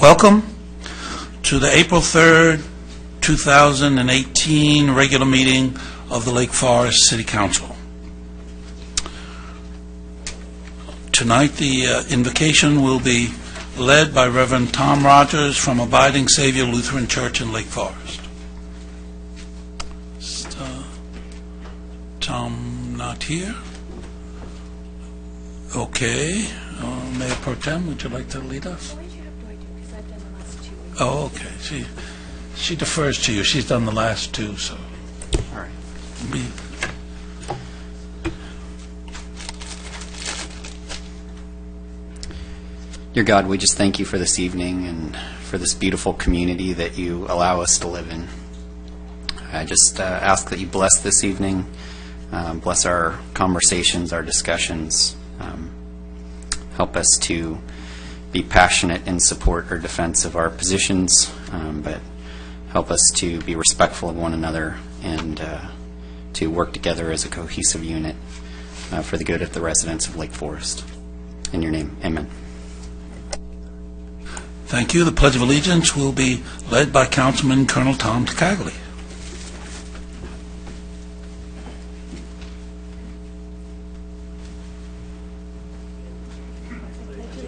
Welcome to the April 3rd, 2018 regular meeting of the Lake Forest City Council. Tonight, the invocation will be led by Reverend Tom Rogers from Abiding Savior Lutheran Church in Lake Forest. Is Tom not here? Okay. Mayor Pro Tem, would you like to lead us? Oh, okay. She defers to you. She's done the last two, so. All right. Dear God, we just thank you for this evening and for this beautiful community that you allow us to live in. I just ask that you bless this evening, bless our conversations, our discussions, help us to be passionate in support or defense of our positions, but help us to be respectful of one another and to work together as a cohesive unit for the good of the residents of Lake Forest. In your name, amen. Thank you. The Pledge of Allegiance will be led by Councilman Colonel Tom Tacaglia.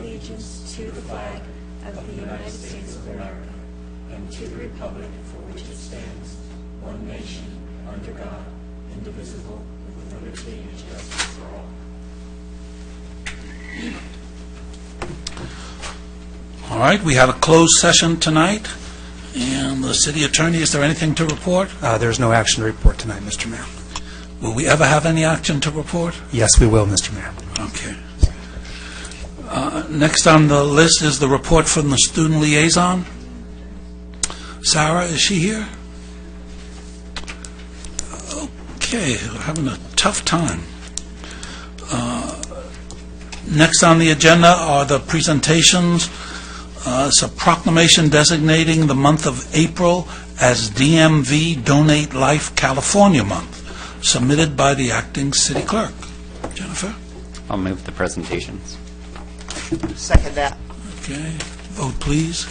Allegiance to the flag of the United States of America and to the republic for which it stands, one nation, under God, indivisible, with liberty and justice for all. All right, we have a closed session tonight, and the city attorney, is there anything to report? There's no action to report tonight, Mr. Mayor. Will we ever have any action to report? Yes, we will, Mr. Mayor. Okay. Next on the list is the report from the student liaison. Sarah, is she here? Okay, we're having a tough time. Next on the agenda are the presentations. It's a proclamation designating the month of April as DMV Donate Life California Month, submitted by the acting city clerk. Jennifer? I'll move the presentations. Second that. Okay. Vote, please.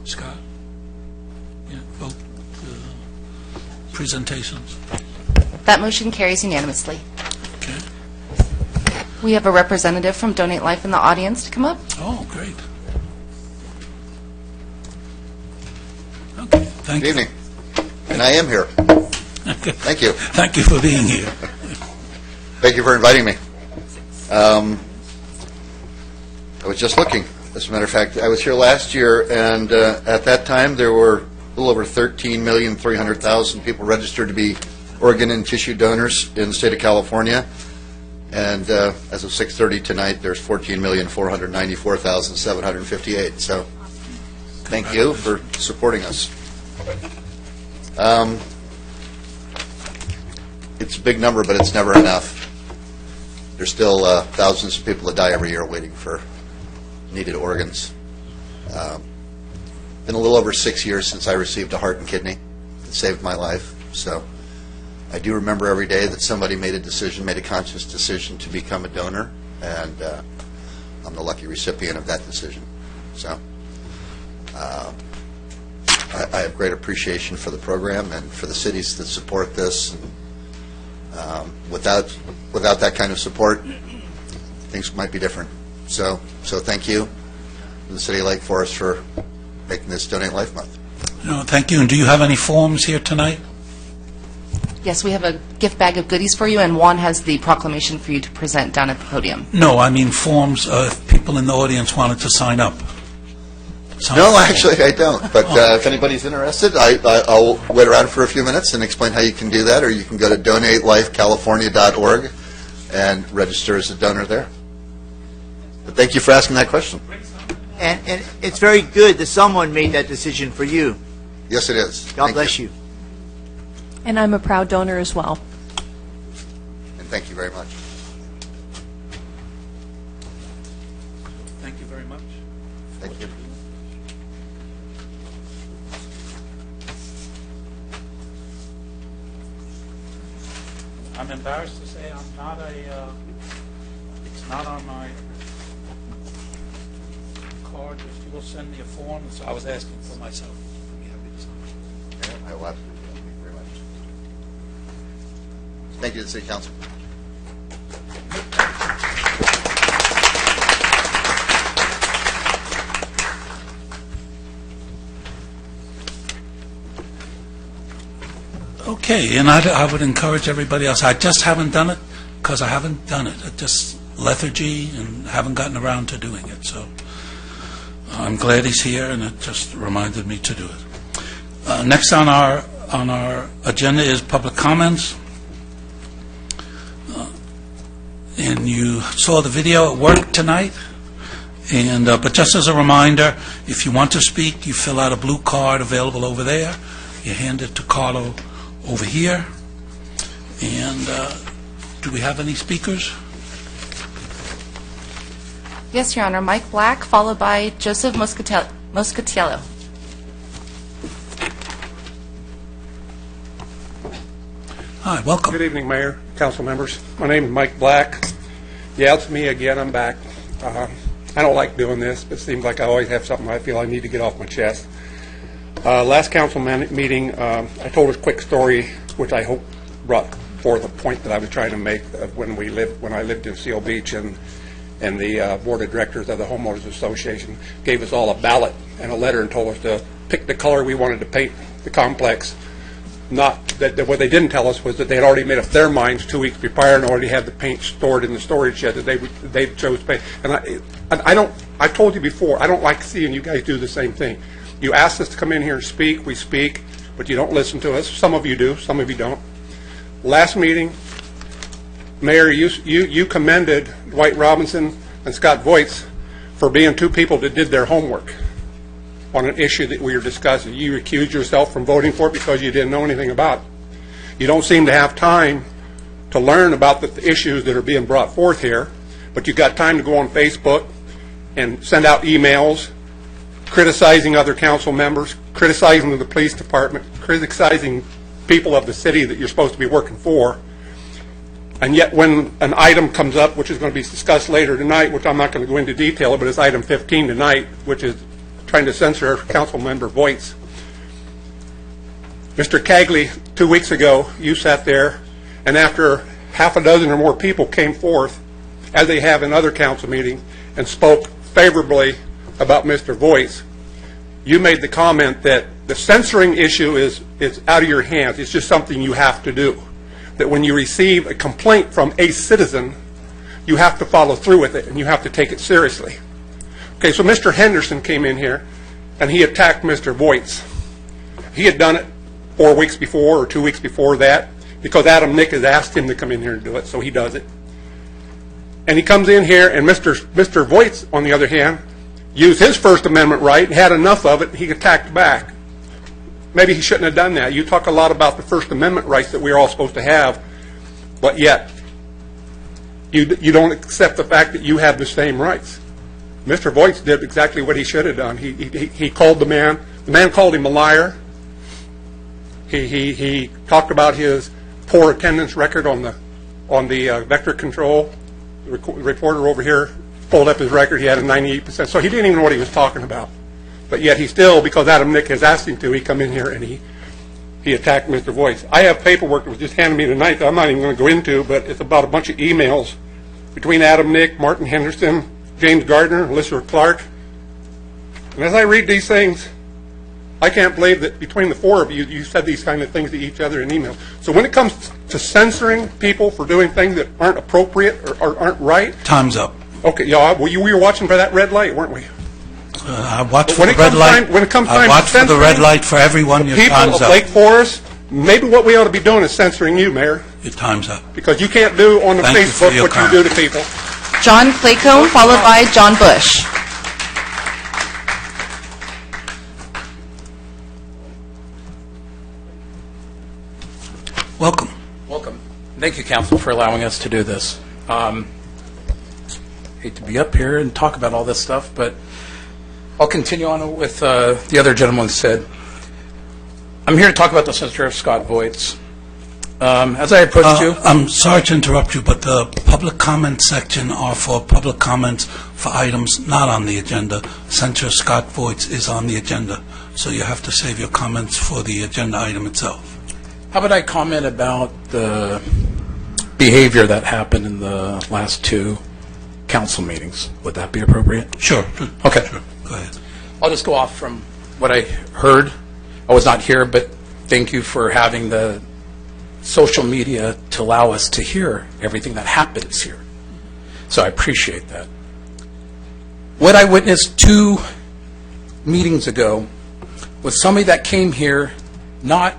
Scott? Yeah, vote. Presentations. That motion carries unanimously. Okay. We have a representative from Donate Life in the audience to come up. Oh, great. Okay, thank Good you. evening. And I am here. Thank you. Thank you for being here. Thank you for inviting me. I was just looking. As a matter of fact, I was here last year, and at that time there were a little over 13,300,000 people registered to be organ and tissue donors in the state of California. And as of 6:30 tonight, there's 14,494,758. So thank you for supporting us. It's a big number, but it's never enough. There's still thousands of people that die every year waiting for needed organs. Been a little over 6 years since I received a heart and kidney. It saved my life. So I do remember every day that somebody made a conscious decision to become a donor, and I'm the lucky recipient of that decision. So I have great appreciation for the program and for the cities that support this. And, without that kind of support, things might be different. So thank you to the City of Lake Forest for making this Donate Life Month. No, thank you. And do you have any forms here tonight? Yes, we have a gift bag of goodies for you, and Juan has the proclamation for you to present down at the podium. No, I mean forms if people in the audience wanted to sign up. No, actually, I don't. But if anybody's interested, I'll wait around for a few minutes and explain how you can do that, or you can go to donatelifecalifornia.org and register as a donor there. But thank you for asking that question. And it's very good that someone made that decision for you. Yes, it is. God bless you. And I'm a proud donor as well. And thank you very much. Thank you very much. Thank you. I'm embarrassed to say I'm not it's not on my card. If you will send me a form, so I was asking for myself. I'd be happy to sign. I will absolutely. Thank you very much. Thank you to the City Council. Okay, and I would encourage everybody else. I just haven't done it because I haven't done it. It's just lethargy and haven't gotten around to doing it. So I'm glad he's here, and it just reminded me to do it. Next on our agenda is public comments. And you saw the video at work tonight. And but just as a reminder, if you want to speak, you fill out a blue card available over there. You hand it to Carlo over here. And do we have any speakers? Yes, Your Honor. Mike Black, followed by Joseph Moscatello. Hi, welcome. Good evening, Mayor, council members. My name is Mike Black. Yeah, it's me again. I'm back. I don't like doing this, but it seems like I always have something I feel I need to get off my chest. Last council meeting, I told a quick story, which I hope brought forth a point that I was trying to make of when I lived in Seal Beach, and the board of directors of the homeowners association gave us all a ballot and a letter and told us to pick the color we wanted to paint the complex. Not that what they didn't tell us was that they had already made up their minds 2 weeks prior and already had the paint stored in the storage shed that they chose to paint. And I told you before, I don't like seeing you guys do the same thing. You ask us to come in here and speak, we speak, but you don't listen to us. Some of you do, some of you don't. Last meeting, Mayor, you commended Dwight Robinson and Scott Voights for being two people that did their homework on an issue that we were discussing. You recused yourself from voting for it because you didn't know anything about it. You don't seem to have time to learn about the issues that are being brought forth here, but you've got time to go on Facebook and send out emails criticizing other council members, criticizing the police department, criticizing people of the city that you're supposed to be working for. And yet when an item comes up, which is going to be discussed later tonight, which I'm not going to go into detail, but it's item 15 tonight, which is trying to censor council member Voights. Mr. Cagley, 2 weeks ago, you sat there, and after half a dozen or more people came forth, as they have in other council meetings, and spoke favorably about Mr. Voights, you made the comment that the censoring issue is out of your hands. It's just something you have to do. That when you receive a complaint from a citizen, you have to follow through with it, and you have to take it seriously. Okay, so Mr. Henderson came in here, and he attacked Mr. Voights. He had done it 4 weeks before or 2 weeks before that because Adam Nick has asked him to come in here and do it, so he does it. And he comes in here, and Mr. Voights, on the other hand, used his First Amendment right and had enough of it, he attacked back. Maybe he shouldn't have done that. You talk a lot about the First Amendment rights that we're all supposed to have, but yet you don't accept the fact that you have the same rights. Mr. Voights did exactly what he should have done. He called the man. The man called him a liar. He talked about his poor attendance record on the vector control. The reporter over here pulled up his record. He had a 98%. So he didn't even know what he was talking about. But yet he still, because Adam Nick has asked him to, he come in here and he attacked Mr. Voights. I have paperwork that was just handed me tonight that I'm not even going to go into, but it's about a bunch of emails between Adam Nick, Martin Henderson, James Gardner, Alyssa Clark. And as I read these things, I can't believe that between the four of you, you said these kind of things to each other in emails. So when it comes to censoring people for doing things that aren't appropriate or aren't right. Time's up. Okay, yeah, we were watching for that red light, weren't we? I watched for When the it red comes light. time- when it comes I time to watched for the censoring red light for everyone. Your People time's of up. Lake Forest, maybe what we ought to be doing is censoring you, Mayor, Your time's up. because you can't do on the Thank you for Facebook your what you comment. do to people. John Claycomb, followed by John Bush. Welcome. Welcome. Thank you, Council, for allowing us to do this. Hate to be up here and talk about all this stuff, but I'll continue on with the other gentleman said. I'm here to talk about the censure of Scott Voights. As I approached you, I'm sorry to interrupt you, but the public comment section are for public comments for items not on the agenda. Senator Scott Voigt is on the agenda, so you have to save your comments for the agenda item itself. how about I comment about the behavior that happened in the last two council meetings? Would that be appropriate? Sure. Okay. Sure. Go ahead. I'll just go off from what I heard. I was not here, but thank you for having the social media to allow us to hear everything that happens here. So I appreciate that. What I witnessed 2 meetings ago was somebody that came here not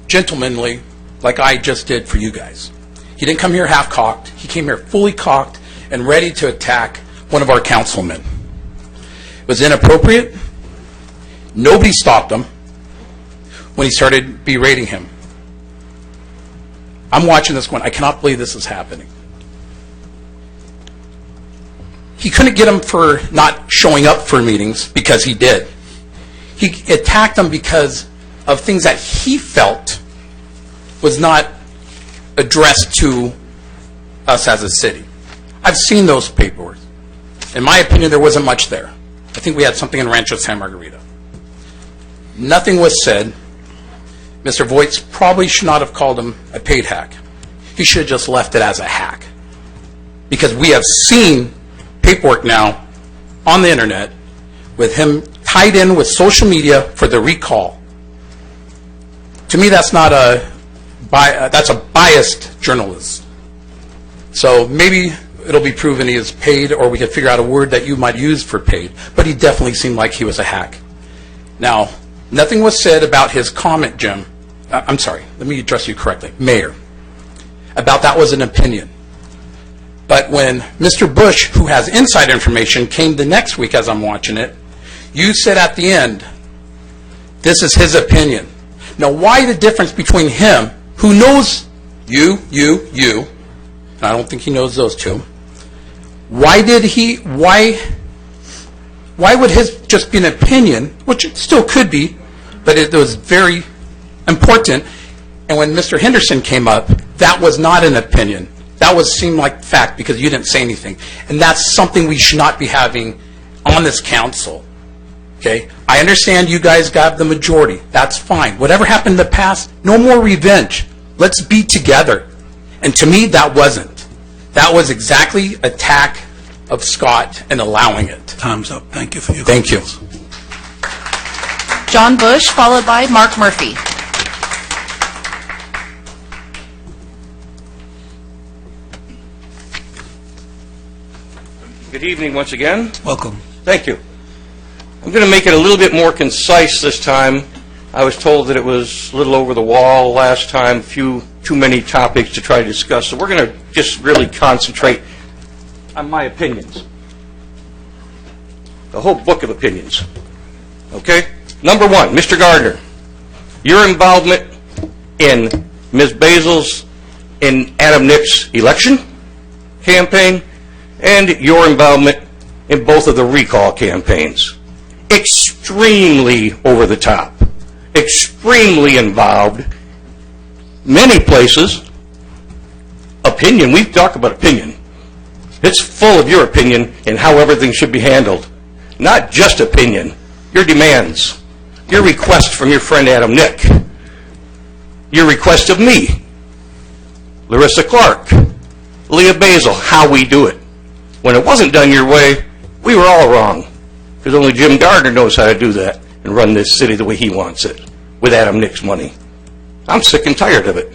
gentlemanly like I just did for you guys. He didn't come here half-cocked. He came here fully cocked and ready to attack one of our councilmen. It was inappropriate. Nobody stopped him when he started berating him. I'm watching this going, I cannot believe this is happening. He couldn't get him for not showing up for meetings because he did. He attacked him because of things that he felt was not addressed to us as a city. I've seen those paperwork. In my opinion, there wasn't much there. I think we had something in Rancho San Margarita. Nothing was said. Mr. Voigt probably should not have called him a paid hack. He should have just left it as a hack. Because we have seen paperwork now on the internet with him tied in with social media for the recall. To me, that's not that's a biased journalist. So maybe it'll be proven he is paid, or we could figure out a word that you might use for paid. But he definitely seemed like he was a hack. Now, nothing was said about his comment, Jim. I'm sorry, let me address you correctly. Mayor. About that was an opinion. But when Mr. Bush, who has inside information, came the next week as I'm watching it, you said at the end, this is his opinion. Now, why the difference between him, who knows you, and I don't think he knows those two, why would his just be an opinion, which it still could be, but it was very important, and when Mr. Henderson came up, that was not an opinion. That seemed like fact because you didn't say anything. And that's something we should not be having on this council. Okay? I understand you guys got the majority. That's fine. Whatever happened in the past, no more revenge. Let's be together. And to me, that wasn't. That was exactly attack of Scott and allowing it. Time's up. Thank you for your Thank you. comments. John Bush, followed by Mark Murphy. Good evening once again. Welcome. Thank you. I'm going to make it a little bit more concise this time. I was told that it was a little over the wall last time, too many topics to try to discuss. So we're going to just really concentrate on my opinions. The whole book of opinions. Okay? Number one, Mr. Gardner, your involvement in Ms. Basil's and Adam Nick's election campaign and your involvement in both of the recall campaigns. Extremely over the top. Extremely involved. Many places. Opinion. We've talked about opinion. It's full of your opinion and how everything should be handled. Not just opinion. Your demands. Your request from your friend Adam Nick. Your request of me. Larissa Clark. Leah Basil. How we do it. When it wasn't done your way, we were all wrong. Because only Jim Gardner knows how to do that and run this city the way he wants it, with Adam Nick's money. I'm sick and tired of it.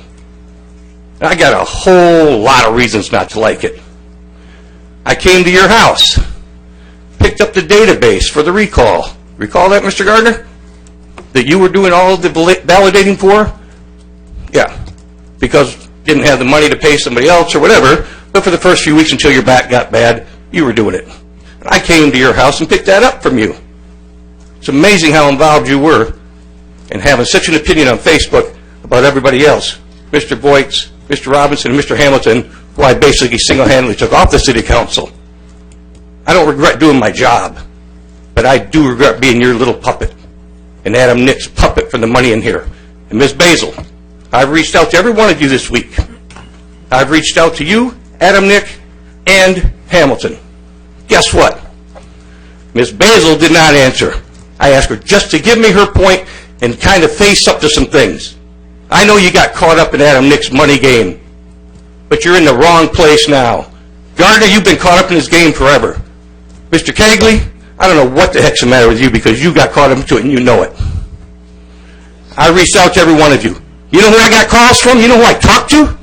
And I got a whole lot of reasons not to like it. I came to your house, picked up the database for the recall. Recall that, Mr. Gardner? That you were doing all of the validating for? Yeah. Because didn't have the money to pay somebody else or whatever, but for the first few weeks until your back got bad, you were doing it. And I came to your house and picked that up from you. It's amazing how involved you were in having such an opinion on Facebook about everybody else. Mr. Voigt, Mr. Robinson, and Mr. Hamilton, who I basically single-handedly took off the city council. I don't regret doing my job, but I do regret being your little puppet and Adam Nick's puppet for the money in here. And Ms. Basil, I've reached out to every one of you this week. I've reached out to you, Adam Nick, and Hamilton. Guess what? Ms. Basil did not answer. I asked her just to give me her point and kind of face up to some things. I know you got caught up in Adam Nick's money game, but you're in the wrong place now. Gardner, you've been caught up in this game forever. Mr. Kegley, I don't know what the heck's the matter with you because you got caught up into it and you know it. I reached out to every one of you. You know who I got calls from? You know who I talked to?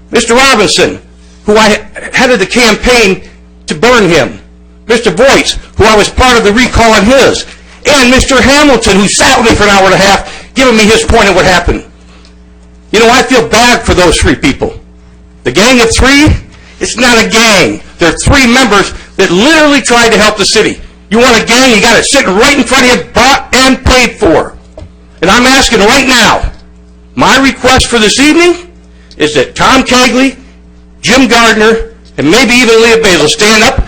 Mr. Robinson, who I headed the campaign to burn him. Mr. Voight, who I was part of the recall on his. And Mr. Hamilton, who sat with me for an hour and a half, giving me his point of what happened. You know, I feel bad for those three people. The gang of three, it's not a gang. They're three members that literally tried to help the city. You want a gang, you got it sitting right in front of you, bought and paid for. And I'm asking right now, my request for this evening is that Tom Kegley, Jim Gardner, and maybe even Leah Basil stand up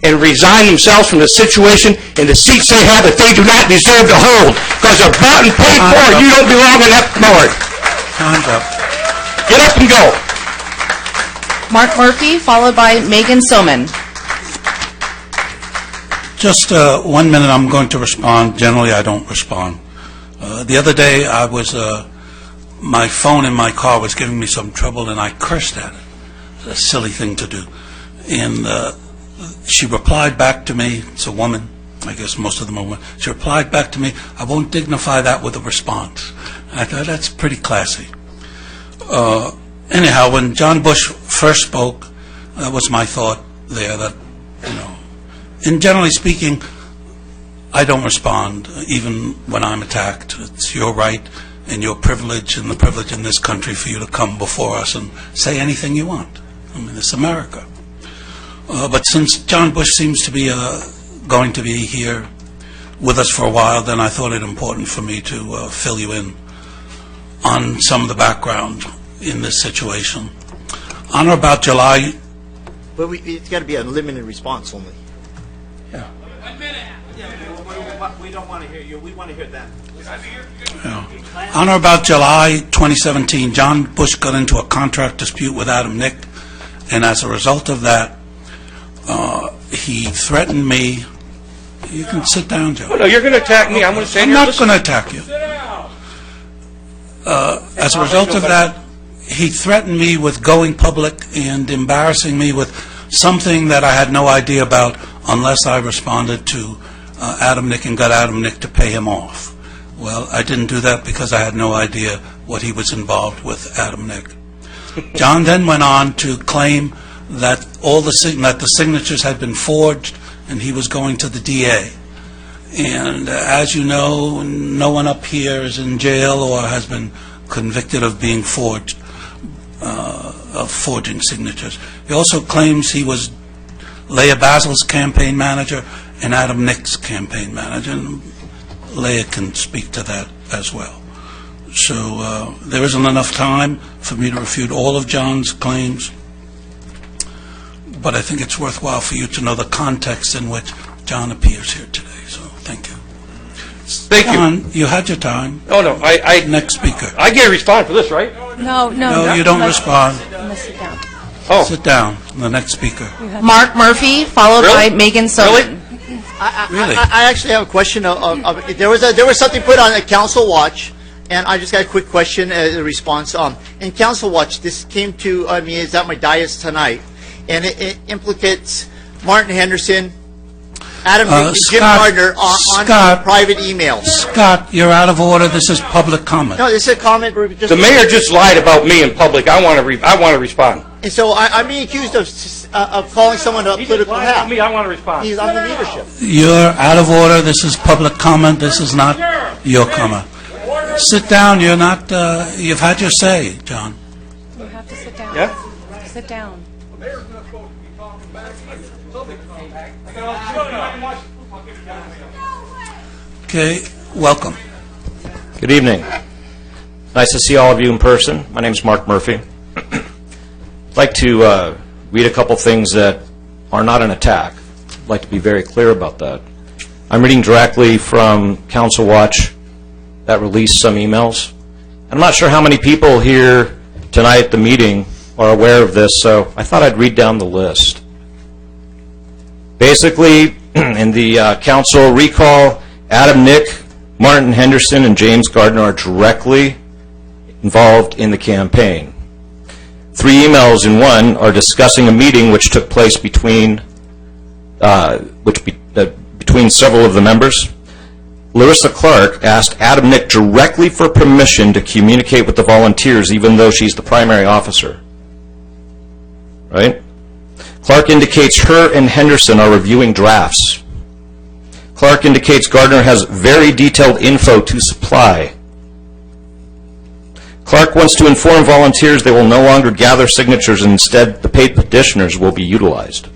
and resign themselves from the situation and the seats they have that they do not deserve to hold because they're bought and paid for and you don't belong in that board. Time's up. Get up and go. Mark Murphy, followed by Megan Soman. Just 1 minute, I'm going to respond. Generally, I don't respond. The other day, my phone in my car was giving me some trouble, and I cursed at it. It's a silly thing to do. And she replied back to me. It's a woman. I guess most of them are women. She replied back to me, I won't dignify that with a response. I thought, that's pretty classy. Anyhow, when John Bush first spoke, that was my thought there, that, and generally speaking, I don't respond, even when I'm attacked. It's your right and your privilege and the privilege in this country for you to come before us and say anything you want. I mean, it's America. But since John Bush seems to be going to be here with us for a while, then I thought it important for me to fill you in on some of the background in this situation. On or about July... But it's got to be a limited response only. Yeah. 1 minute. We don't want to hear you. We want to hear that. Yeah. On or about July 2017, John Bush got into a contract dispute with Adam Nick, and as a result of that, he threatened me. You can sit down, Joe. Oh, no, you're going to attack me. I'm going to stand I'm here. not going to attack you. As a result of that, he threatened me with going public and embarrassing me with something that I had no idea about unless I responded to Adam Nick and got Adam Nick to pay him off. Well, I didn't do that because I had no idea what he was involved with Adam Nick. John then went on to claim that that the signatures had been forged and he was going to the DA. And as you know, no one up here is in jail or has been convicted of being forging signatures. He also claims he was Leah Basil's campaign manager and Adam Nick's campaign manager. And Leah can speak to that as well. So there isn't enough time for me to refute all of John's claims, but I think it's worthwhile for you to know the context in which John appears here today. So thank you. Thank you. John, you had your time. Oh, no. Next speaker. I get a response for this, right? No. No, you don't respond. Sit down. Oh. Sit down. The next speaker. Mark Murphy, followed Really? by Megan Soman. Really? Really? I actually have a question. There was something put on Council Watch, and I just got a quick question as a response. In Council Watch, this came to me is at my dais tonight, and it implicates Martin Henderson, Adam Nick, and Jim Scott, Gardner on Scott. private emails. Scott, you're out of order. This is public comment. No, this is a comment. The mayor just lied about me in public. I want to respond. And so I'm being accused of calling someone a He just political lied about hat. me. I want to respond. He's on the leadership. You're out of order. This is public comment. This is not your comment. Sit down. You're not, you've had your say, John. You have to sit down. Yeah? Sit down. Okay, welcome. Good evening. Nice to see all of you in person. My name is Mark Murphy. I'd like to read a couple things that are not an attack. I'd like to be very clear about that. I'm reading directly from Council Watch that released some emails, and I'm not sure how many people here tonight at the meeting are aware of this, so I thought I'd read down the list. Basically, in the council recall, Adam Nick, Martin Henderson, and James Gardner are directly involved in the campaign. 3 emails in one are discussing a meeting which took place between several of the members. Larissa Clark asked Adam Nick directly for permission to communicate with the volunteers, even though she's the primary officer. Right? Clark indicates her and Henderson are reviewing drafts. Clark indicates Gardner has very detailed info to supply. Clark wants to inform volunteers they will no longer gather signatures and instead the paid petitioners will be utilized.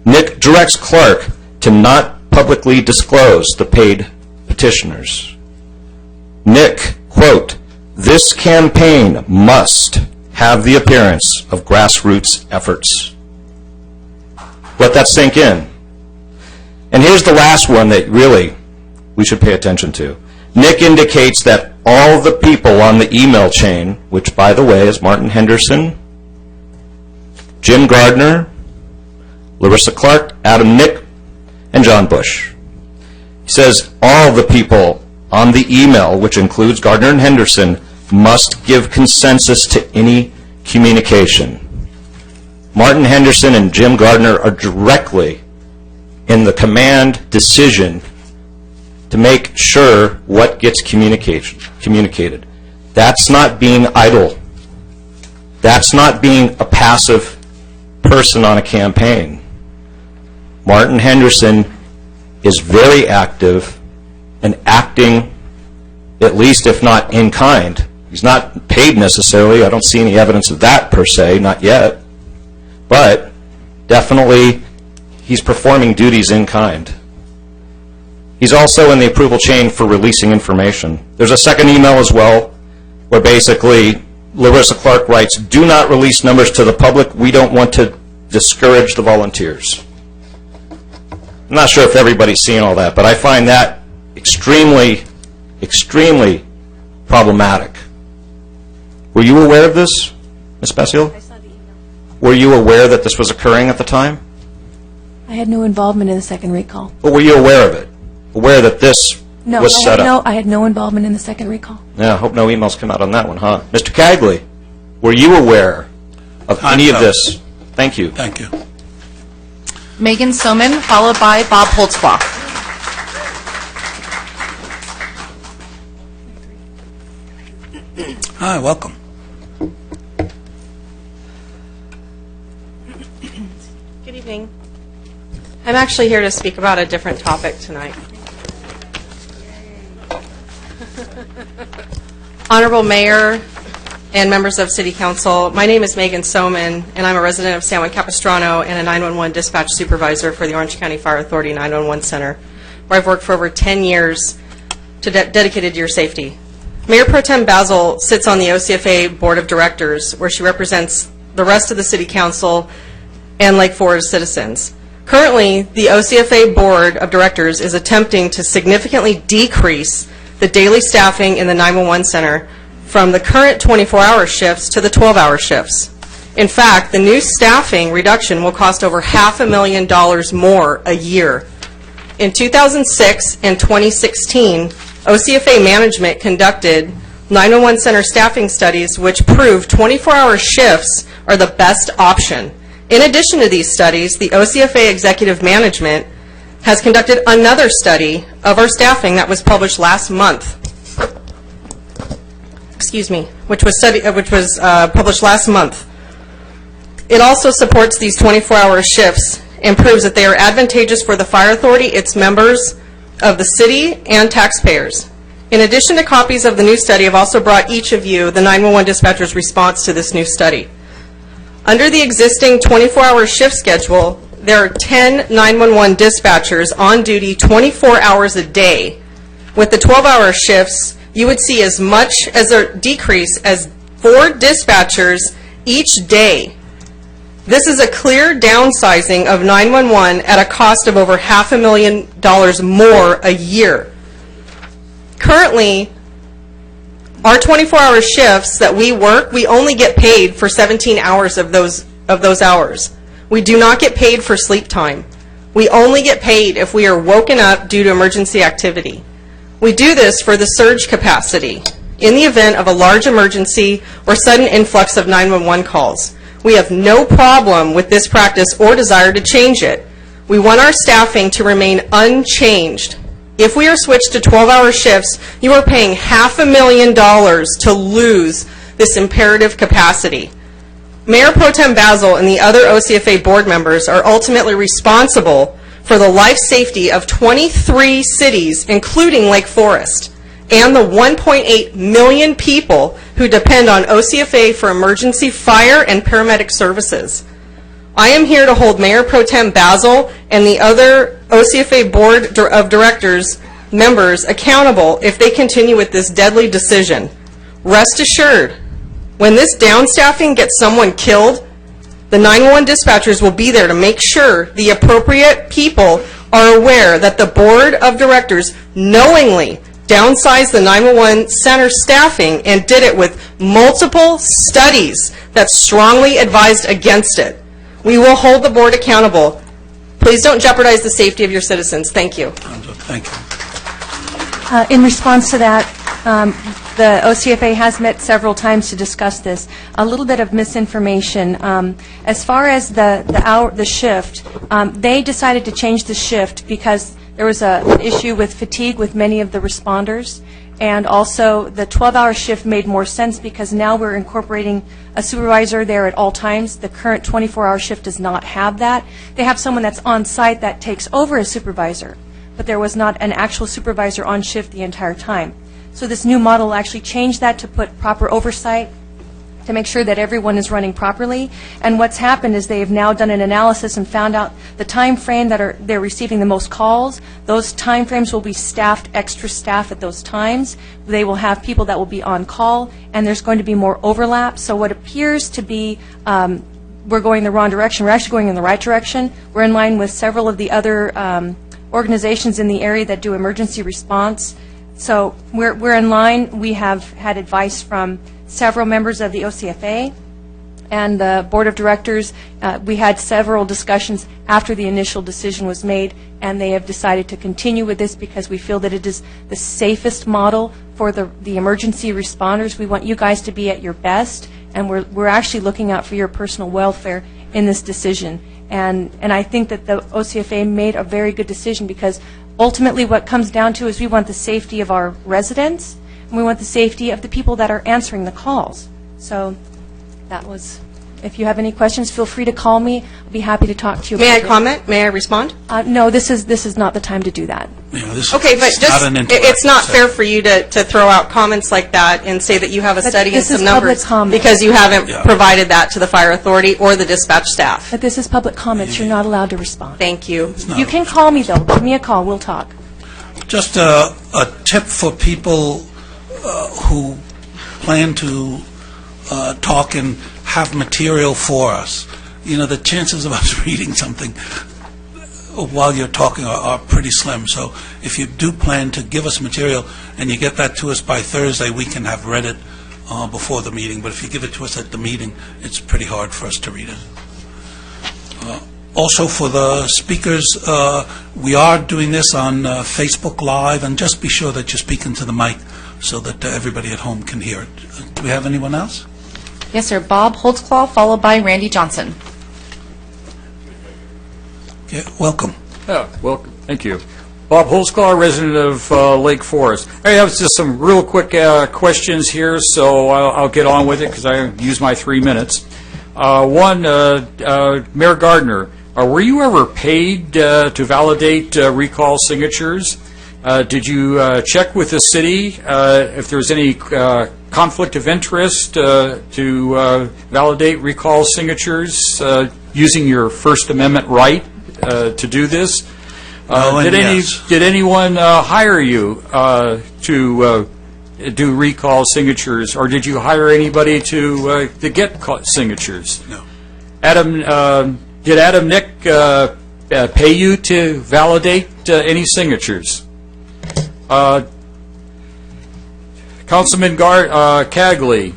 Nick directs Clark to not publicly disclose the paid petitioners. Nick, quote, "This campaign must have the appearance of grassroots efforts." Let that sink in. And here's the last one that really we should pay attention to. Nick indicates that all the people on the email chain, which by the way is Martin Henderson, Jim Gardner, Larissa Clark, Adam Nick, and John Bush. He says all the people on the email, which includes Gardner and Henderson, must give consensus to any communication. Martin Henderson and Jim Gardner are directly in the command decision to make sure what gets communicated. That's not being idle. That's not being a passive person on a campaign. Martin Henderson is very active and acting, at least if not in kind. He's not paid necessarily. I don't see any evidence of that per se, not yet. But definitely he's performing duties in kind. He's also in the approval chain for releasing information. There's a second email as well where basically Larissa Clark writes, "Do not release numbers to the public. We don't want to discourage the volunteers." I'm not sure if everybody's seeing all that, but I find that extremely, extremely problematic. Were you aware of this, Ms. Basile? I saw the email. Were you aware that this was occurring at the time? I had no involvement in the second recall. Or were you aware of it? Aware that this No, was set up? I had no involvement in the second recall. Yeah, I hope no emails come out on that one, huh? Mr. Cagley, were you aware of any of No. this? Thank you. Thank you. Megan Soman, followed by Bob Holtzbach. Hi, welcome. Good evening. I'm actually here to speak about a different topic tonight. Honorable Mayor and members of City Council, my name is Megan Soman, and I'm a resident of San Juan Capistrano and a 911 dispatch supervisor for the Orange County Fire Authority 911 Center, where I've worked for over 10 years dedicated to your safety. Mayor Pro Tem Basile sits on the OCFA Board of Directors, where she represents the rest of the City Council and Lake Forest citizens. Currently, the OCFA Board of Directors is attempting to significantly decrease the daily staffing in the 911 Center from the current 24-hour shifts to the 12-hour shifts. In fact, the new staffing reduction will cost over $500,000 more a year. In 2006 and 2016, OCFA management conducted 911 Center staffing studies which proved 24-hour shifts are the best option. In addition to these studies, the OCFA executive management has conducted another study of our staffing that was published last month. Which was published last month. It also supports these 24-hour shifts and proves that they are advantageous for the Fire Authority, its members, of the city, and taxpayers. In addition to copies of the new study, I've also brought each of you the 911 dispatcher's response to this new study. Under the existing 24-hour shift schedule, there are 10 911 dispatchers on duty 24 hours a day. With the 12-hour shifts, you would see as much as a decrease as 4 dispatchers each day. This is a clear downsizing of 911 at a cost of over $500,000 more a year. Currently, Our 24-hour shifts that we work, we only get paid for 17 hours of those hours. We do not get paid for sleep time. We only get paid if we are woken up due to emergency activity. We do this for the surge capacity in the event of a large emergency or sudden influx of 911 calls. We have no problem with this practice or desire to change it. We want our staffing to remain unchanged. If we are switched to 12-hour shifts, you are paying $500,000 to lose this imperative capacity. Mayor Pro Tem Basil and the other OCFA board members are ultimately responsible for the life safety of 23 cities, including Lake Forest, and the 1.8 million people who depend on OCFA for emergency fire and paramedic services. I am here to hold Mayor Pro Tem Basil and the other OCFA Board of Directors members accountable if they continue with this deadly decision. Rest assured, when this downstaffing gets someone killed, the 911 dispatchers will be there to make sure the appropriate people are aware that the Board of Directors knowingly downsized the 911 center staffing and did it with multiple studies that strongly advised against it. We will hold the board accountable. Please don't jeopardize the safety of your citizens. Thank you. Thank you. In response to that, the OCFA has met several times to discuss this. A little bit of misinformation. As far as the shift, they decided to change the shift because there was an issue with fatigue with many of the responders, and also the 12-hour shift made more sense because now we're incorporating a supervisor there at all times. The current 24-hour shift does not have that. They have someone that's on site that takes over as supervisor, but there was not an actual supervisor on shift the entire time. So this new model will actually change that to put proper oversight, to make sure that everyone is running properly. And what's happened is they have now done an analysis and found out the time frame that they're receiving the most calls. Those time frames will be staffed, extra staff at those times. They will have people that will be on call, and there's going to be more overlap. So what appears to be we're going the wrong direction, we're actually going in the right direction. We're in line with several of the other organizations in the area that do emergency response. So we're in line. We have had advice from several members of the OCFA and the Board of Directors. We had several discussions after the initial decision was made, and they have decided to continue with this because we feel that it is the safest model for the emergency responders. We want you guys to be at your best, and we're actually looking out for your personal welfare in this decision. And I think that the OCFA made a very good decision because ultimately what comes down to is we want the safety of our residents, and we want the safety of the people that are answering the calls. So that was, if you have any questions, feel free to call me. I'll be happy to talk to you. May I comment? May I respond? No, this is not the time to do that. Yeah, this Okay, but is not an it's not interactive fair for you to throw out comments like that and say that you have a But study and this is some public numbers comment. because you haven't Yeah. provided that to the fire authority or the dispatch staff. But this is public comments. You're not allowed to respond. Thank you. You can call me, though. Give me a call. We'll talk. Just a tip for people who plan to talk and have material for us. You know, the chances of us reading something while you're talking are pretty slim. So if you do plan to give us material and you get that to us by Thursday, we can have read it before the meeting. But if you give it to us at the meeting, it's pretty hard for us to read it. Also, for the speakers, we are doing this on Facebook Live, and just be sure that you're speaking to the mic so that everybody at home can hear it. Do we have anyone else? Yes, sir. Bob Holtzclaw, followed by Randy Johnson. Okay, welcome. Welcome. Thank you. Bob Holtzclaw, resident of Lake Forest. I have just some real quick questions here, so I'll get on with it because I use my 3 minutes. One, Mayor Gardner, were you ever paid to validate recall signatures? Did you check with the city if there's any conflict of interest to validate recall signatures using your First Amendment right to do this? Did anyone hire you to do recall signatures, or did you hire anybody to get signatures? No. Did Adam Nick pay you to validate any signatures? Councilman Cagley,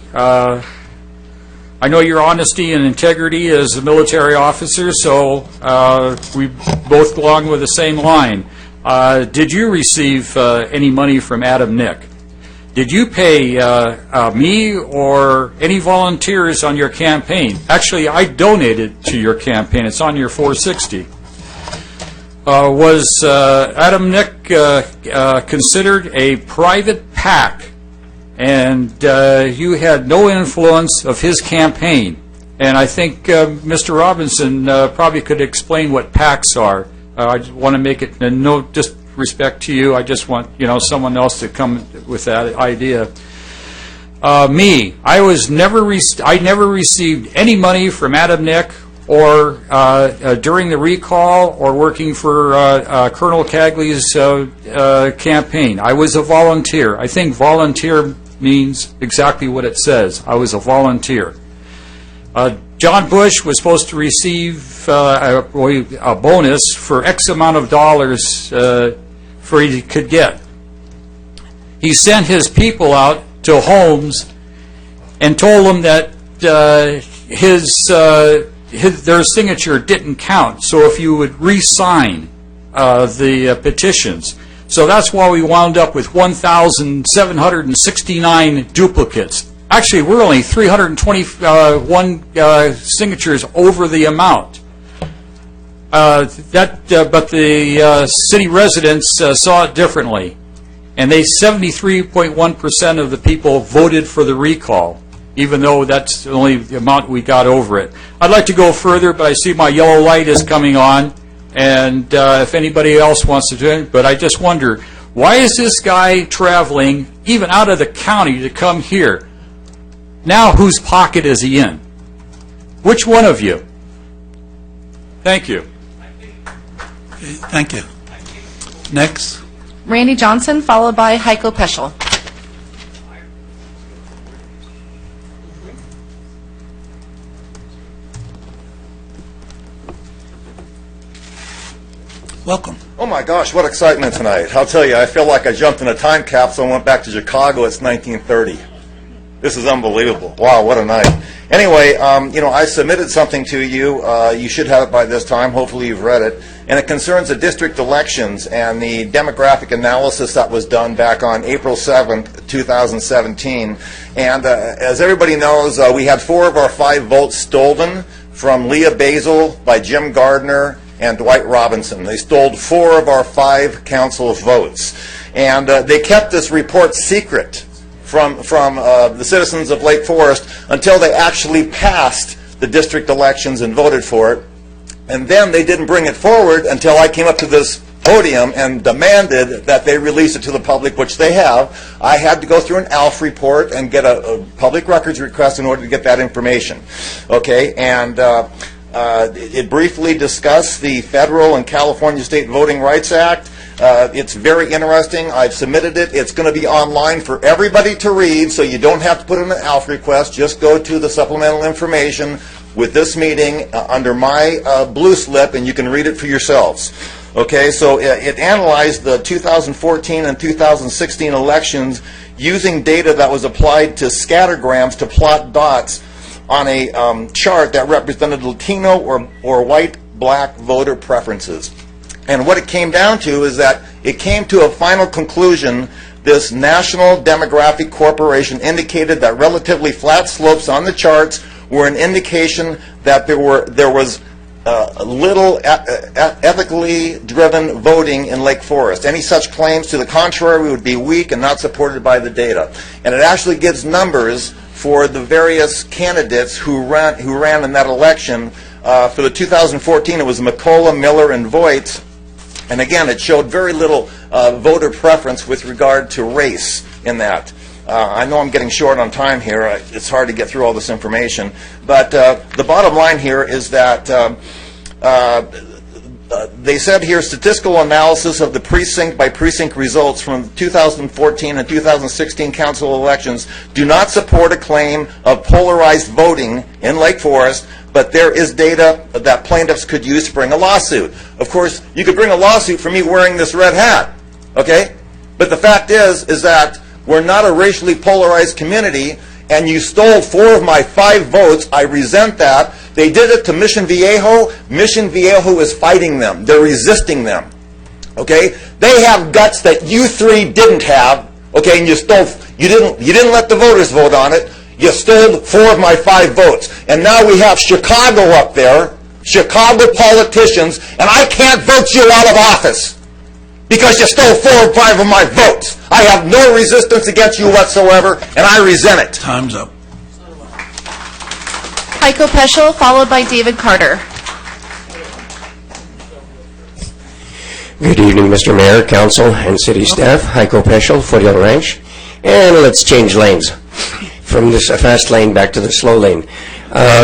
I know your honesty and integrity as a military officer, so we both belong with the same line. Did you receive any money from Adam Nick? Did you pay me or any volunteers on your campaign? Actually, I donated to your campaign. It's on your 460. Was Adam Nick considered a private PAC, and you had no influence of his campaign? And I think Mr. Robinson probably could explain what PACs are. I just want to make it no disrespect to you. I just want someone else to come with that idea. Me, I never received any money from Adam Nick or during the recall or working for Colonel Cagley's campaign. I was a volunteer. I think volunteer means exactly what it says. I was a volunteer. John Bush was supposed to receive a bonus for X amount of dollars for he could get. He sent his people out to homes and told them that their signature didn't count. So if you would re-sign the petitions. So that's why we wound up with 1,769 duplicates. Actually, we're only 321 signatures over the amount. But the city residents saw it differently, and 73.1% of the people voted for the recall, even though that's the only amount we got over it. I'd like to go further, but I see my yellow light is coming on, and if anybody else wants to do it, but I just wonder, why is this guy traveling even out of the county to come here? Now, whose pocket is he in? Which one of you? Thank you. Thank you. Next. Randy Johnson, followed by Heiko Peschel. Welcome. Oh my gosh, what excitement tonight. I'll tell you, I feel like I jumped in a time capsule and went back to Chicago. It's 1930. This is unbelievable. Wow, what a night. Anyway, I submitted something to you. You should have it by this time. Hopefully you've read it. And it concerns the district elections and the demographic analysis that was done back on April 7th, 2017. And as everybody knows, we had 4 of our 5 votes stolen from Leah Basil by Jim Gardner and Dwight Robinson. They stole 4 of our 5 council votes. And they kept this report secret from the citizens of Lake Forest until they actually passed the district elections and voted for it. And then they didn't bring it forward until I came up to this podium and demanded that they release it to the public, which they have. I had to go through an ALF report and get a public records request in order to get that information. Okay, and it briefly discussed the federal and California State Voting Rights Act. It's very interesting. I've submitted it. It's going to be online for everybody to read, so you don't have to put in an ALF request. Just go to the supplemental information with this meeting under my blue slip, and you can read it for yourselves. Okay, so it analyzed the 2014 and 2016 elections using data that was applied to scattergrams to plot dots on a chart that represented Latino or white-black voter preferences. And what it came down to is that it came to a final conclusion. This National Demographic Corporation indicated that relatively flat slopes on the charts were an indication that there was little ethically driven voting in Lake Forest. Any such claims to the contrary would be weak and not supported by the data. And it actually gives numbers for the various candidates who ran in that election. For the 2014, it was McCullough, Miller, and Voigt. And again, it showed very little voter preference with regard to race in that. I know I'm getting short on time here. It's hard to get through all this information. But the bottom line here is that they said here, statistical analysis of the precinct-by-precinct results from 2014 and 2016 council elections do not support a claim of polarized voting in Lake Forest, but there is data that plaintiffs could use to bring a lawsuit. Of course, you could bring a lawsuit for me wearing this red hat, okay? But the fact is that We're not a racially polarized community, and you stole 4 of my 5 votes. I resent that. They did it to Mission Viejo. Mission Viejo is fighting them. They're resisting them. Okay? They have guts that you 3 didn't have. Okay, and you didn't let the voters vote on it. You stole 4 of my 5 votes. And now we have Chicago up there, Chicago politicians, and I can't vote you out of office because you stole 4 or 5 of my votes. I have no resistance against you whatsoever, and I resent it. Time's up. Heiko Peschel, followed by David Carter. Good evening, Mr. Mayor, Council, and City staff. Heiko Peschel, Foothill Ranch. And let's change lanes from this fast lane back to the slow lane.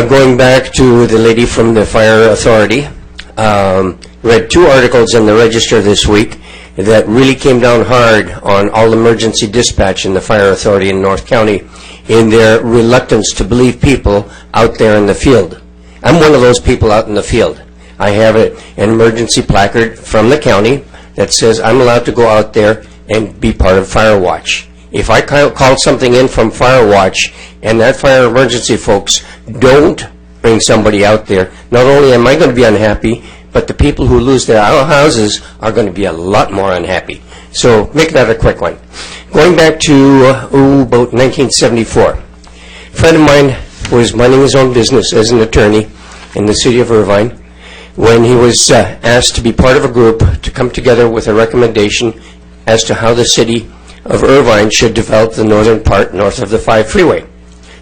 Going back to the lady from the Fire Authority, read 2 articles in the Register this week that really came down hard on all emergency dispatch in the Fire Authority in North County in their reluctance to believe people out there in the field. I'm one of those people out in the field. I have an emergency placard from the county that says I'm allowed to go out there and be part of Fire Watch. If I call something in from Fire Watch and that fire emergency folks don't bring somebody out there, not only am I going to be unhappy, but the people who lose their houses are going to be a lot more unhappy. So make that a quick one. Going back to about 1974, a friend of mine was minding his own business as an attorney in the city of Irvine when he was asked to be part of a group to come together with a recommendation as to how the city of Irvine should develop the northern part north of the 5 freeway.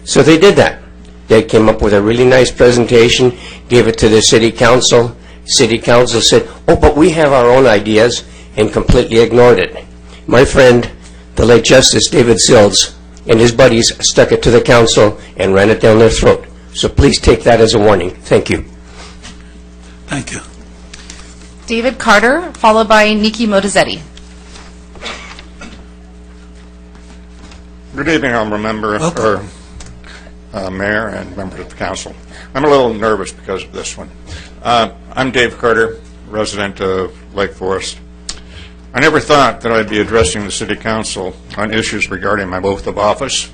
So they did that. They came up with a really nice presentation, gave it to the city council. City council said, oh, but we have our own ideas, and completely ignored it. My friend, the late Justice David Sills, and his buddies stuck it to the council and ran it down their throat. So please take that as a warning. Thank you. Thank you. David Carter, followed by Nikki Modazetti. Good evening, Honorable Member, Mayor, and members of the Council. I'm a little nervous because of this one. I'm Dave Carter, resident of Lake Forest. I never thought that I'd be addressing the City Council on issues regarding my oath of office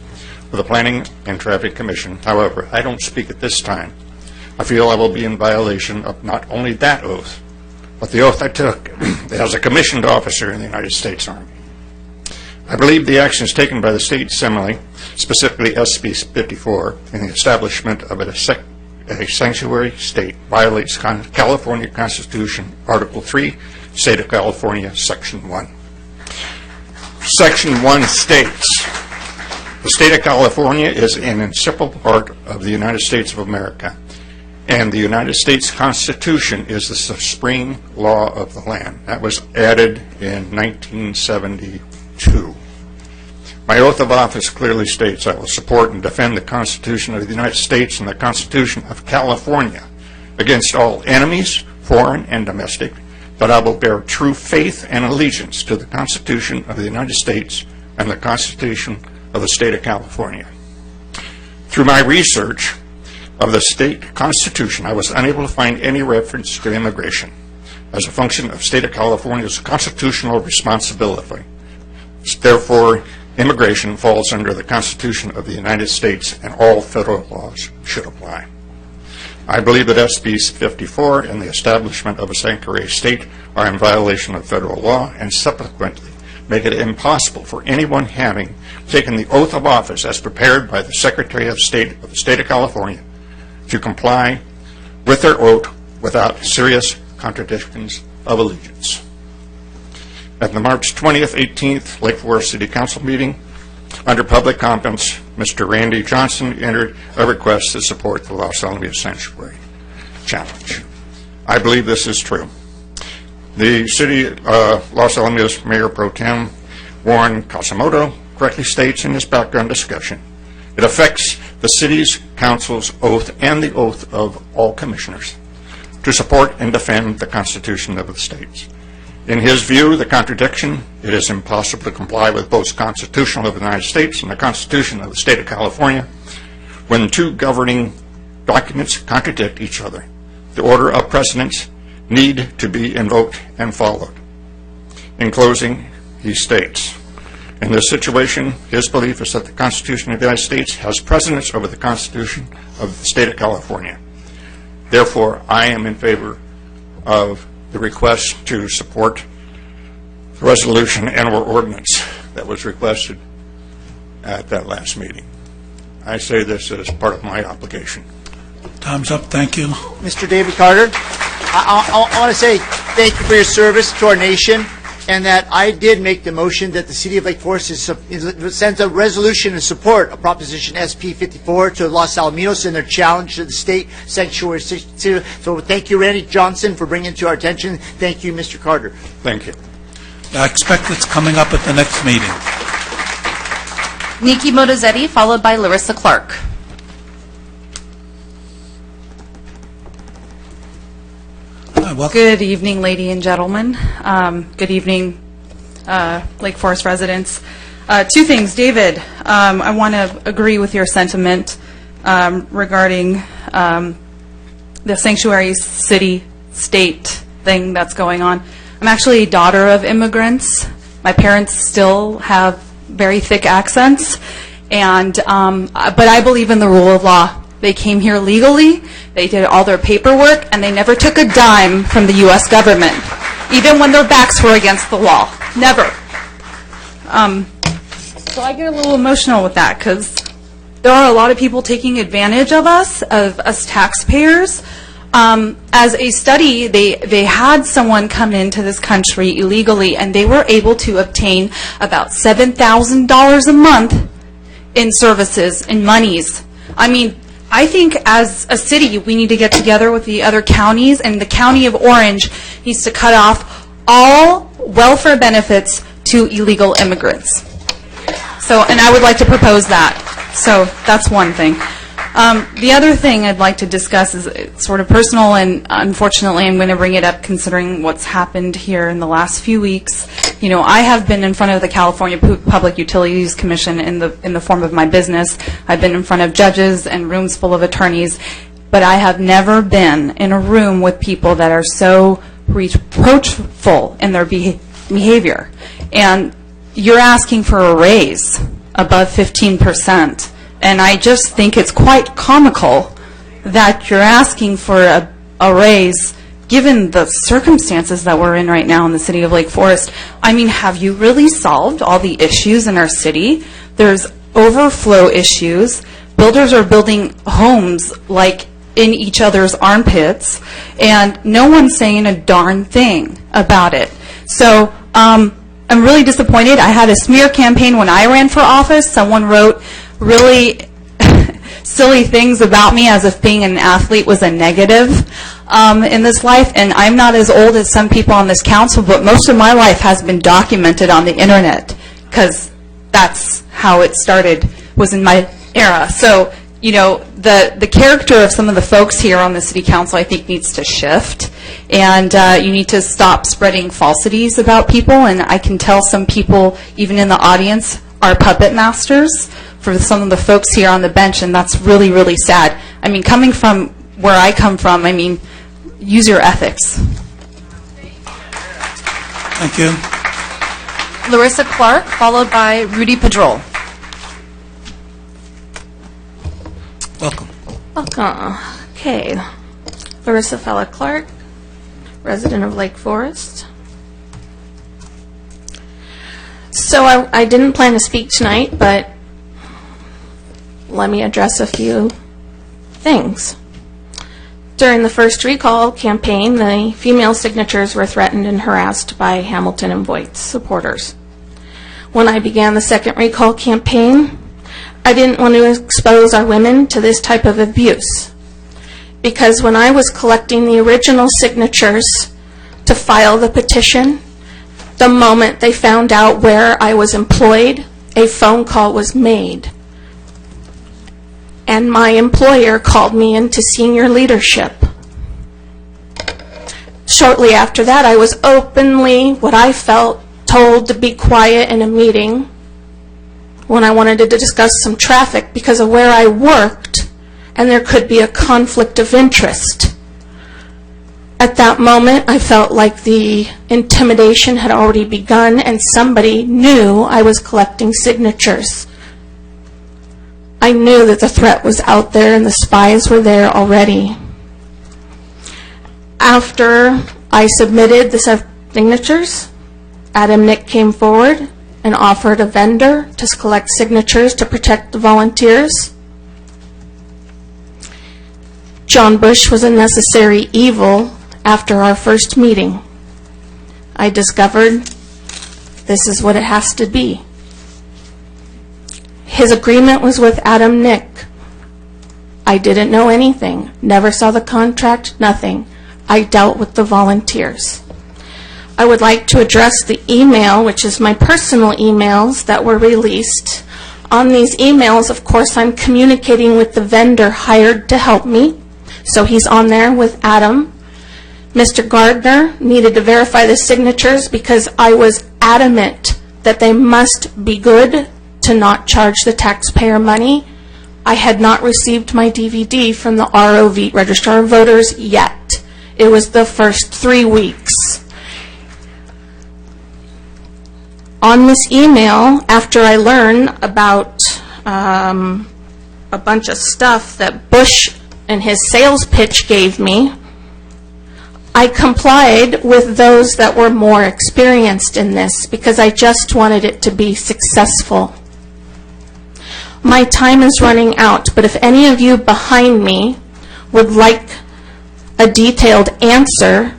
with the Planning and Traffic Commission. However, I don't speak at this time. I feel I will be in violation of not only that oath, but the oath I took as a commissioned officer in the United States Army. I believe the actions taken by the State Assembly, specifically SB 54, in the establishment of a sanctuary state violates California Constitution, Article 3, State of California, Section 1. Section 1 states, the State of California is an inseparable part of the United States of America, and the United States Constitution is the supreme law of the land. That was added in 1972. My oath of office clearly states I will support and defend the Constitution of the United States and the Constitution of California against all enemies, foreign and domestic, that I will bear true faith and allegiance to the Constitution of the United States and the Constitution of the State of California. Through my research of the state constitution, I was unable to find any reference to immigration as a function of State of California's constitutional responsibility. Therefore, immigration falls under the Constitution of the United States, and all federal laws should apply. I believe that SB 54 and the establishment of a sanctuary state are in violation of federal law, and subsequently make it impossible for anyone having taken the oath of office as prepared by the Secretary of State of the State of California to comply with their oath without serious contradictions of allegiance. At the March 20th, 18th Lake Forest City Council meeting, under public comments, Mr. Randy Johnson entered a request to support the Los Alamitos Sanctuary Challenge. I believe this is true. The city Los Alamitos Mayor Pro Tem Warren Kasamoto correctly states in his background discussion, it affects the city's council's oath and the oath of all commissioners to support and defend the Constitution of the states. In his view, the contradiction, it is impossible to comply with both the Constitution of the United States and the Constitution of the State of California when two governing documents contradict each other. The order of precedence need to be invoked and followed. In closing, he states, In this situation, his belief is that the Constitution of the United States has precedence over the Constitution of the State of California. Therefore, I am in favor of the request to support the resolution and/or ordinance that was requested at that last meeting. I say this as part of my obligation. Time's up. Thank you. Mr. David Carter, I want to say thank you for your service to our nation, and that I did make the motion that the City of Lake Forest sends a resolution in support of Proposition SP 54 to Los Alamitos in their challenge to the state sanctuary. So thank you, Randy Johnson, for bringing it to our attention. Thank you, Mr. Carter. Thank you. I expect it's coming up at the next meeting. Nikki Motozetti, followed by Larissa Clark. Good evening, ladies and gentlemen. Good evening, Lake Forest residents. Two things. David, I want to agree with your sentiment regarding the sanctuary city-state thing that's going on. I'm actually a daughter of immigrants. My parents still have very thick accents, and but I believe in the rule of law. They came here legally, they did all their paperwork, and they never took a dime from the U.S. government, even when their backs were against the wall. Never. So I get a little emotional with that, because there are a lot of people taking advantage of us taxpayers. As a study, they had someone come into this country illegally, and they were able to obtain about $7,000 a month in services and monies. I mean, I think as a city, we need to get together with the other counties, and the County of Orange needs to cut off all welfare benefits to illegal immigrants. So, and I would like to propose that. So that's one thing. The other thing I'd like to discuss is sort of personal, and unfortunately I'm going to bring it up considering what's happened here in the last few weeks. You know, I have been in front of the California Public Utilities Commission in the form of my business. I've been in front of judges and rooms full of attorneys, but I have never been in a room with people that are so reproachful in their behavior. And you're asking for a raise above 15%. And I just think it's quite comical that you're asking for a raise given the circumstances that we're in right now in the city of Lake Forest. I mean, have you really solved all the issues in our city? There's overflow issues. Builders are building homes like in each other's armpits, and no one's saying a darn thing about it. So I'm really disappointed. I had a smear campaign when I ran for office. Someone wrote really silly things about me as if being an athlete was a negative in this life. And I'm not as old as some people on this council, but most of my life has been documented on the internet, because that's how it started, was in my era. So, you know, the character of some of the folks here on the city council, I think, needs to shift. And you need to stop spreading falsities about people. And I can tell some people, even in the audience, are puppet masters for some of the folks here on the bench, and that's really, really sad. I mean, coming from where I come from, I mean, use your ethics. Thank you. Larissa Clark, followed by Rudy Padrol. Welcome. Welcome. Okay. Larissa Fella Clark, resident of Lake Forest. So I didn't plan to speak tonight, but let me address a few things. During the first recall campaign, the female signatures were threatened and harassed by Hamilton and Voight supporters. When I began the second recall campaign, I didn't want to expose our women to this type of abuse, because when I was collecting the original signatures to file the petition, the moment they found out where I was employed, a phone call was made. And my employer called me into senior leadership. Shortly after that, I was openly, what I felt, told to be quiet in a meeting when I wanted to discuss some traffic because of where I worked, and there could be a conflict of interest. At that moment, I felt like the intimidation had already begun and somebody knew I was collecting signatures. I knew that the threat was out there and the spies were there already. After I submitted the signatures, Adam Nick came forward and offered a vendor to collect signatures to protect the volunteers. John Bush was a necessary evil after our first meeting. I discovered this is what it has to be. His agreement was with Adam Nick. I didn't know anything, never saw the contract, nothing. I dealt with the volunteers. I would like to address the email, which is my personal emails that were released. On these emails, of course, I'm communicating with the vendor hired to help me. So he's on there with Adam. Mr. Gardner needed to verify the signatures because I was adamant that they must be good to not charge the taxpayer money. I had not received my DVD from the ROV, Registrar of Voters, yet. It was the first 3 weeks. On this email, after I learned about a bunch of stuff that Bush and his sales pitch gave me, I complied with those that were more experienced in this because I just wanted it to be successful. My time is running out, but if any of you behind me would like a detailed answer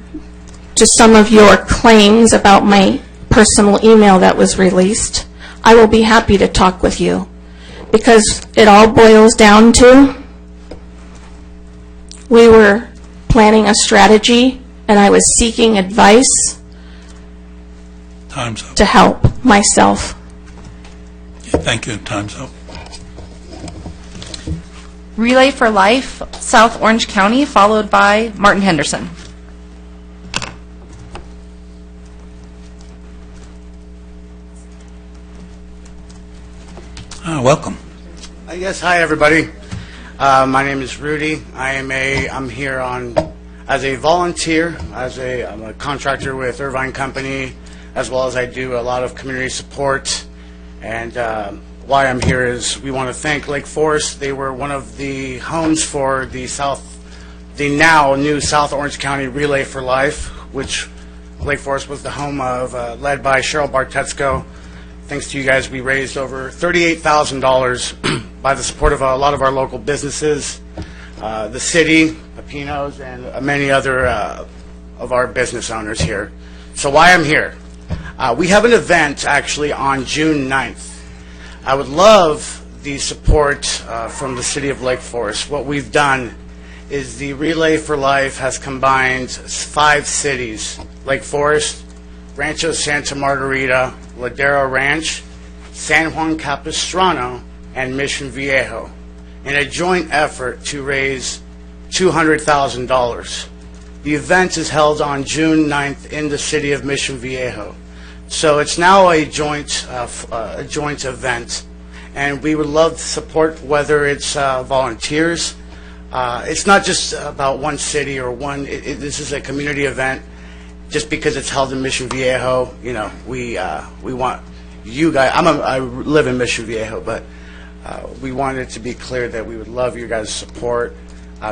to some of your claims about my personal email that was released, I will be happy to talk with you because it all boils down to we were planning a strategy and I was seeking advice Time's up. to help myself. Thank you. Time's up. Relay for Life, South Orange County, followed by Martin Henderson. Welcome. Yes, hi everybody. My name is Rudy. I'm here as a volunteer, I'm a contractor with Irvine Company, as well as I do a lot of community support. And why I'm here is we want to thank Lake Forest. They were one of the homes for the now new South Orange County Relay for Life, which Lake Forest was the home of, led by Cheryl Bartetsko. Thanks to you guys, we raised over $38,000 by the support of a lot of our local businesses, the city, Pepinos, and many other of our business owners here. So why I'm here? We have an event actually on June 9th. I would love the support from the city of Lake Forest. What we've done is the Relay for Life has combined 5 cities: Lake Forest, Rancho Santa Margarita, Ladera Ranch, San Juan Capistrano, and Mission Viejo in a joint effort to raise $200,000. The event is held on June 9th in the city of Mission Viejo. So it's now a joint event, and we would love to support, whether it's volunteers. It's not just about one city or one. This is a community event. Just because it's held in Mission Viejo, we want you guys. I live in Mission Viejo, but we want it to be clear that we would love your guys' support.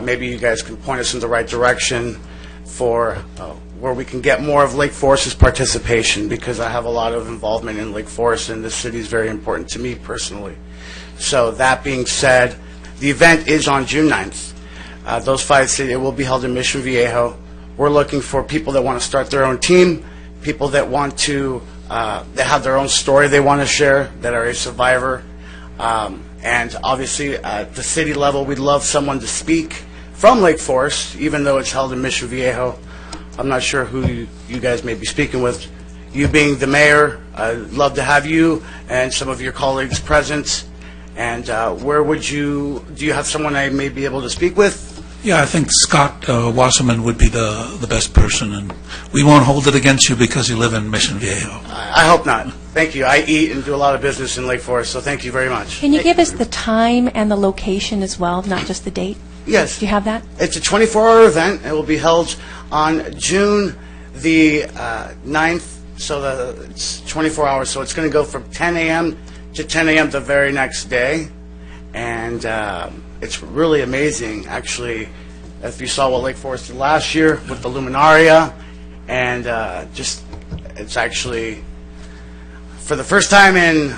Maybe you guys can point us in the right direction for where we can get more of Lake Forest's participation, because I have a lot of involvement in Lake Forest, and this city is very important to me personally. So that being said, the event is on June 9th. Those 5 cities, it will be held in Mission Viejo. We're looking for people that want to start their own team, people that want to, that have their own story they want to share, that are a survivor. And obviously, at the city level, we'd love someone to speak from Lake Forest, even though it's held in Mission Viejo. I'm not sure who you guys may be speaking with. You being the mayor, I'd love to have you and some of your colleagues present. And do you have someone I may be able to speak with? Yeah, I think Scott Wasserman would be the best person, and we won't hold it against you because you live in Mission Viejo. I hope not. Thank you. I eat and do a lot of business in Lake Forest, so thank you very much. Can you give us the time and the location as well, not just the date? Yes. Do you have that? It's a 24-hour event. It will be held on June the 9th, so it's 24 hours. So it's going to go from 10 a.m. to 10 a.m. the very next day. And it's really amazing, actually, if you saw what Lake Forest did last year with the Luminaria. And it's actually, for the first time in,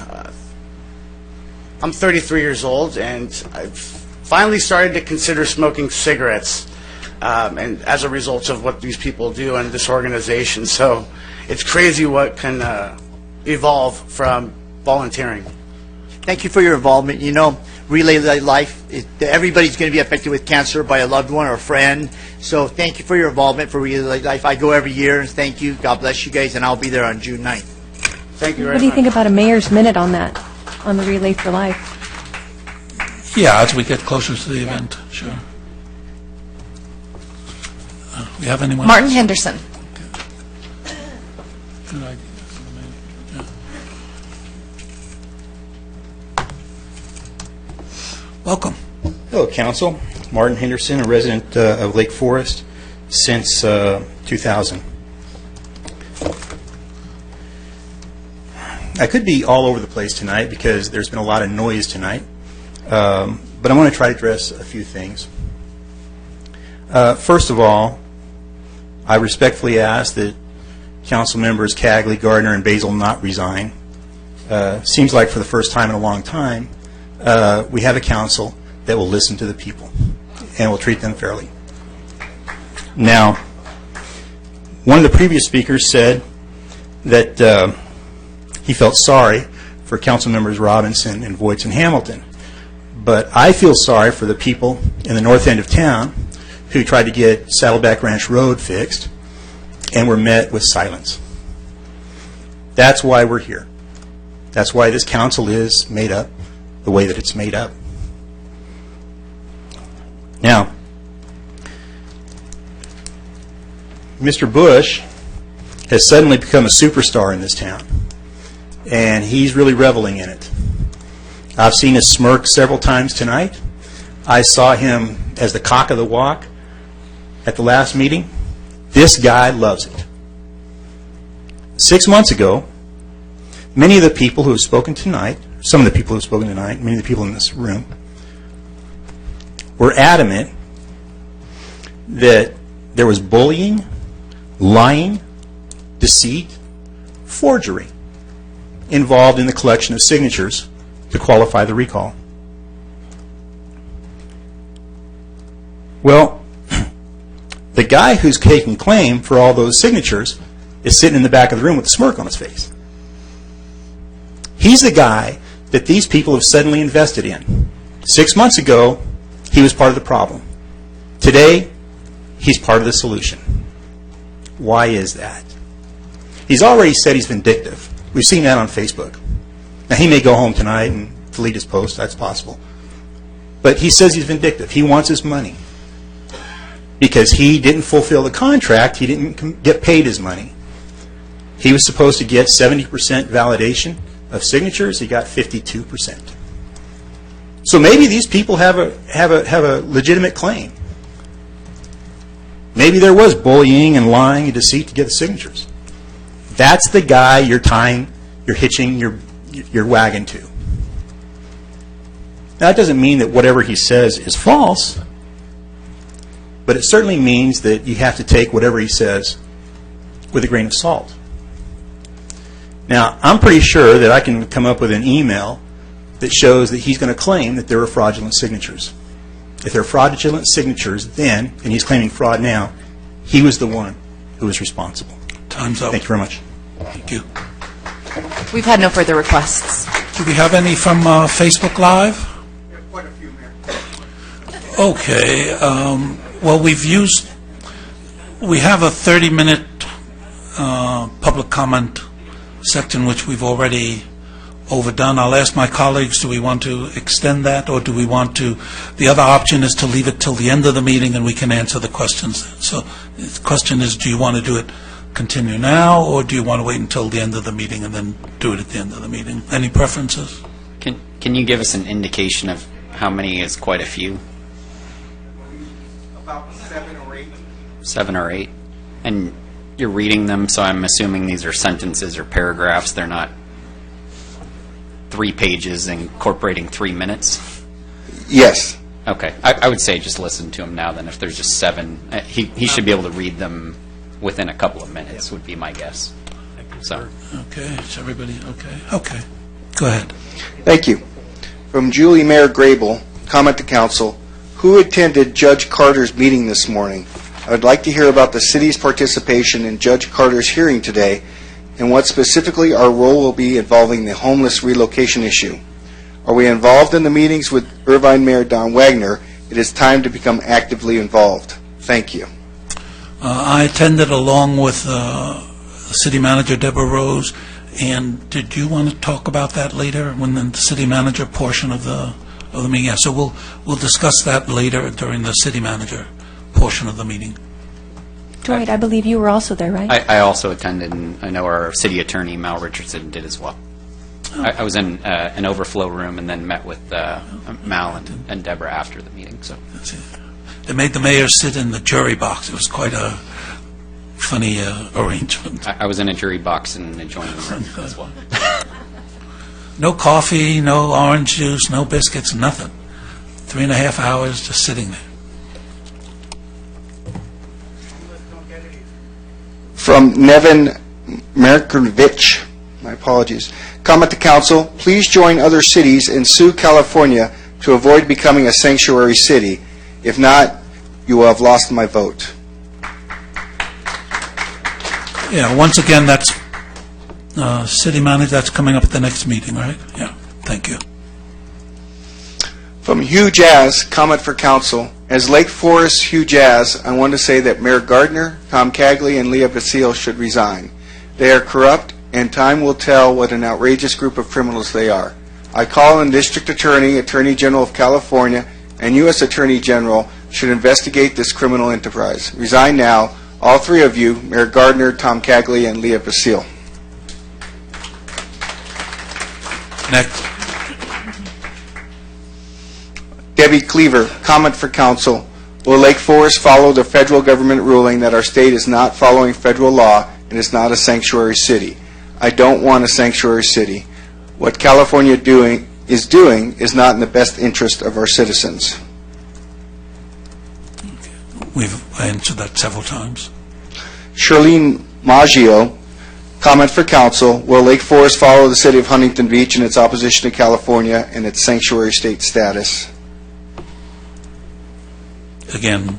I'm 33 years old, and I've finally started to consider smoking cigarettes, and as a result of what these people do and this organization. So it's crazy what can evolve from volunteering. Thank you for your involvement. You know, Relay Life, everybody's going to be affected with cancer by a loved one or a friend. So thank you for your involvement for Relay Life. I go every year. Thank you. God bless you guys, and I'll be there on June 9th. Thank you very much. What do you think about a mayor's minute on that, on the Relay for Life? Yeah, as we get closer to the event, sure. We have anyone? Martin else? Henderson. Good idea. Yeah. Welcome. Hello, Council. Martin Henderson, a resident of Lake Forest since 2000. I could be all over the place tonight because there's been a lot of noise tonight, but I want to try to address a few things. First of all, I respectfully ask that Council members Cagley, Gardner, and Basil not resign. Seems like for the first time in a long time, we have a council that will listen to the people and will treat them fairly. Now, one of the previous speakers said that he felt sorry for Council members Robinson and Voights and Hamilton. But I feel sorry for the people in the north end of town who tried to get Saddleback Ranch Road fixed and were met with silence. That's why we're here. That's why this council is made up the way that it's made up. Now, Mr. Bush has suddenly become a superstar in this town, and he's really reveling in it. I've seen his smirk several times tonight. I saw him as the cock of the walk at the last meeting. This guy loves it. 6 months ago, many of the people who have spoken tonight, some of the people who have spoken tonight, many of the people in this room, were adamant that there was bullying, lying, deceit, forgery involved in the collection of signatures to qualify the recall. Well, the guy who's taking claim for all those signatures is sitting in the back of the room with a smirk on his face. He's the guy that these people have suddenly invested in. 6 months ago, he was part of the problem. Today, he's part of the solution. Why is that? He's already said he's vindictive. We've seen that on Facebook. Now, he may go home tonight and delete his post. That's possible. But he says he's vindictive. He wants his money. Because he didn't fulfill the contract, he didn't get paid his money. He was supposed to get 70% validation of signatures. He got 52%. So maybe these people have a legitimate claim. Maybe there was bullying and lying and deceit to get the signatures. That's the guy you're hitching your wagon to. Now, that doesn't mean that whatever he says is false, but it certainly means that you have to take whatever he says with a grain of salt. Now, I'm pretty sure that I can come up with an email that shows that he's going to claim that there are fraudulent signatures. If there are fraudulent signatures then, and he's claiming fraud now, he was the one who was responsible. Time's up. Thank you very much. Thank you. We've had no further requests. Do we have any from Facebook Live? Quite a few, Mayor. Okay. Well, we have a 30-minute public comment section, which we've already overdone. I'll ask my colleagues, do we want to extend that, or do we want to, the other option is to leave it till the end of the meeting and we can answer the questions. So the question is, do you want to do it, continue now, or do you want to wait until the end of the meeting and then do it at the end of the meeting? Any preferences? Can you give us an indication of how many is quite a few? about 7 or 8. 7 or 8. And you're reading them, so I'm assuming these are sentences or paragraphs. They're not 3 pages incorporating 3 minutes? Yes. Okay. I would say just listen to him now then. If there's just 7, he should be able to read them within a couple of minutes, would be my guess. So. Okay, is everybody okay? Okay, go ahead. Thank you. From Julie Mayer Grable, comment to council. Who attended Judge Carter's meeting this morning? I would like to hear about the city's participation in Judge Carter's hearing today and what specifically our role will be involving the homeless relocation issue. Are we involved in the meetings with Irvine Mayor Don Wagner? It is time to become actively involved. Thank you. I attended along with City Manager Deborah Rose, and did you want to talk about that later when the city manager portion of the meeting? Yeah, so we'll discuss that later during the city manager portion of the meeting. Dwight, I believe you were also there, right? I also attended, and I know our city attorney, Mal Richardson, did as well. I was in an overflow room and then met with Mal and Deborah after the meeting. So They made the mayor sit in the jury box. It was quite a funny arrangement. I was in a jury box in an adjoining room as well. No coffee, no orange juice, no biscuits, nothing. 3.5 hours just sitting there. From Nevin Merkovich, my apologies. Comment to council, please join other cities and sue California to avoid becoming a sanctuary city. If not, you will have lost my vote. Yeah, once again, that's city manager, that's coming up at the next meeting, right? Yeah, thank you. From Hugh Jazz, comment for council. As Lake Forest Hugh Jazz, I want to say that Mayor Gardner, Tom Cagley, and Leah Basile should resign. They are corrupt, and time will tell what an outrageous group of criminals they are. I call on District Attorney, Attorney General of California, and U.S. Attorney General should investigate this criminal enterprise. Resign now, all 3 of you, Mayor Gardner, Tom Cagley, and Leah Basile. Next. Debbie Cleaver, comment for council. Will Lake Forest follow the federal government ruling that our state is not following federal law and is not a sanctuary city? I don't want a sanctuary city. What California is doing is not in the best interest of our citizens. We've answered that several times. Charlene Maggio, comment for council. Will Lake Forest follow the city of Huntington Beach in its opposition to California and its sanctuary state status? Again,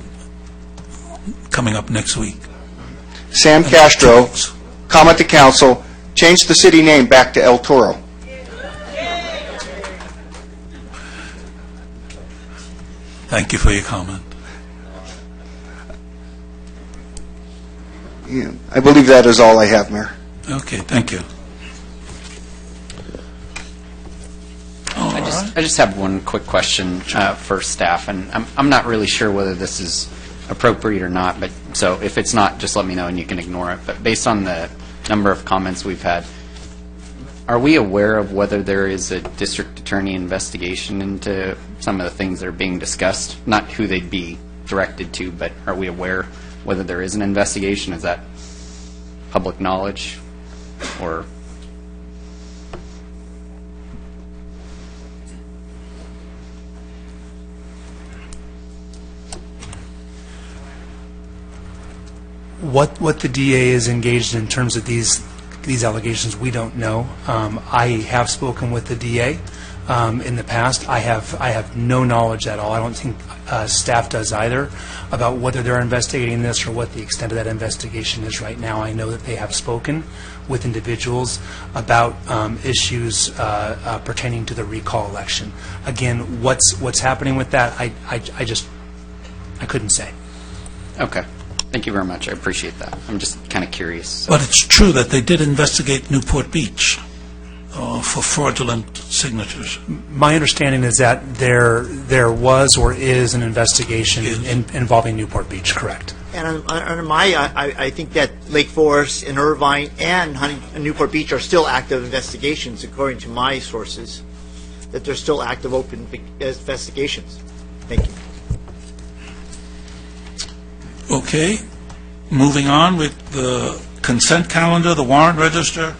coming up next week. Sam Castro, comment to council. Change the city name back to El Toro. Thank you for your comment. Yeah, I believe that is all I have, Mayor. Okay, thank you. I just have one quick question for staff, and I'm not really sure whether this is appropriate or not, but so if it's not, just let me know and you can ignore it. But based on the number of comments we've had, are we aware of whether there is a district attorney investigation into some of the things that are being discussed? Not who they'd be directed to, but are we aware whether there is an investigation? Is that public knowledge or... What the DA is engaged in terms of these allegations, we don't know. I have spoken with the DA in the past. I have no knowledge at all. I don't think staff does either about whether they're investigating this or what the extent of that investigation is right now. I know that they have spoken with individuals about issues pertaining to the recall election. Again, what's happening with that, I couldn't say. Okay. Thank you very much. I appreciate that. I'm just kind of curious. So. But it's true that they did investigate Newport Beach for fraudulent signatures. My understanding is that there was or is an investigation involving Newport Beach, correct? And I think that Lake Forest and Irvine and Newport Beach are still active investigations, according to my sources, that they're still active open investigations. Thank you. Okay, moving on with the consent calendar, the warrant register.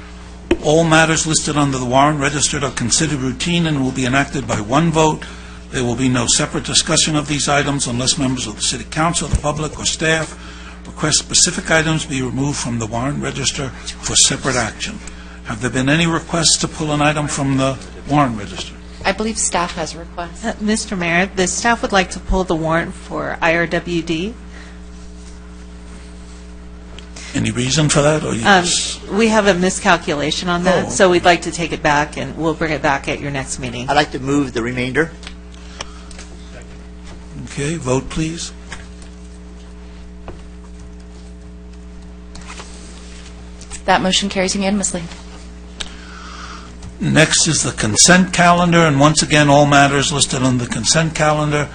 All matters listed under the warrant register are considered routine and will be enacted by one vote. There will be no separate discussion of these items unless members of the City Council, the public, or staff request specific items be removed from the warrant register for separate action. Have there been any requests to pull an item from the warrant register? I believe staff has a request. Mr. Mayor, the staff would like to pull the warrant for IRWD. Any reason for that, or you just... We have a miscalculation on that, so we'd like to take it back, and we'll bring it back at your next meeting. I'd like to move the remainder. Okay, vote, please. That motion carries unanimously. Next is the consent calendar, and once again, all matters listed on the consent calendar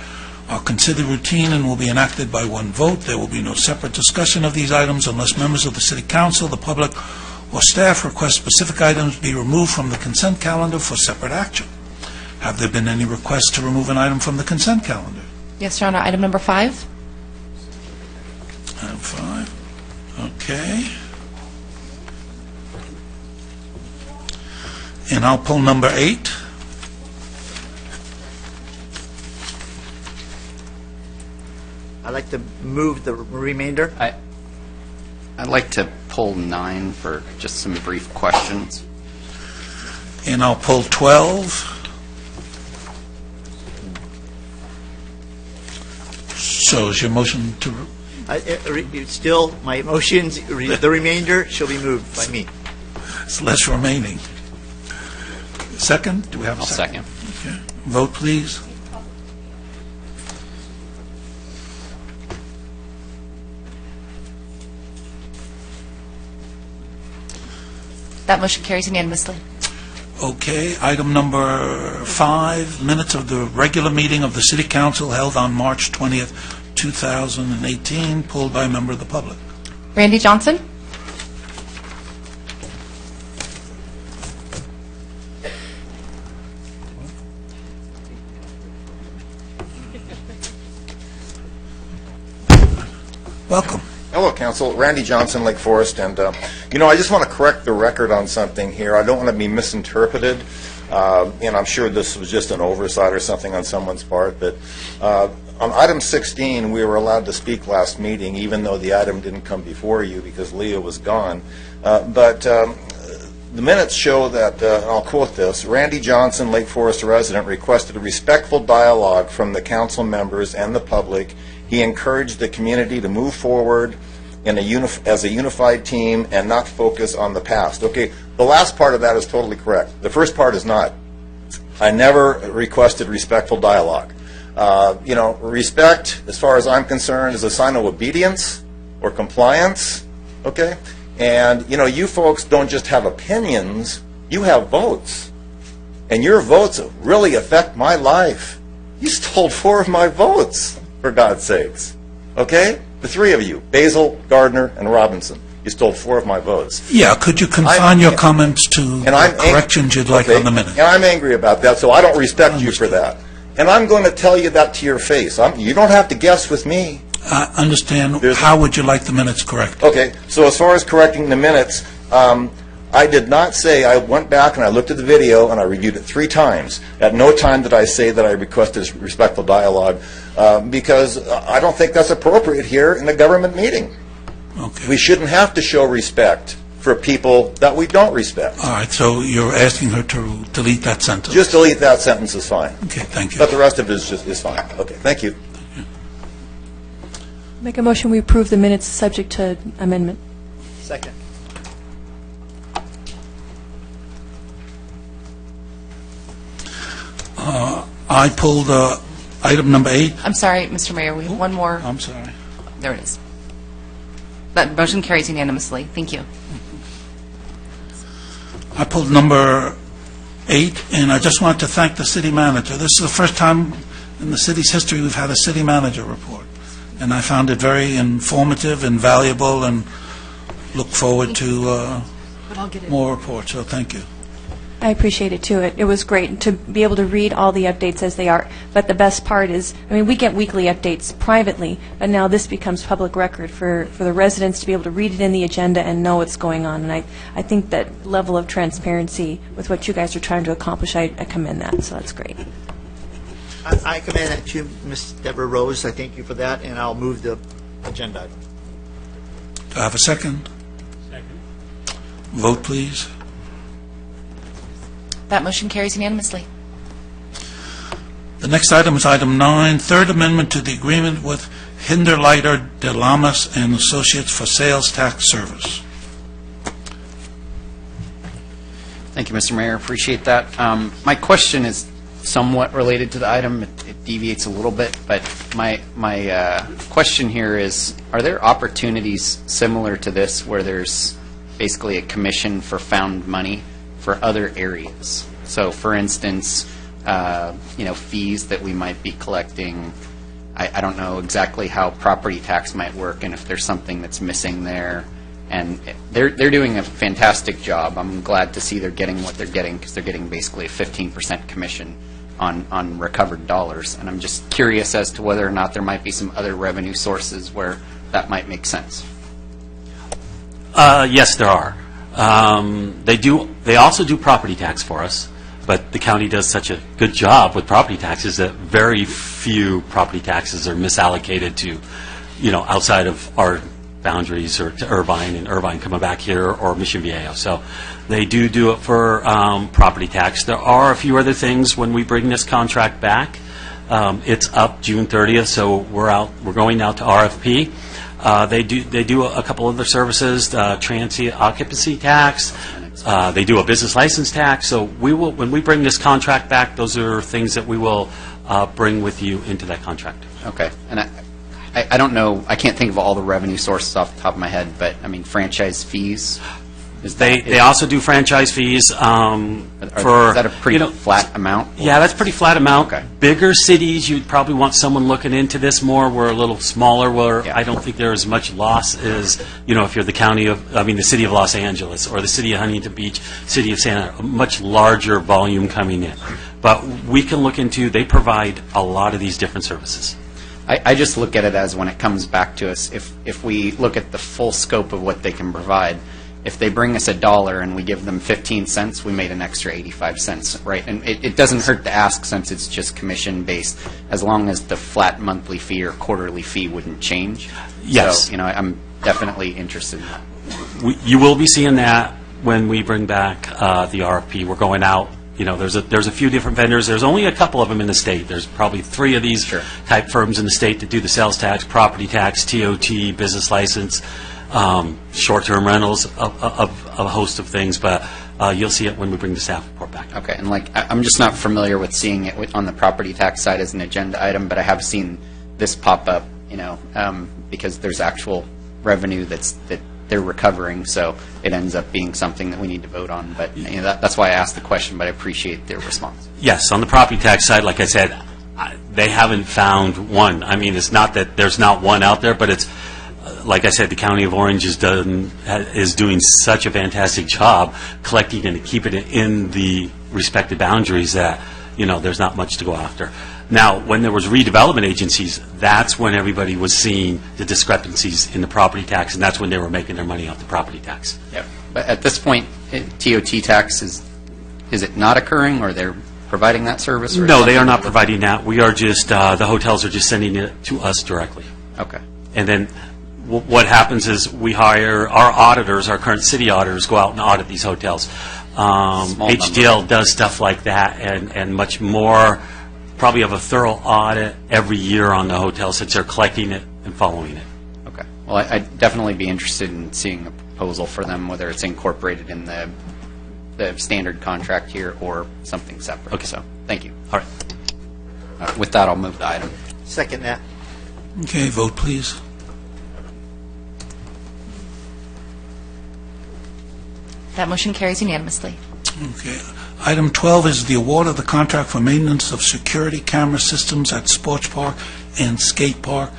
are considered routine and will be enacted by one vote. There will be no separate discussion of these items unless members of the City Council, the public, or staff request specific items be removed from the consent calendar for separate action. Have there been any requests to remove an item from the consent calendar? Yes, Your Honor. Item number 5. Item 5. Okay. And I'll pull number 8. I'd like to move the remainder. I'd like to pull 9 for just some brief questions. And I'll pull 12. So is your motion to... Still, my motions, the remainder shall be moved by me. It's less remaining. Second? Do we have a second? Okay. Vote, please. That motion carries unanimously. Okay, item number 5, minutes of the regular meeting of the City Council held on March 20th, 2018, pulled by a member of the public. Randy Johnson? Welcome. Hello, Council. Randy Johnson, Lake Forest. And, I just want to correct the record on something here. I don't want to be misinterpreted. And I'm sure this was just an oversight or something on someone's part. But on item 16, we were allowed to speak last meeting, even though the item didn't come before you because Leah was gone. But the minutes show that, and I'll quote this, Randy Johnson, Lake Forest resident, requested a respectful dialogue from the council members and the public. He encouraged the community to move forward as a unified team and not focus on the past. Okay, the last part of that is totally correct. The first part is not. I never requested respectful dialogue. Respect, as far as I'm concerned, is a sign of obedience or compliance, okay? And, you folks don't just have opinions, you have votes. And your votes really affect my life. You stole 4 of my votes, for God's sakes. Okay? The 3 of you, Basil, Gardner, and Robinson. You stole 4 of my votes. Yeah, could you confine your comments to the corrections you'd like on the minute? And I'm angry about that, so I don't respect you for that. And I'm going to tell you that to your face. You don't have to guess with me. I understand. How would you like the minutes corrected? Okay, so as far as correcting the minutes, I did not say, I went back and I looked at the video and I reviewed it 3 times. At no time did I say that I requested respectful dialogue because I don't think that's appropriate here in a government meeting. Okay. We shouldn't have to show respect for people that we don't respect. All right, so you're asking her to delete that sentence? Just delete that sentence is fine. Okay, thank you. But the rest of it is fine. Okay, thank you. Make a motion, we approve the minutes subject to amendment. Second. I pulled item number 8. I'm sorry, Mr. Mayor, we have one more. I'm sorry. There it is. That motion carries unanimously. Thank you. I pulled number 8, and I just want to thank the city manager. This is the first time in the city's history we've had a city manager report, and I found it very informative and valuable, and look forward to more reports, so thank you. I appreciate it, too. It was great to be able to read all the updates as they are. But the best part is, I mean, we get weekly updates privately, but now this becomes public record for the residents to be able to read it in the agenda and know what's going on. And I think that level of transparency with what you guys are trying to accomplish, I commend that, so that's great. I commend that to Ms. Deborah Rose. I thank you for that, and I'll move the agenda item. Do I have a second? Second. Vote, please. That motion carries unanimously. The next item is item 9, Third Amendment to the Agreement with Hinderleiter de Lamas and Associates for Sales Tax Service. Thank you, Mr. Mayor. Appreciate that. My question is somewhat related to the item. It deviates a little bit, but my question here is, are there opportunities similar to this where there's basically a commission for found money for other areas? So, for instance, fees that we might be collecting. I don't know exactly how property tax might work and if there's something that's missing there. And they're doing a fantastic job. I'm glad to see they're getting what they're getting because they're getting basically a 15% commission on recovered dollars. And I'm just curious as to whether or not there might be some other revenue sources where that might make sense. Yes, there are. They also do property tax for us, but the county does such a good job with property taxes that very few property taxes are misallocated to, outside of our boundaries or to Irvine, and Irvine coming back here, or Mission Viejo. So they do it for property tax. There are a few other things when we bring this contract back. It's up June 30th, so we're going out to RFP. They do a couple other services, transient occupancy tax. They do a business license tax. So when we bring this contract back, those are things that we will bring with you into that contract. Okay. And I don't know, I can't think of all the revenue sources off the top of my head, but I mean, franchise fees. They also do franchise fees. Is that a pretty flat amount? Yeah, that's a pretty flat amount. Okay. Bigger cities, you'd probably want someone looking into this more. We're a little smaller, where I don't think there is much loss as, if you're the city of Los Angeles or the city of Huntington Beach, city of Santa, a much larger volume coming in. But we can look into, they provide a lot of these different services. I just look at it as when it comes back to us, if we look at the full scope of what they can provide, if they bring us $1 and we give them 15 cents, we made an extra 85 cents, right? And it doesn't hurt to ask, since it's just commission-based, as long as the flat monthly fee or quarterly fee wouldn't change. Yes. So, I'm definitely interested in that. You will be seeing that when we bring back the RFP. We're going out. There's a few different vendors. There's only a couple of them in the state. There's probably 3 of these type firms in the state that do the sales tax, property tax, TOT, business license, short-term rentals, a host of things. But you'll see it when we bring the staff report back. Okay, and I'm just not familiar with seeing it on the property tax side as an agenda item, but I have seen this pop up, because there's actual revenue that they're recovering, so it ends up being something that we need to vote on. But that's why I asked the question, but I appreciate their response. Yes, on the property tax side, like I said, they haven't found one. I mean, it's not that there's not one out there, but it's, like I said, the County of Orange is doing such a fantastic job collecting and keeping it in the respected boundaries that, there's not much to go after. Now, when there was redevelopment agencies, that's when everybody was seeing the discrepancies in the property tax, and that's when they were making their money off the property tax. Yep. But at this point, TOT tax, is it not occurring, or they're providing that service? Or no, they are not providing that. We are just, the hotels are just sending it to us directly. Okay. And then what happens is we hire our auditors, our current city auditors, go out and audit these hotels. HDL does stuff like that, and much more, probably have a thorough audit every year on the hotel, since they're collecting it and following it. Okay. Well, I'd definitely be interested in seeing a proposal for them, whether it's incorporated in the standard contract here or something separate. Okay. So, thank you. All right. With that, I'll move the item. Second that. Okay, vote, please. That motion carries unanimously. Okay. Item 12 is the award of the contract for maintenance of security camera systems at Sports Park and Skate Park.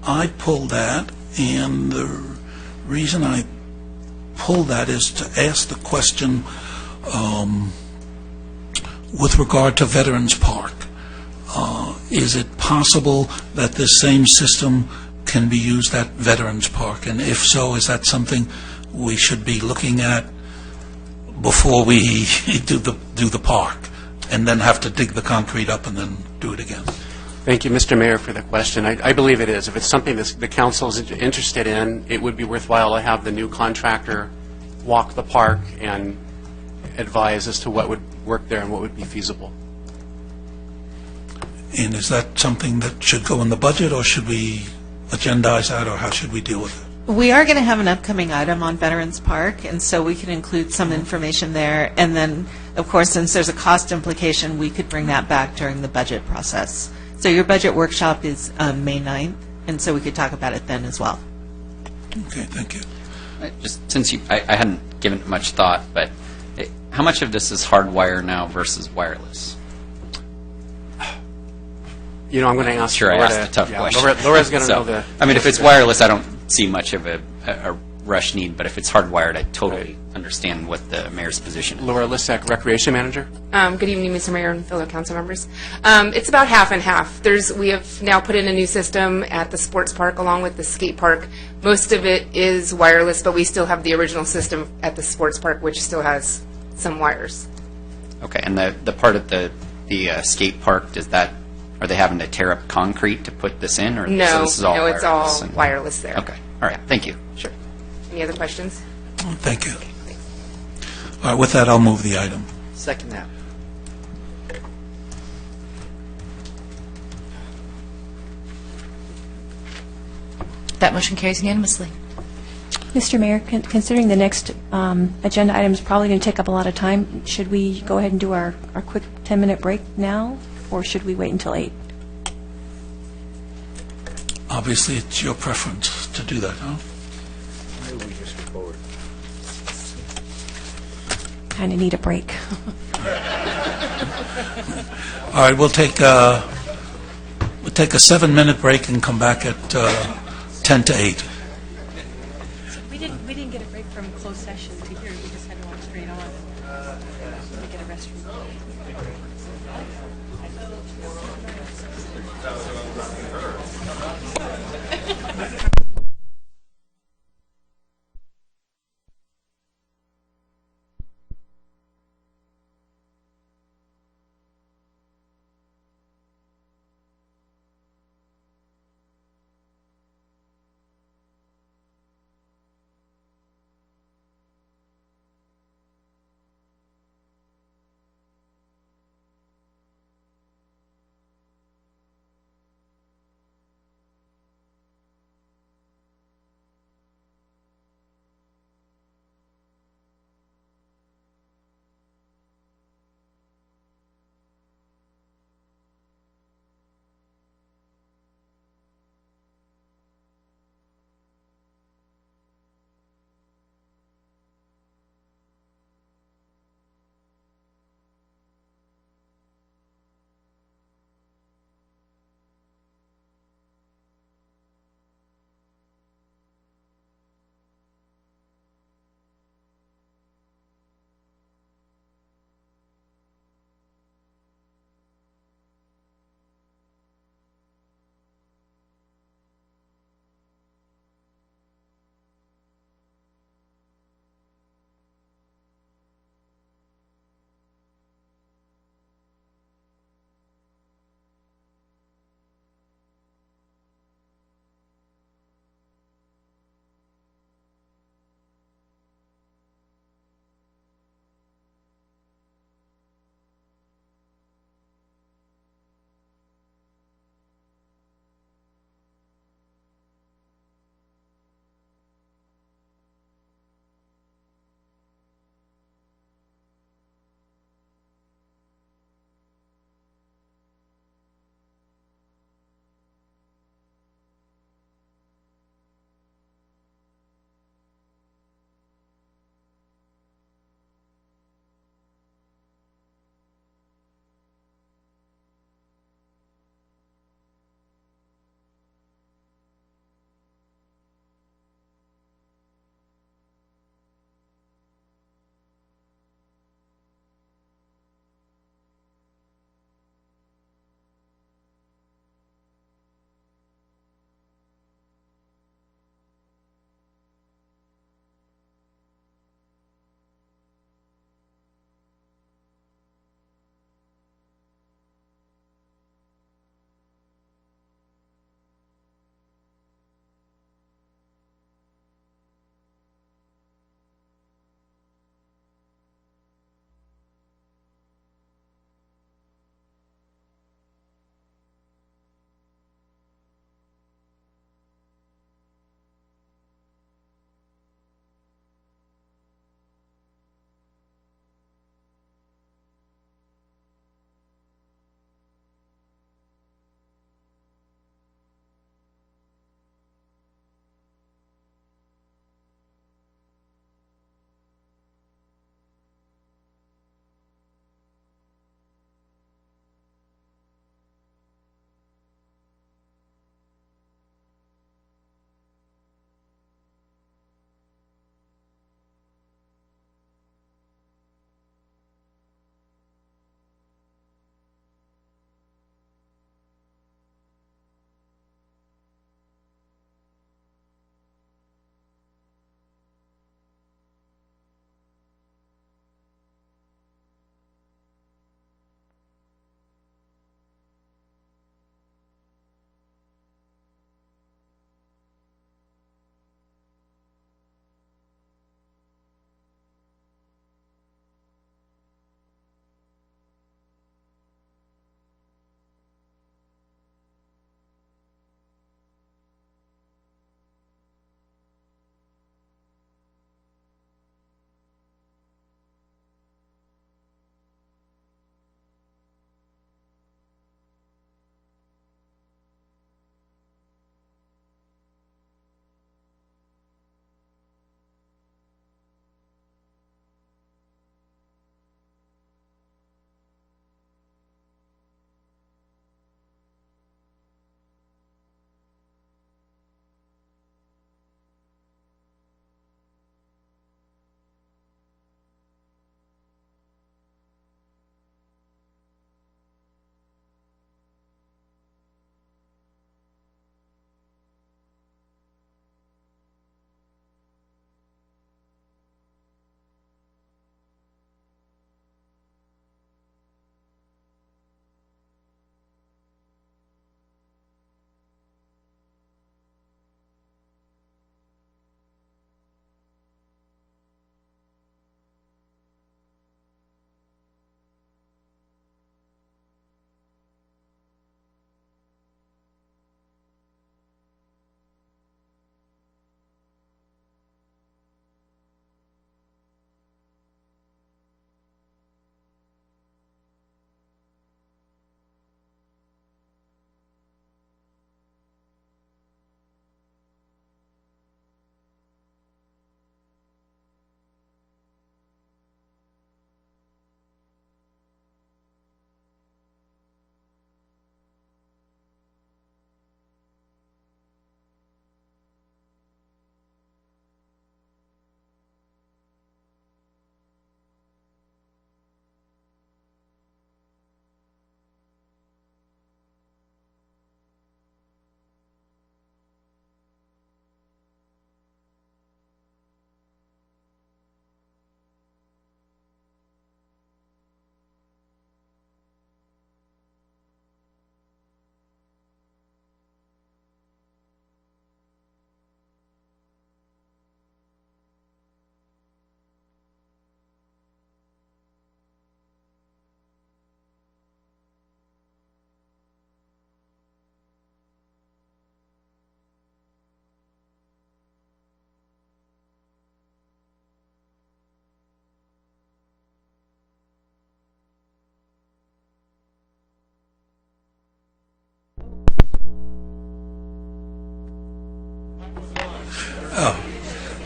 I pulled that, and the reason I pulled that is to ask the question, with regard to Veterans Park, is it possible that this same system can be used at Veterans Park? And if so, is that something we should be looking at before we do the park, and then have to dig the concrete up and then do it again? Thank you, Mr. Mayor, for the question. I believe it is. If it's something that the council is interested in, it would be worthwhile to have the new contractor walk the park and advise as to what would work there and what would be feasible. And is that something that should go in the budget, or should we agendize that, or how should we deal with it? We are going to have an upcoming item on Veterans Park, and so we can include some information there. And then, of course, since there's a cost implication, we could bring that back during the budget process. So your budget workshop is May 9th, and so we could talk about it then as well. Okay, thank you. Just since I hadn't given it much thought, but how much of this is hardwire now versus wireless? You know, I'm going to ask Sure, I Laura asked a tough yeah, question. Laura's going to So, know the... I mean, if it's wireless, I don't see much of a rush need, but if it's hardwired, I totally understand what the mayor's position is. Laura Lisek, Recreation Manager. Good evening, Mr. Mayor and fellow council members. It's about half and half. We have now put in a new system at the sports park along with the skate park. Most of it is wireless, but we still have the original system at the sports park, which still has some wires. Okay, and the part at the skate park, are they having to tear up concrete to put this in, or so No, this is all no, it's all wireless and- wireless there. Okay, all right, thank you. Sure. Any other questions? Thank you. All right, with that, I'll move the item. Second that. That motion carries unanimously. Mr. Mayor, considering the next agenda item is probably going to take up a lot of time, should we go ahead and do our quick 10-minute break now, or should we wait until 8? Obviously, it's your preference to do that, huh? Kind of need a break. All right, we'll take a 7-minute break and come back at 10 to 8. We didn't get a break from closed session to here. We just had to walk straight on. To get a restroom.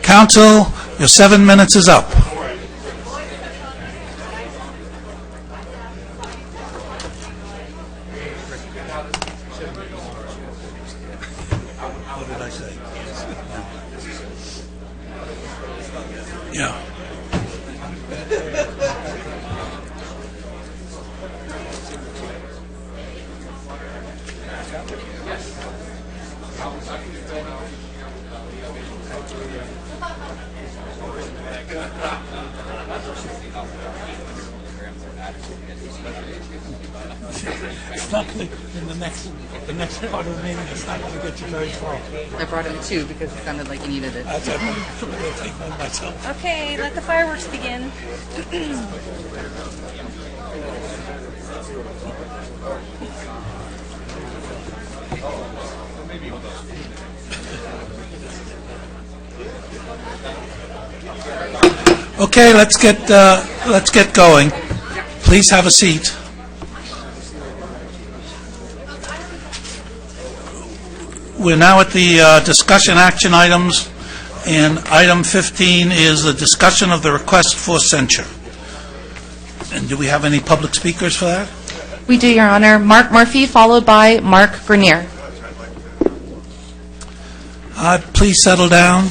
Council, your 7 minutes is up. What did I say? Yeah. It's not going to, in the next part of the meeting, it's not going to get you very far. I brought him two because it sounded like you needed it. That's it. I'm going to take one myself. Okay, let the fireworks begin. Okay, let's get going. Please have a seat. We're now at the discussion action items, and item 15 is the discussion of the request for censure. And do we have any public speakers for that? We do, Your Honor. Mark Murphy, followed by Mark Grenier. Please settle down.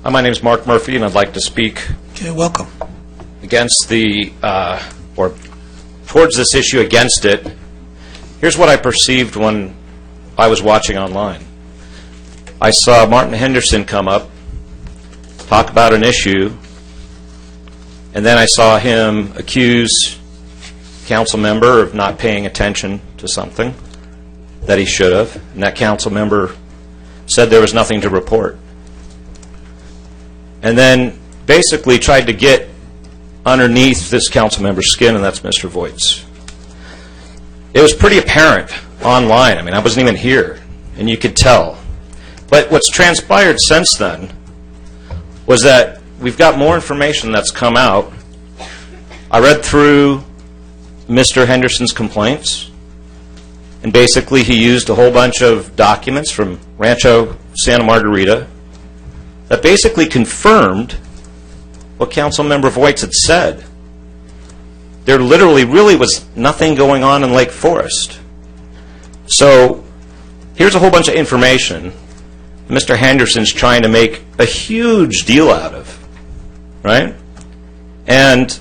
Hi, my name is Mark Murphy, and I'd like to speak Okay, welcome. against or towards this issue against it. Here's what I perceived when I was watching online. I saw Martin Henderson come up, talk about an issue, and then I saw him accuse a council member of not paying attention to something that he should have, and that council member said there was nothing to report. And then basically tried to get underneath this council member's skin, and that's Mr. Voigt's. It was pretty apparent online. I mean, I wasn't even here, and you could tell. But what's transpired since then was that we've got more information that's come out. I read through Mr. Henderson's complaints, and basically he used a whole bunch of documents from Rancho Santa Margarita that basically confirmed what Councilmember Voigt had said. There literally really was nothing going on in Lake Forest. So here's a whole bunch of information Mr. Henderson's trying to make a huge deal out of, right? And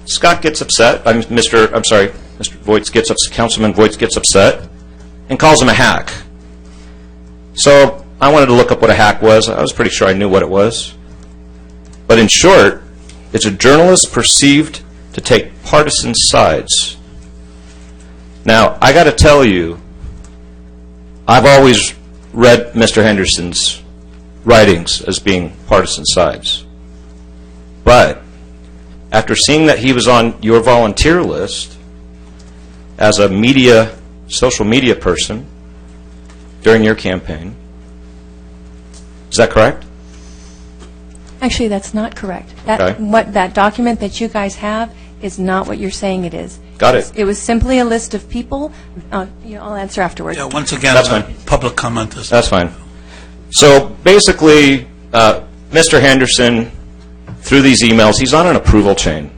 Scott gets upset. Mr. Voigt gets upset. Councilman Voigt gets upset and calls him a hack. So I wanted to look up what a hack was. I was pretty sure I knew what it was. But in short, it's a journalist perceived to take partisan sides. Now, I got to tell you, I've always read Mr. Henderson's writings as being partisan sides. But after seeing that he was on your volunteer list as a social media person during your campaign, is that correct? Actually, that's not correct. Okay. That document that you guys have is not what you're saying it is. Got it. It was simply a list of people. I'll answer afterwards. Yeah, once again, That's fine. public comment is... That's fine. So basically, Mr. Henderson, through these emails, he's on an approval chain.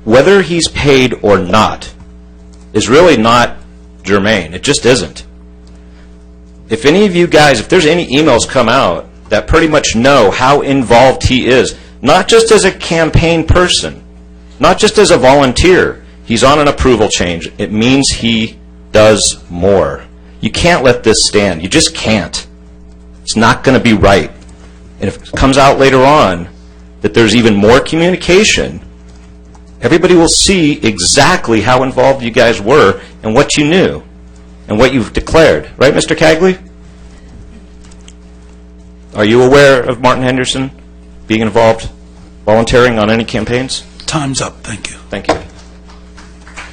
Whether he's paid or not is really not germane. It just isn't. If any of you guys, if there's any emails come out that pretty much know how involved he is, not just as a campaign person, not just as a volunteer, he's on an approval chain. It means he does more. You can't let this stand. You just can't. It's not going to be right. And if it comes out later on that there's even more communication, everybody will see exactly how involved you guys were and what you knew and what you've declared. Right, Mr. Cagley? Are you aware of Martin Henderson being involved, volunteering on any campaigns? Time's up. Thank you. Thank you.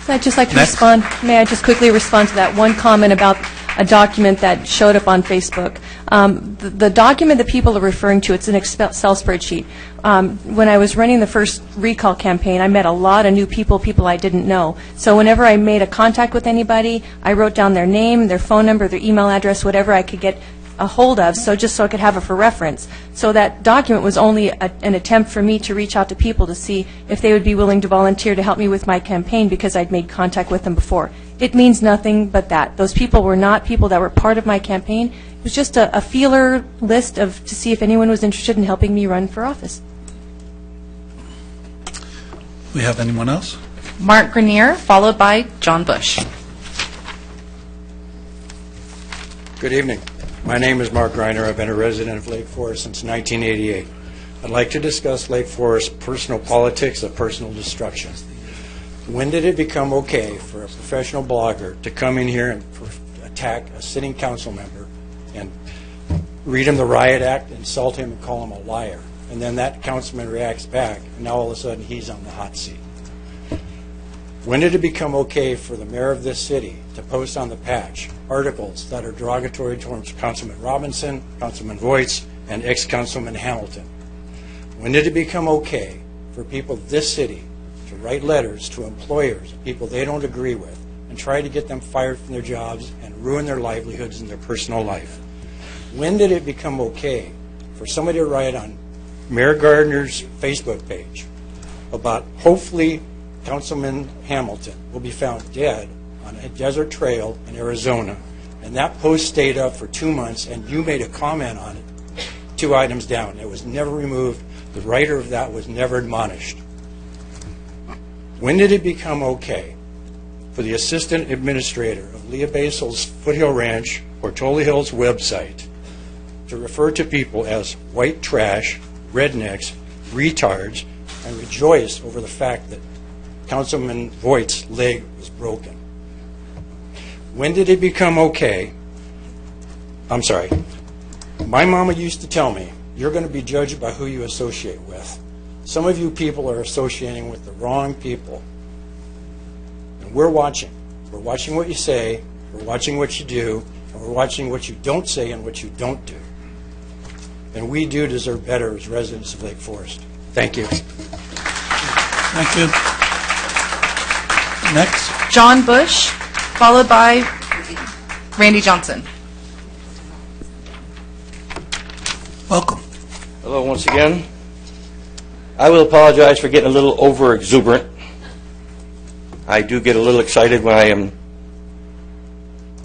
So I'd just like to respond. May I just quickly respond to that one comment about a document that showed up on Facebook. The document that people are referring to, it's an Excel spreadsheet. When I was running the first recall campaign, I met a lot of new people I didn't know. So whenever I made a contact with anybody, I wrote down their name, their phone number, their email address, whatever I could get a hold of, just so I could have it for reference. So that document was only an attempt for me to reach out to people to see if they would be willing to volunteer to help me with my campaign because I'd made contact with them before. It means nothing but that. Those people were not people that were part of my campaign. It was just a feeler list to see if anyone was interested in helping me run for office. We have anyone else? Mark Grenier, followed by John Bush. Good evening. My name is Mark Greiner. I've been a resident of Lake Forest since 1988. I'd like to discuss Lake Forest's personal politics of personal destruction. When did it become okay for a professional blogger to come in here and attack a sitting council member and read him the riot act, insult him, and call him a liar? And then that councilman reacts back, and now all of a sudden he's on the hot seat. When did it become okay for the mayor of this city to post on the patch articles that are derogatory towards Councilman Robinson, Councilman Voights, and ex-Councilman Hamilton? When did it become okay for people of this city to write letters to employers, people they don't agree with, and try to get them fired from their jobs and ruin their livelihoods and their personal life? When did it become okay for somebody to write on Mayor Gardner's Facebook page about hopefully Councilman Hamilton will be found dead on a desert trail in Arizona, and that post stayed up for 2 months, and you made a comment on it 2 items down. It was never removed. The writer of that was never admonished. When did it become okay for the assistant administrator of Leah Basil's Foothill Ranch or Tully Hills website to refer to people as white trash, rednecks, retards, and rejoice over the fact that Councilman Voight's leg was broken? When did it become okay? I'm sorry. My mama used to tell me, you're going to be judged by who you associate with. Some of you people are associating with the wrong people. And we're watching. We're watching what you say, we're watching what you do, and we're watching what you don't say and what you don't do. And we do deserve better as residents of Lake Forest. Thank you. Thank you. Next. John Bush, followed by Randy Johnson. Welcome. Hello once again. I will apologize for getting a little over-exuberant. I do get a little excited when I am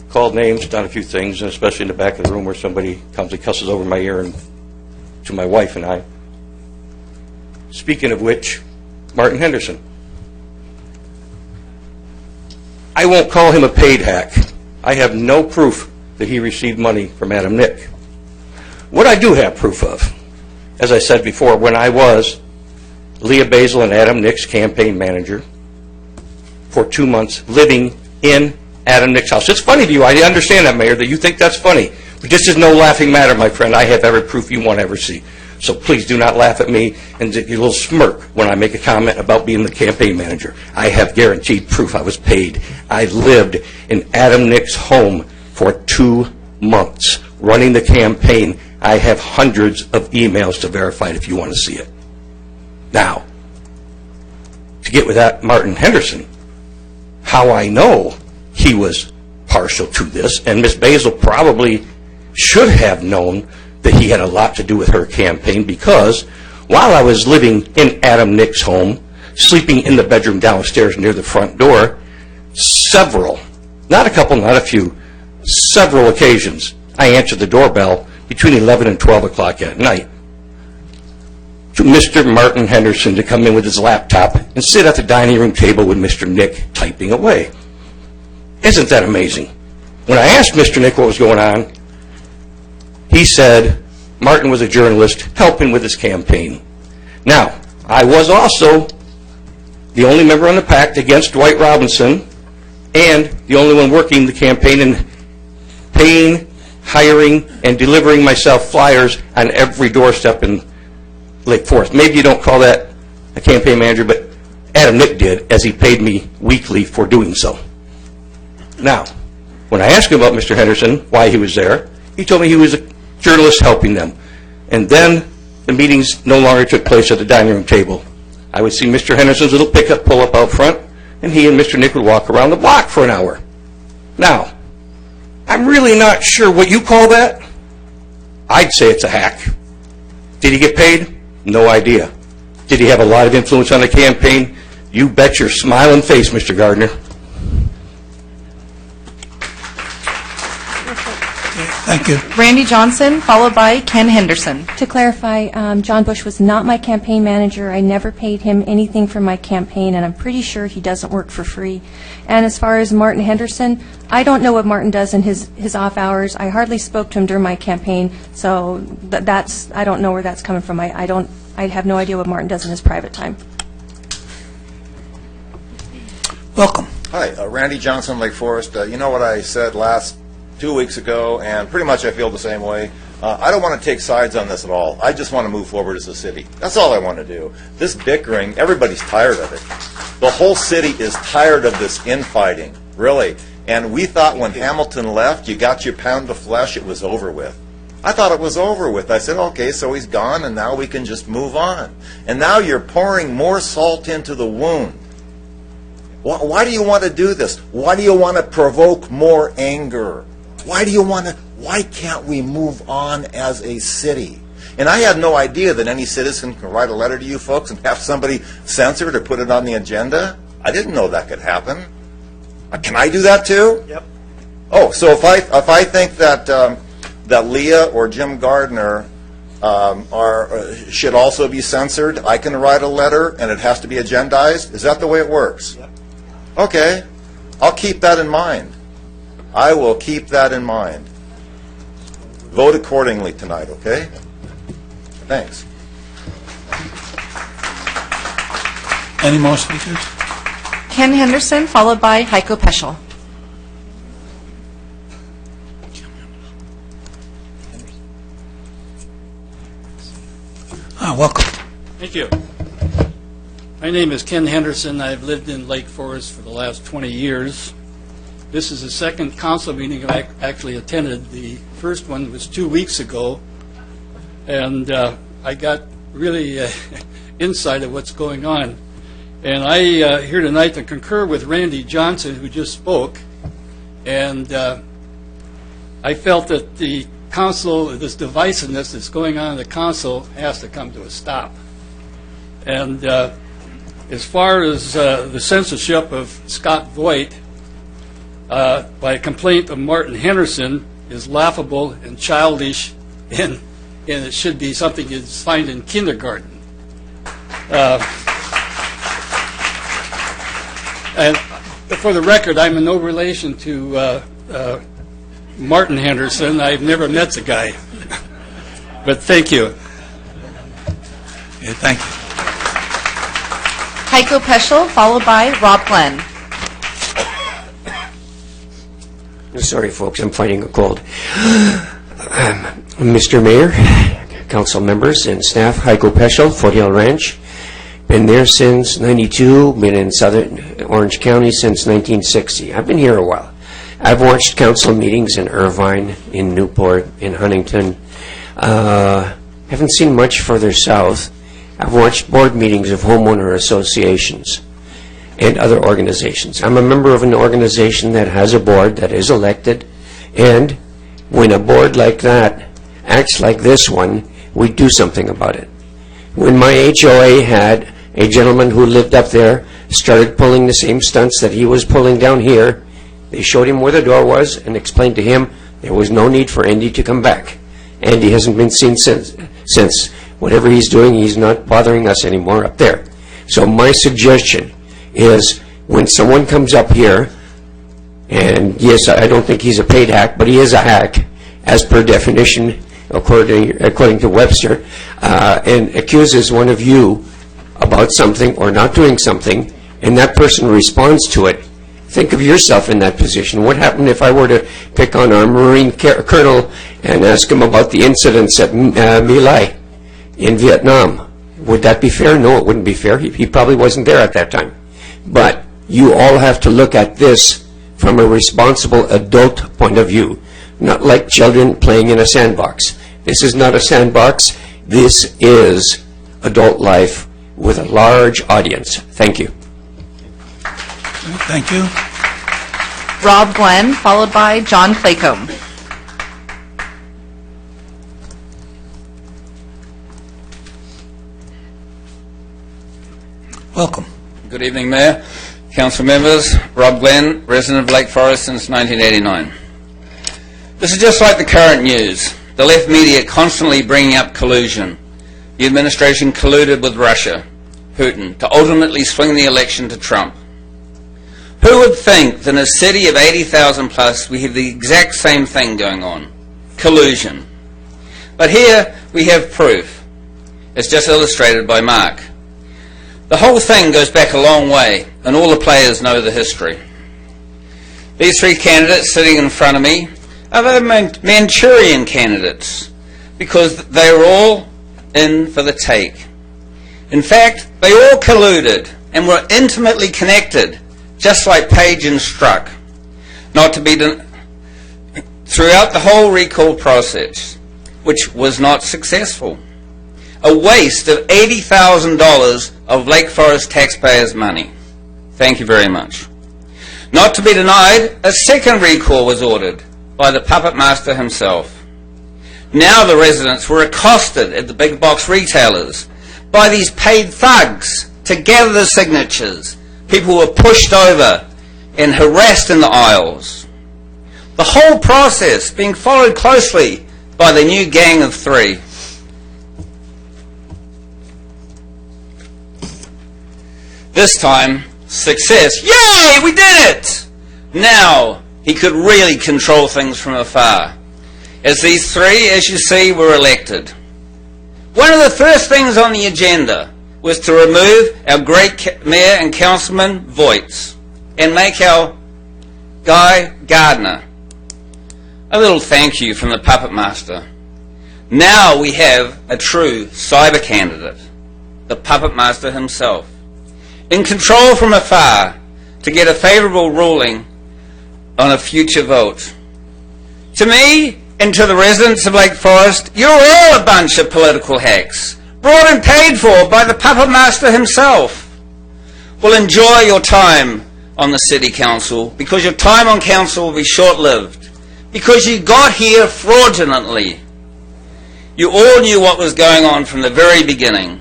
called names, done a few things, and especially in the back of the room where somebody comes and cusses over my ear and to my wife and I. Speaking of which, Martin Henderson. I won't call him a paid hack. I have no proof that he received money from Adam Nick. What I do have proof of, as I said before, when I was Leah Basil and Adam Nick's campaign manager for 2 months living in Adam Nick's house. It's funny to you. I understand that, Mayor, that you think that's funny. But this is no laughing matter, my friend. I have every proof you want to ever see. So please do not laugh at me and get your little smirk when I make a comment about being the campaign manager. I have guaranteed proof I was paid. I lived in Adam Nick's home for 2 months running the campaign. I have hundreds of emails to verify it if you want to see it. Now, to get with that Martin Henderson, how I know he was partial to this, and Miss Basil probably should have known that he had a lot to do with her campaign, because while I was living in Adam Nick's home, sleeping in the bedroom downstairs near the front door, several, not a couple, not a few, several occasions, I answered the doorbell between 11 and 12 o'clock at night to Mr. Martin Henderson to come in with his laptop and sit at the dining room table with Mr. Nick typing away. Isn't that amazing? When I asked Mr. Nick what was going on, he said Martin was a journalist helping with his campaign. Now, I was also the only member on the pact against Dwight Robinson and the only one working the campaign and paying, hiring, and delivering myself flyers on every doorstep in Lake Forest. Maybe you don't call that a campaign manager, but Adam Nick did, as he paid me weekly for doing so. Now, When I asked him about Mr. Henderson, why he was there, he told me he was a journalist helping them. And then the meetings no longer took place at the dining room table. I would see Mr. Henderson's little pickup pull up out front, and he and Mr. Nick would walk around the block for an hour. Now, I'm really not sure what you call that. I'd say it's a hack. Did he get paid? No idea. Did he have a lot of influence on the campaign? You bet your smiling face, Mr. Gardner. Thank you. Randy Johnson, followed by Ken Henderson. To clarify, John Bush was not my campaign manager. I never paid him anything for my campaign, and I'm pretty sure he doesn't work for free. And as far as Martin Henderson, I don't know what Martin does in his off hours. I hardly spoke to him during my campaign, so that's I don't know where that's coming from. I have no idea what Martin does in his private time. Welcome. Hi, Randy Johnson, Lake Forest. You know what I said 2 weeks ago, and pretty much I feel the same way. I don't want to take sides on this at all. I just want to move forward as a city. That's all I want to do. This bickering, everybody's tired of it. The whole city is tired of this infighting, really. And we thought when Hamilton left, you got your pound of flesh, it was over with. I thought it was over with. I said, okay, so he's gone, and now we can just move on. And now you're pouring more salt into the wound. Why do you want to do this? Why do you want to provoke more anger? Why can't we move on as a city? And I had no idea that any citizen can write a letter to you folks and have somebody censor it or put it on the agenda. I didn't know that could happen. Can I do that too? Yep. Oh, so if I think that Leah or Jim Gardner should also be censored, I can write a letter and it has to be agendized? Is that the way it works? Yep. Okay. I'll keep that in mind. I will keep that in mind. Vote accordingly tonight, okay? Thanks. Any more speakers? Ken Henderson, followed by Heiko Peschel. Welcome. Thank you. My name is Ken Henderson. I've lived in Lake Forest for the last 20 years. This is the second council meeting I actually attended. The first one was 2 weeks ago, and I got really insight of what's going on. And I here tonight to concur with Randy Johnson, who just spoke, and I felt that the council, this divisiveness that's going on in the council, has to come to a stop. And as far as the censorship of Scott Voigt, by a complaint of Martin Henderson, is laughable and childish, and it should be something you'd find in kindergarten. And for the record, I'm in no relation to Martin Henderson. I've never met the guy. But thank you. Yeah, thank you. Heiko Peschel, followed by Rob Glenn. Sorry, folks, I'm fighting a cold. Mr. Mayor, council members, and staff, Heiko Peschel, Foothill Ranch. Been there since '92, been in southern Orange County since 1960. I've been here a while. I've watched council meetings in Irvine, in Newport, in Huntington. Haven't seen much further south. I've watched board meetings of homeowner associations and other organizations. I'm a member of an organization that has a board that is elected, and when a board like that acts like this one, we do something about it. When my HOA had a gentleman who lived up there started pulling the same stunts that he was pulling down here, they showed him where the door was and explained to him there was no need for Andy to come back. Andy hasn't been seen since. Whatever he's doing, he's not bothering us anymore up there. So my suggestion is when someone comes up here, and yes, I don't think he's a paid hack, but he is a hack, as per definition, according to Webster, and accuses one of you about something or not doing something, and that person responds to it, think of yourself in that position. What happened if I were to pick on our Marine colonel and ask him about the incidents at My Lai in Vietnam? Would that be fair? No, it wouldn't be fair. He probably wasn't there at that time. But you all have to look at this from a responsible adult point of view, not like children playing in a sandbox. This is not a sandbox. This is adult life with a large audience. Thank you. Thank you. Rob Glenn, followed by John Claycomb. Welcome. Good evening, Mayor, Council members. Rob Glenn, resident of Lake Forest since 1989. This is just like the current news. The left media constantly bringing up collusion. The administration colluded with Russia, Putin, to ultimately swing the election to Trump. Who would think that in a city of 80,000 plus, we have the exact same thing going on? Collusion. But here we have proof. It's just illustrated by Mark. The whole thing goes back a long way, and all the players know the history. These three candidates sitting in front of me are the Manchurian candidates, because they are all in for the take. In fact, they all colluded and were intimately connected, just like Page and Strzok, not to be throughout the whole recall process, which was not successful. A waste of $80,000 of Lake Forest taxpayers' money. Thank you very much. Not to be denied, a second recall was ordered by the puppet master himself. Now the residents were accosted at the big box retailers by these paid thugs to gather the signatures. People were pushed over and harassed in the aisles. The whole process being followed closely by the new gang of three. This time, success. Yay, we did it! Now, he could really control things from afar. As these three, as you see, were elected. One of the first things on the agenda was to remove our great Mayor and Councilman Voits and make our Guy Gardner. A little thank you from the puppet master. Now we have a true cyber candidate, the puppet master himself, in control from afar to get a favourable ruling on a future vote. To me and to the residents of Lake Forest, you're all a bunch of political hacks, brought and paid for by the puppet master himself. Well, enjoy your time on the City Council, because your time on Council will be short-lived, because you got here fraudulently. You all knew what was going on from the very beginning,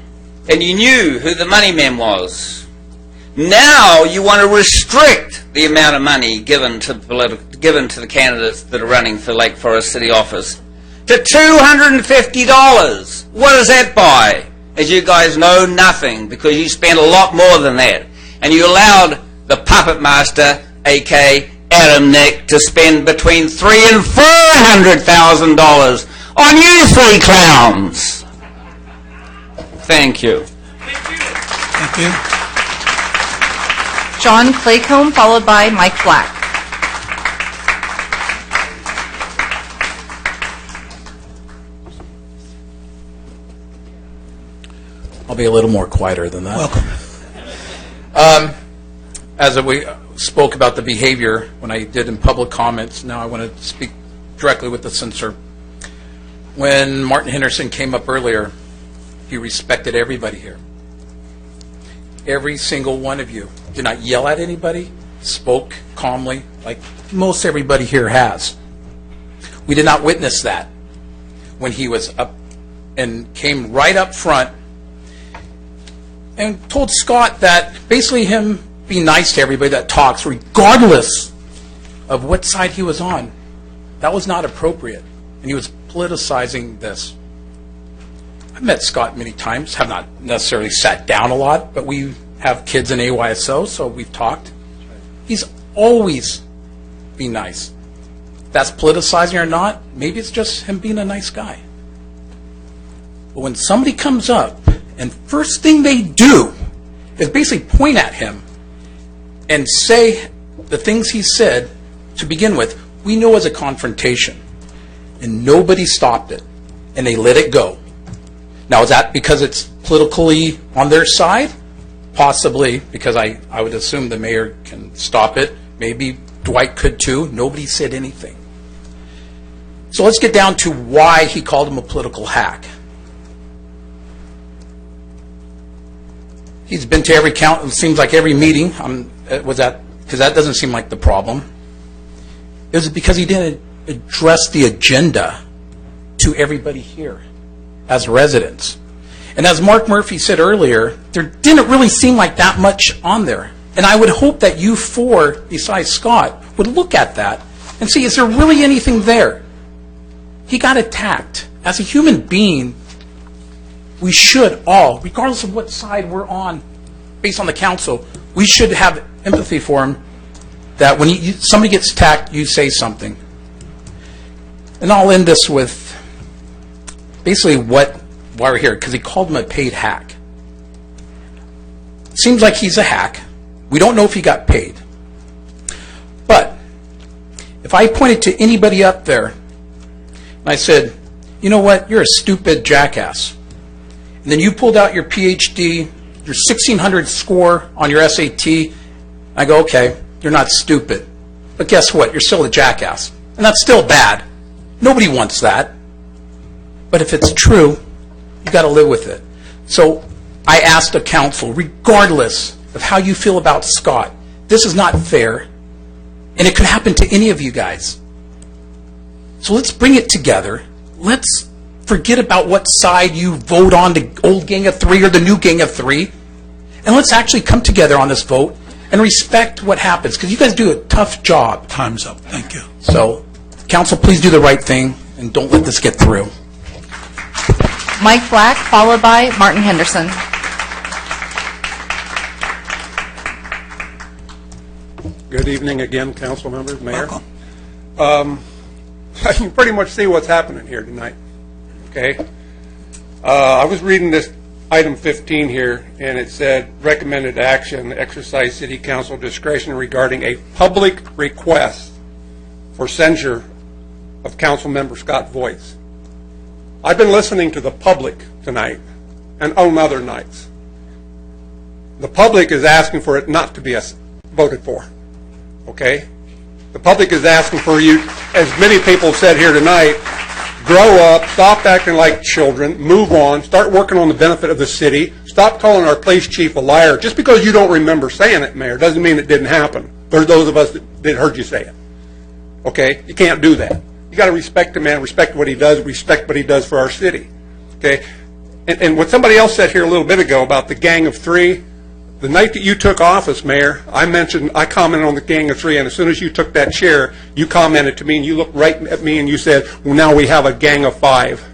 and you knew who the money man was. Now you want to restrict the amount of money given to the candidates that are running for Lake Forest City office to $250. What does that buy? As you guys know, nothing, because you spent a lot more than that. And you allowed the puppet master, a.k.a. Adam Nick, to spend between $300,000 and $400,000 on you three clowns. Thank you. Thank you. John Claycomb, followed by Mike Black. I'll be a little more quieter than that. Welcome. As we spoke about the behavior when I did in public comments, now I want to speak directly with the censor. When Martin Henderson came up earlier, he respected everybody here. Every single one of you did not yell at anybody, spoke calmly, like most everybody here has. We did not witness that when he was up and came right up front and told Scott that basically him be nice to everybody that talks, regardless of what side he was on. That was not appropriate, and he was politicizing this. I've met Scott many times, have not necessarily sat down a lot, but we have kids in AYSO, so we've talked. He's always been nice. If that's politicizing or not, maybe it's just him being a nice guy. But when somebody comes up, and first thing they do is basically point at him and say the things he said to begin with, we know as a confrontation. And nobody stopped it, and they let it go. Now, is that because it's politically on their side? Possibly, because I would assume the mayor can stop it. Maybe Dwight could too. Nobody said anything. So let's get down to why he called him a political hack. He's been to every it seems like every meeting. Because that doesn't seem like the problem. Is it because he didn't address the agenda to everybody here as residents? And as Mark Murphy said earlier, there didn't really seem like that much on there. And I would hope that you four, besides Scott, would look at that and see, is there really anything there? He got attacked. As a human being, we should all, regardless of what side we're on, based on the council, we should have empathy for him, that when somebody gets attacked, you say something. And I'll end this with basically why we're here, because he called him a paid hack. Seems like he's a hack. We don't know if he got paid. But if I pointed to anybody up there and I said, you know what, you're a stupid jackass, and then you pulled out your PhD, your 1600 score on your SAT, I go, okay, you're not stupid. But guess what? You're still a jackass. And that's still bad. Nobody wants that. But if it's true, you got to live with it. So I asked the council, regardless of how you feel about Scott, this is not fair, and it could happen to any of you guys. So let's bring it together. Let's forget about what side you vote on, the old Gang of Three or the new Gang of Three, and let's actually come together on this vote and respect what happens, because you guys do a tough job. Time's up. Thank you. So, council, please do the right thing and don't let this get through. Mike Black, followed by Martin Henderson. Good evening again, council members, mayor. Welcome. You can pretty much see what's happening here tonight. Okay? I was reading this item 15 here, and it said recommended action, exercise city council discretion regarding a public request for censure of council member Scott Voights. I've been listening to the public tonight and on other nights. The public is asking for it not to be voted for. Okay? The public is asking for you, as many people said here tonight, grow up, stop acting like children, move on, start working on the benefit of the city, stop calling our police chief a liar. Just because you don't remember saying it, Mayor, doesn't mean it didn't happen. There's those of us that heard you say it. Okay? You can't do that. You got to respect the man, respect what he does, respect what he does for our city. Okay? And what somebody else said here a little bit ago about the Gang of Three, the night that you took office, Mayor, I commented on the Gang of Three, and as soon as you took that chair, you commented to me, and you looked right at me, and you said, well, now we have a Gang of Five.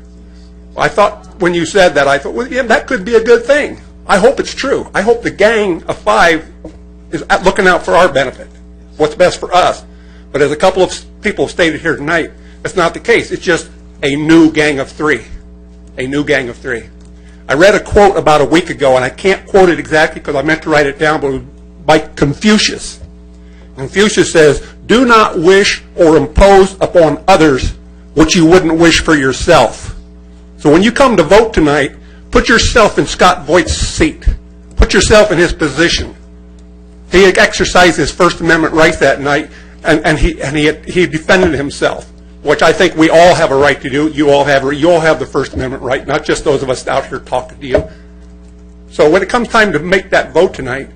I thought, when you said that, I thought, well, yeah, that could be a good thing. I hope it's true. I hope the Gang of Five is looking out for our benefit, what's best for us. But as a couple of people have stated here tonight, that's not the case. It's just a new Gang of Three. A new Gang of Three. I read a quote about a week ago, and I can't quote it exactly because I meant to write it down, but it was by Confucius. Confucius says, do not wish or impose upon others what you wouldn't wish for yourself. So when you come to vote tonight, put yourself in Scott Voight's seat. Put yourself in his position. He exercised his First Amendment right that night, and he defended himself, which I think we all have a right to do. You all have the First Amendment right, not just those of us out here talking to you. So when it comes time to make that vote tonight,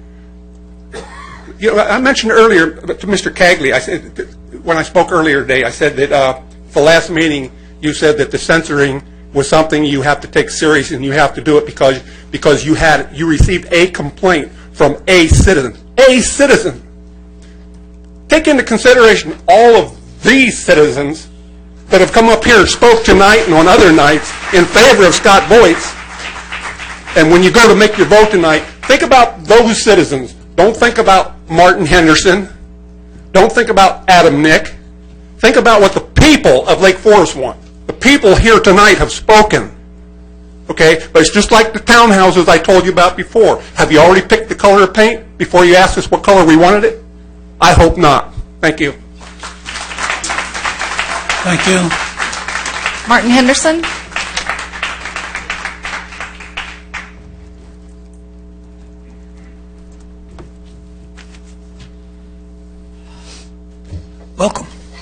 you know, I mentioned earlier to Mr. Cagley, I said, when I spoke earlier today, I said that the last meeting you said that the censoring was something you have to take serious, and you have to do it because you received a complaint from a citizen. A citizen. Take into consideration all of these citizens that have come up here and spoke tonight and on other nights in favor of Scott Voight's. And when you go to make your vote tonight, think about those citizens. Don't think about Martin Henderson. Don't think about Adam Nick. Think about what the people of Lake Forest want. The people here tonight have spoken. Okay? But it's just like the townhouses I told you about before. Have you already picked the color of paint before you asked us what color we wanted it? I hope not. Thank you. Thank you. Martin Henderson.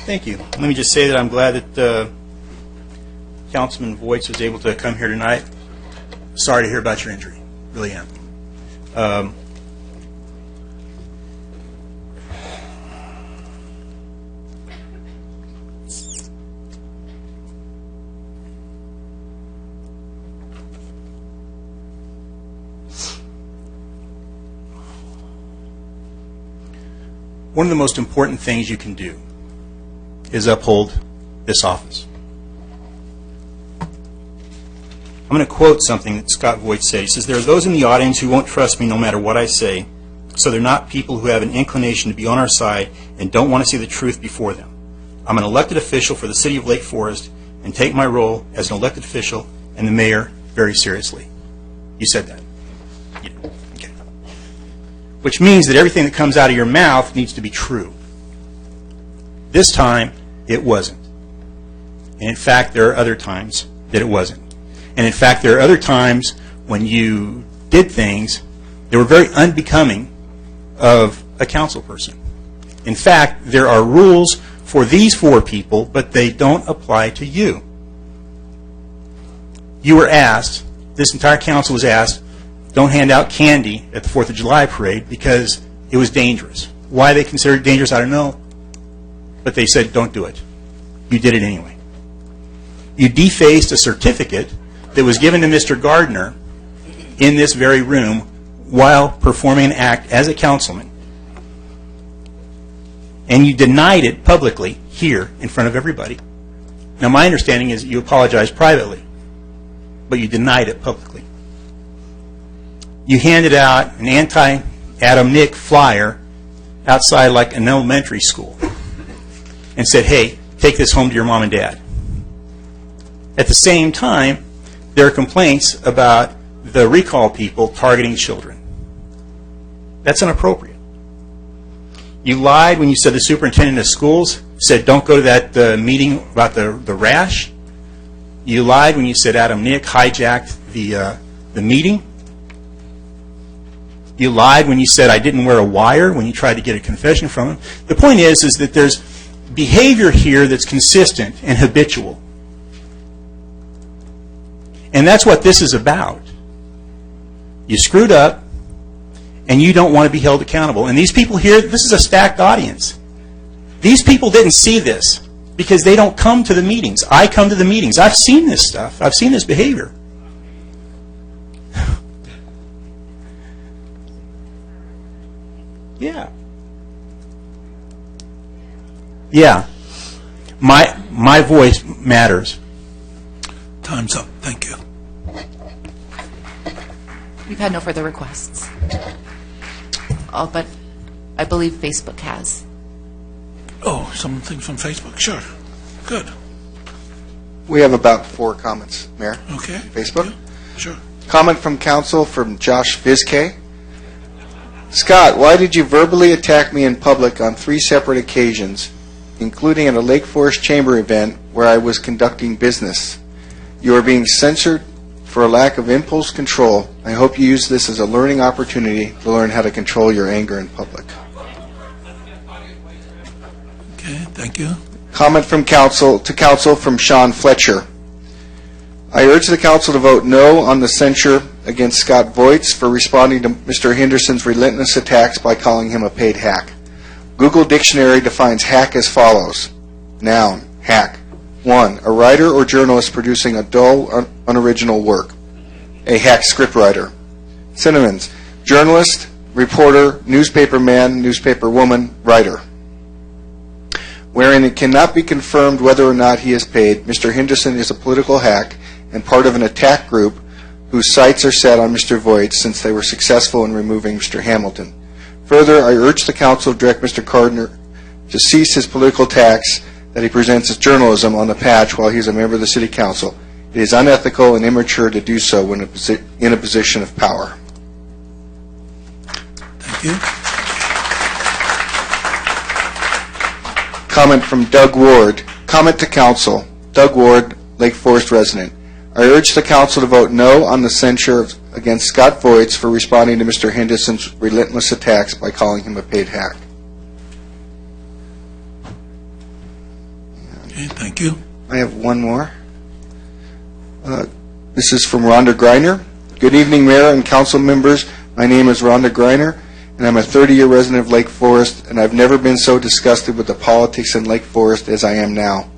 Thank you. Let me just say that I'm glad that Councilman Voights was able to come here tonight. Sorry to hear about your injury. Really am. One of the most important things you can do is uphold this office. I'm going to quote something that Scott Voight said. He says, "There are those in the audience who won't trust me no matter what I say, so they're not people who have an inclination to be on our side and don't want to see the truth before them. I'm an elected official for the city of Lake Forest and take my role as an elected official and the mayor very seriously." You said that. Yeah. Okay. Which means that everything that comes out of your mouth needs to be true. This time, it wasn't. And in fact, there are other times that it wasn't. And in fact, there are other times when you did things that were very unbecoming of a council person. In fact, there are rules for these 4 people, but they don't apply to you. You were asked, this entire council was asked, don't hand out candy at the 4th of July parade because it was dangerous. Why they considered it dangerous, I don't know. But they said, don't do it. You did it anyway. You defaced a certificate that was given to Mr. Gardner in this very room while performing an act as a councilman. And you denied it publicly here in front of everybody. Now, my understanding is that you apologized privately, but you denied it publicly. You handed out an anti-Adam Nick flyer outside like an elementary school and said, hey, take this home to your mom and dad. At the same time, there are complaints about the recall people targeting children. That's inappropriate. You lied when you said the superintendent of schools said don't go to that meeting about the rash. You lied when you said Adam Nick hijacked the meeting. You lied when you said I didn't wear a wire when you tried to get a confession from him. The point is that there's behavior here that's consistent and habitual. And that's what this is about. You screwed up, and you don't want to be held accountable. And these people here, this is a stacked audience. These people didn't see this because they don't come to the meetings. I come to the meetings. I've seen this stuff. I've seen this behavior. Yeah. Yeah. My voice matters. Time's up. Thank you. We've had no further requests. Oh, but I believe Facebook has. Oh, some things from Facebook. Sure. Good. We have about 4 comments, Mayor. Okay. Facebook. Yeah, sure. Comment from council from Josh Vizquay. Scott, why did you verbally attack me in public on 3 separate occasions, including at a Lake Forest Chamber event where I was conducting business? You are being censored for a lack of impulse control. I hope you use this as a learning opportunity to learn how to control your anger in public. Okay, thank you. Comment from council from Sean Fletcher. I urge the council to vote no on the censure against Scott Voights for responding to Mr. Henderson's relentless attacks by calling him a paid hack. Google Dictionary defines hack as follows. Noun, hack. 1. A writer or journalist producing a dull, unoriginal work. A hack scriptwriter. Synonyms: journalist, reporter, newspaperman, newspaperwoman, writer. Wherein it cannot be confirmed whether or not he is paid, Mr. Henderson is a political hack and part of an attack group whose sights are set on Mr. Voights since they were successful in removing Mr. Hamilton. Further, I urge the council to direct Mr. Gardner to cease his political attacks that he presents as journalism on the patch while he is a member of the City Council. It is unethical and immature to do so when in a position of power. Thank you. Comment from Doug Ward. Comment to council. Doug Ward, Lake Forest resident. I urge the council to vote no on the censure against Scott Voights for responding to Mr. Henderson's relentless attacks by calling him a paid hack. Thank you. I have one more. This is from Rhonda Greiner. Good evening, Mayor and council members. My name is Rhonda Greiner, and I'm a 30-year resident of Lake Forest, and I've never been so disgusted with the politics in Lake Forest as I am now.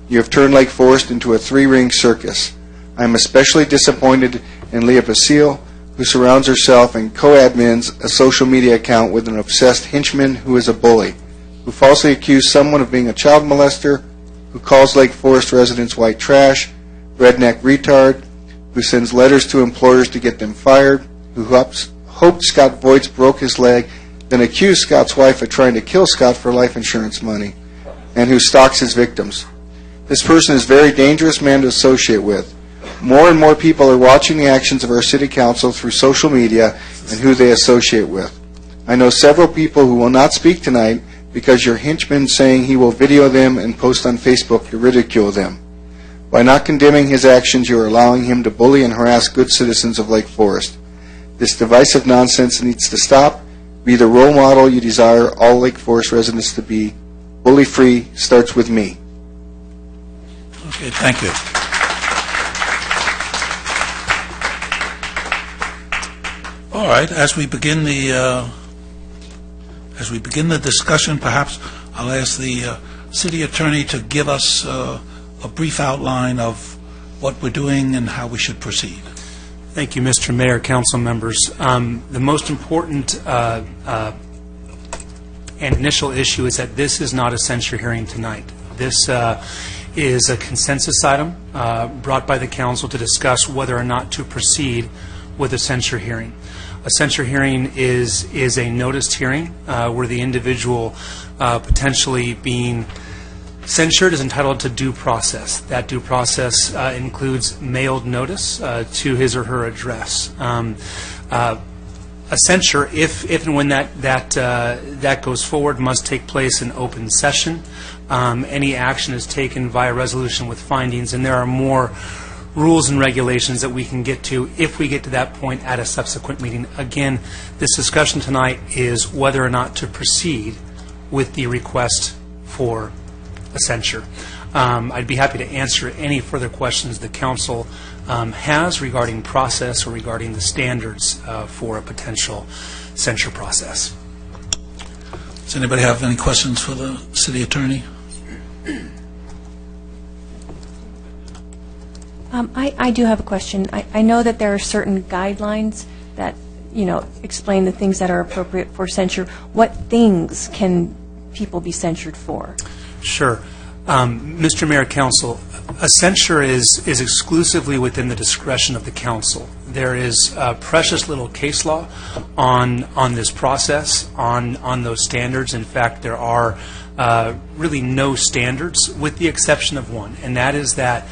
You have turned Lake Forest into a three-ring circus. I am especially disappointed in Leah Basile, who surrounds herself and co-admins a social media account with an obsessed henchman who is a bully, who falsely accused someone of being a child molester, who calls Lake Forest residents white trash, redneck retard, who sends letters to employers to get them fired, who hoped Scott Voights broke his leg, then accused Scott's wife of trying to kill Scott for life insurance money, and who stalks his victims. This person is a very dangerous man to associate with. More and more people are watching the actions of our city council through social media and who they associate with. I know several people who will not speak tonight because your henchman saying he will video them and post on Facebook to ridicule them. By not condemning his actions, you are allowing him to bully and harass good citizens of Lake Forest. This divisive nonsense needs to stop. Be the role model you desire all Lake Forest residents to be. Bully-free starts with me. Okay, thank you. All right, as we begin the discussion, perhaps I'll ask the city attorney to give us a brief outline of what we're doing and how we should proceed. Thank you, Mr. Mayor, council members. The most important and initial issue is that this is not a censure hearing tonight. This is a consensus item brought by the council to discuss whether or not to proceed with a censure hearing. A censure hearing is a noticed hearing where the individual potentially being censured is entitled to due process. That due process includes mailed notice to his or her address. A censure, if and when that goes forward, must take place in open session. Any action is taken via resolution with findings, and there are more rules and regulations that we can get to if we get to that point at a subsequent meeting. Again, this discussion tonight is whether or not to proceed with the request for a censure. I'd be happy to answer any further questions the council has regarding process or regarding the standards for a potential censure process. Does anybody have any questions for the city attorney? I do have a question. I know that there are certain guidelines that, explain the things that are appropriate for censure. What things can people be censured for? Sure. Mr. Mayor, Council, a censure is exclusively within the discretion of the council. There is precious little case law on this process, on those standards. In fact, there are really no standards with the exception of one, and that is that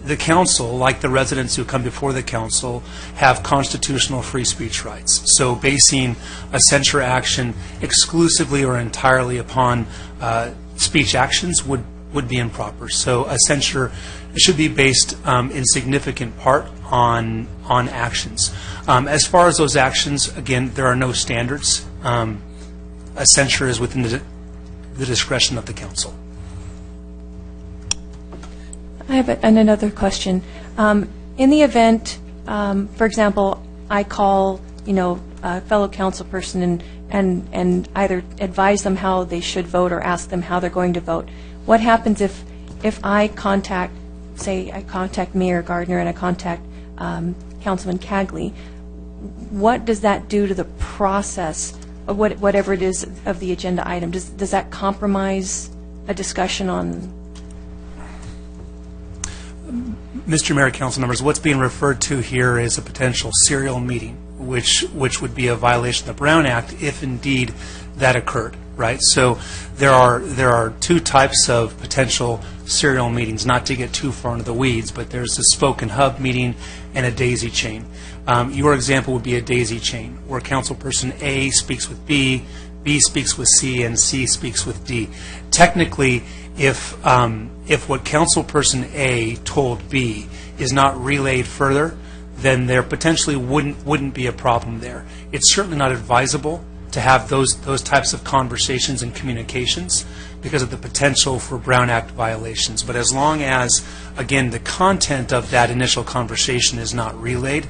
the council, like the residents who come before the council, have constitutional free speech rights. So basing a censure action exclusively or entirely upon speech actions would be improper. So a censure should be based in significant part on actions. As far as those actions, again, there are no standards. A censure is within the discretion of the council. I have another question. In the event, for example, I call, a fellow council person and either advise them how they should vote or ask them how they're going to vote. What happens if I contact Mayor Gardner and I contact Councilman Cagley? What does that do to the process of whatever it is of the agenda item? Does that compromise a discussion on? Mr. Mayor, council members, what's being referred to here is a potential serial meeting, which would be a violation of the Brown Act if indeed that occurred, right? So there are two types of potential serial meetings, not to get too far into the weeds, but there's the spoke and hub meeting and a daisy chain. Your example would be a daisy chain, where councilperson A speaks with B, B speaks with C, and C speaks with D. Technically, if what councilperson A told B is not relayed further, then there potentially wouldn't be a problem there. It's certainly not advisable to have those types of conversations and communications because of the potential for Brown Act violations. But as long as, again, the content of that initial conversation is not relayed,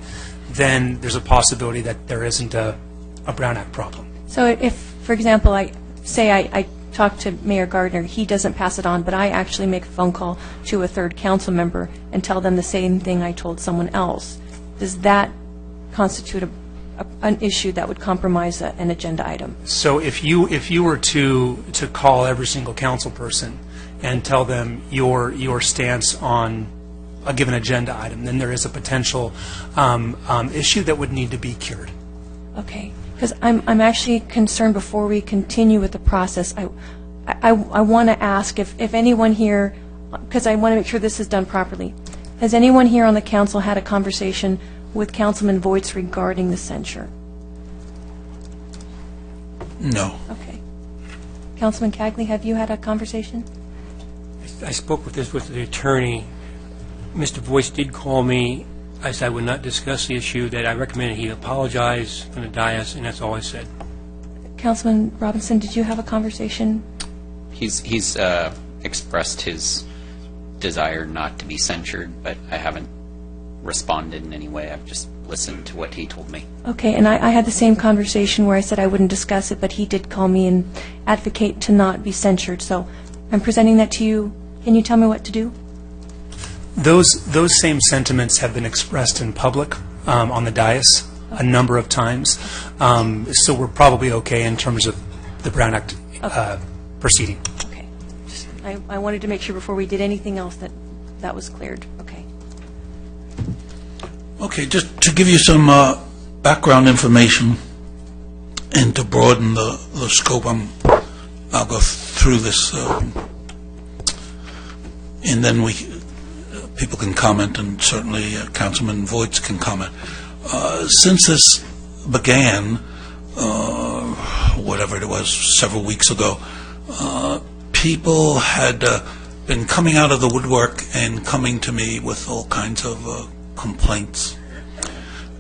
then there's a possibility that there isn't a Brown Act problem. So if, for example, I talk to Mayor Gardner, he doesn't pass it on, but I actually make a phone call to a third council member and tell them the same thing I told someone else, does that constitute an issue that would compromise an agenda item? So if you were to call every single council person and tell them your stance on a given agenda item, then there is a potential issue that would need to be cured. Okay, because I'm actually concerned before we continue with the process. I want to ask if anyone here, because I want to make sure this is done properly, has anyone here on the council had a conversation with Councilman Voights regarding the censure? No. Okay. Councilman Cagley, have you had a conversation? I spoke with the attorney. Mr. Voights did call me. I said I would not discuss the issue, that I recommended he apologize from the dais, and that's all I said. Councilman Robinson, did you have a conversation? He's expressed his desire not to be censured, but I haven't responded in any way. I've just listened to what he told me. Okay, and I had the same conversation where I said I wouldn't discuss it, but he did call me and advocate to not be censured. So I'm presenting that to you. Can you tell me what to do? Those same sentiments have been expressed in public on the dais a number of times. So we're probably okay in terms of the Brown Act proceeding. Okay. I wanted to make sure before we did anything else that was cleared. Okay. Okay, just to give you some background information and to broaden the scope, I'll go through this, and then people can comment, and certainly Councilman Voights can comment. Since this began, whatever it was, several weeks ago, people had been coming out of the woodwork and coming to me with all kinds of complaints.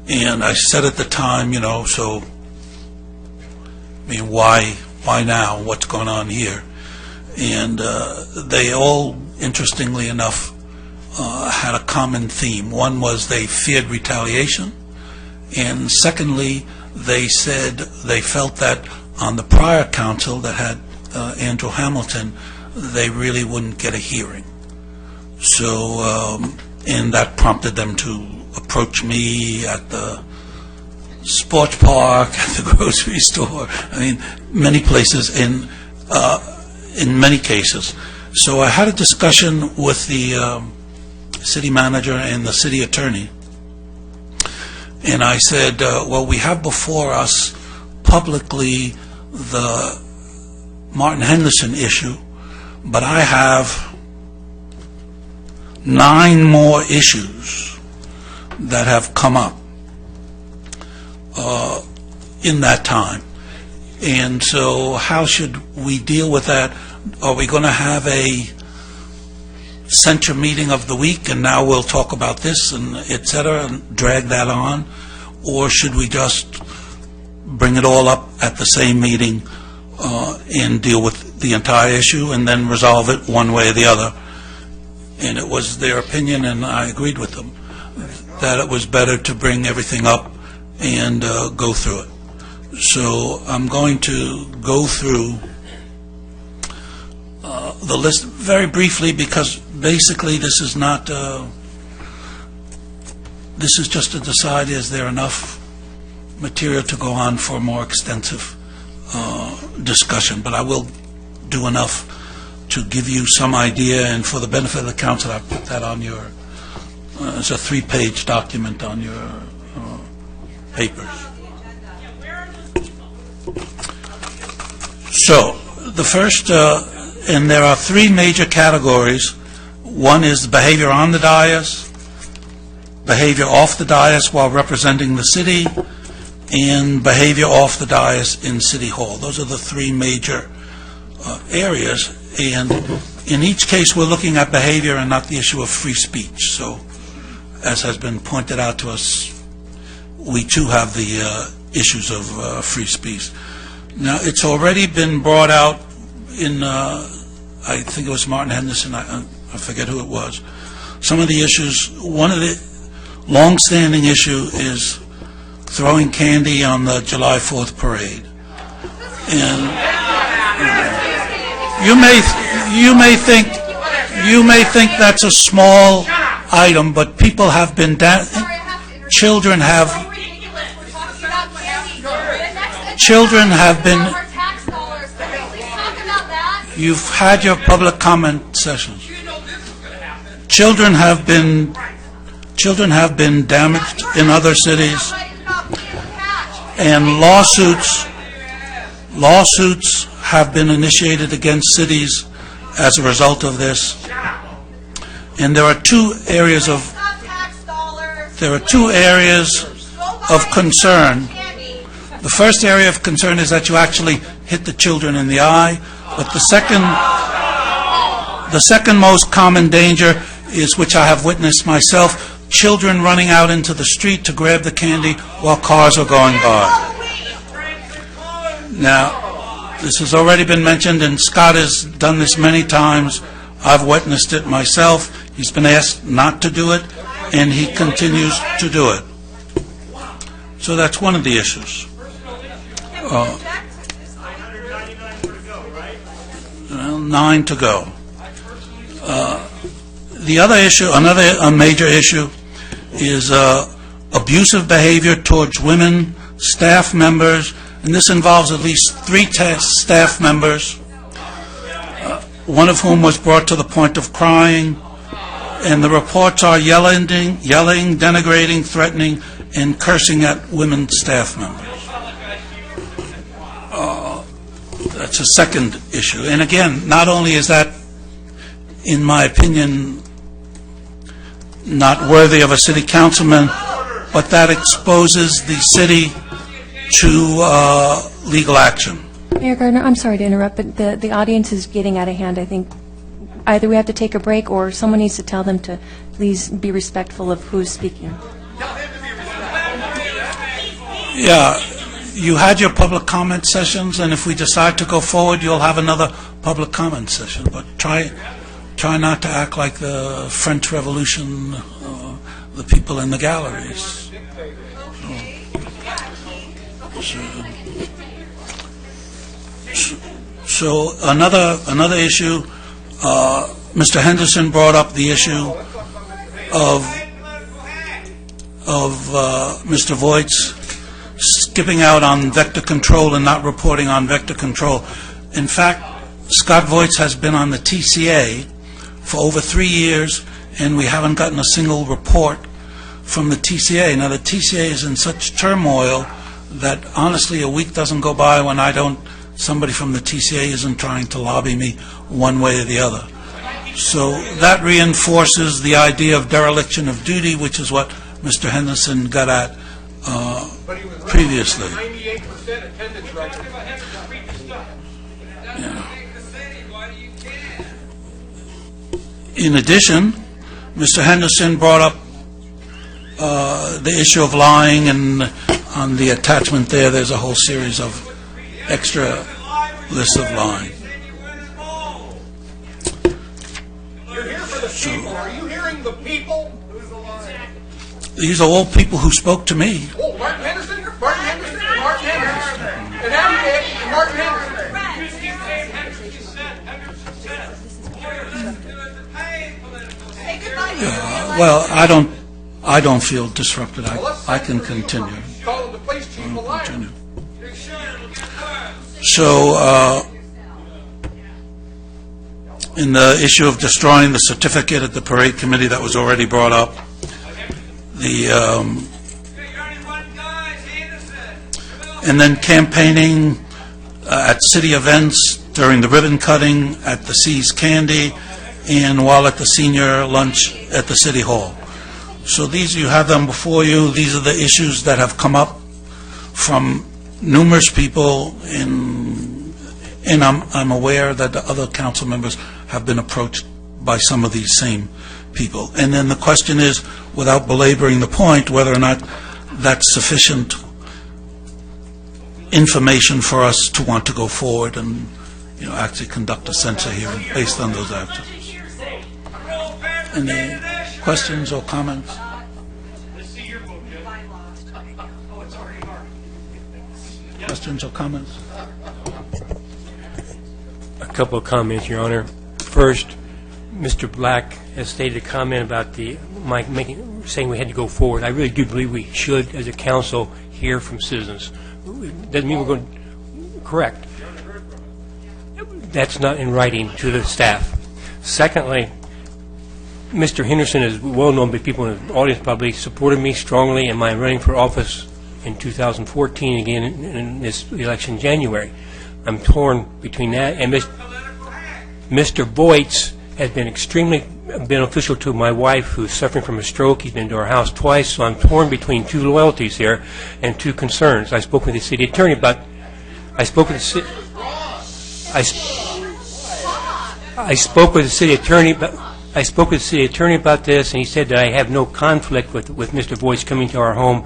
And I said at the time, so, I mean, why now? What's going on here? And they all, interestingly enough, had a common theme. One was they feared retaliation, and secondly, they said they felt that on the prior council that had Andrew Hamilton, they really wouldn't get a hearing. So, and that prompted them to approach me at the sports park, at the grocery store, I mean, many places, in many cases. So I had a discussion with the city manager and the city attorney, and I said, well, we have before us publicly the Martin Henderson issue, but I have 9 more issues that have come up in that time. And so how should we deal with that? Are we going to have a censure meeting of the week, and now we'll talk about this, and et cetera, and drag that on? Or should we just bring it all up at the same meeting and deal with the entire issue and then resolve it one way or the other? And it was their opinion, and I agreed with them, that it was better to bring everything up and go through it. So I'm going to go through the list very briefly, because basically this is not, this is just to decide, is there enough material to go on for a more extensive discussion. But I will do enough to give you some idea, and for the benefit of the council, I put that on your, it's a 3-page document on your papers. So, the first, and there are 3 major categories. One is behavior on the dais, behavior off the dais while representing the city, and behavior off the dais in City Hall. Those are the 3 major areas, and in each case we're looking at behavior and not the issue of free speech. So, as has been pointed out to us, we too have the issues of free speech. Now, it's already been brought out in I think it was Martin Henderson, I forget who it was. Some of the issues, one of the long-standing issue is throwing candy on the July 4th parade. And you may think that's a small item, but people have been children have been. You've had your public comment sessions. Children have been damaged in other cities, and lawsuits have been initiated against cities as a result of this. And there are two areas of concern. The first area of concern is that you actually hit the children in the eye, but the second most common danger is, which I have witnessed myself, children running out into the street to grab the candy while cars are going by. Now, this has already been mentioned, and Scott has done this many times. I've witnessed it myself. He's been asked not to do it, and he continues to do it. So that's one of the issues. 9 to go. The other issue, a major issue, is abusive behavior towards women, staff members, and this involves at least 3 staff members, one of whom was brought to the point of crying, and the reports are yelling, denigrating, threatening, and cursing at women staff members. That's a second issue. And again, not only is that, in my opinion, not worthy of a city councilman, but that exposes the city to legal action. Mayor Gardner, I'm sorry to interrupt, but the audience is getting out of hand. I think either we have to take a break or someone needs to tell them to please be respectful of who's speaking. Yeah, you had your public comment sessions, and if we decide to go forward, you'll have another public comment session. But try not to act like the French Revolution, the people in the galleries. So another issue, Mr. Henderson brought up the issue of Mr. Voigt's skipping out on vector control and not reporting on vector control. In fact, Scott Voigt has been on the TCA for over 3 years, and we haven't gotten a single report from the TCA. Now, the TCA is in such turmoil that, honestly, a week doesn't go by when somebody from the TCA isn't trying to lobby me one way or the other. So that reinforces the idea of dereliction of duty, which is what Mr. Henderson got at previously. Yeah. In addition, Mr. Henderson brought up the issue of lying, and on the attachment there's a whole series of extra lists of lying. Are you hearing the people? These are all people who spoke to me. Oh, Martin Henderson, Martin Henderson, Martin Henderson, and Martin Henderson. Well, I don't feel disrupted. I can continue. So, in the issue of destroying the certificate at the parade committee that was already brought up, and then campaigning at city events during the ribbon cutting at the Seas Candy and while at the senior lunch at the City Hall. So these, you have them before you. These are the issues that have come up from numerous people, and I'm aware that the other council members have been approached by some of these same people. And then the question is, without belaboring the point, whether or not that's sufficient information for us to want to go forward and actually conduct a censure hearing based on those actions. Any questions or comments? Questions or comments? A couple of comments, Your Honor. First, Mr. Black has stated a comment about saying we had to go forward. I really do believe we should, as a council, hear from citizens. Doesn't mean we're going to correct. That's not in writing to the staff. Secondly, Mr. Henderson is well known by people in the audience, probably supported me strongly in my running for office in 2014, again in this election in January. I'm torn between that and Mr. Voights has been extremely beneficial to my wife, who's suffering from a stroke. He's been to our house twice, so I'm torn between two loyalties here and two concerns. I spoke with the city attorney about. I spoke with the city attorney about this, and he said that I have no conflict with Mr. Voights coming to our home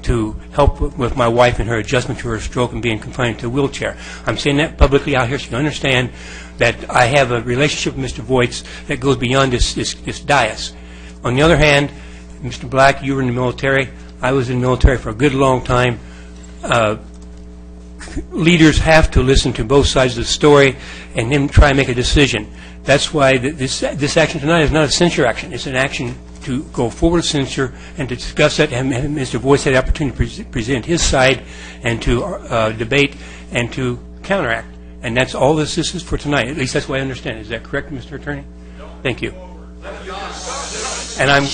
to help with my wife and her adjustment to her stroke and being confined to a wheelchair. I'm saying that publicly out here so you understand that I have a relationship with Mr. Voights that goes beyond this dais. On the other hand, Mr. Black, you were in the military. I was in the military for a good long time. Leaders have to listen to both sides of the story and then try and make a decision. That's why this action tonight is not a censure action. It's an action to go forward with censure and to discuss it, and Mr. Voights had the opportunity to present his side and to debate and to counteract. And that's all this is for tonight. At least that's what I understand. Is that correct, Mr. Attorney? Thank you. And I'm...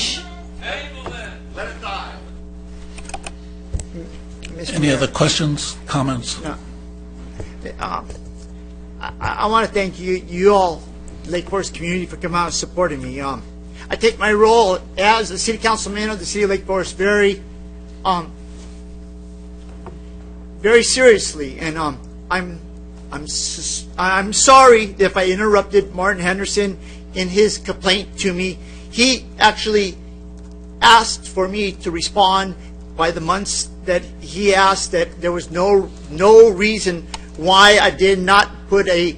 Any other questions, comments? I want to thank you all, Lake Forest community, for coming out and supporting me. I take my role as a city councilman of the city of Lake Forest very seriously, and I'm sorry if I interrupted Martin Henderson in his complaint to me. He actually asked for me to respond by the months that he asked, that there was no reason why I did not put a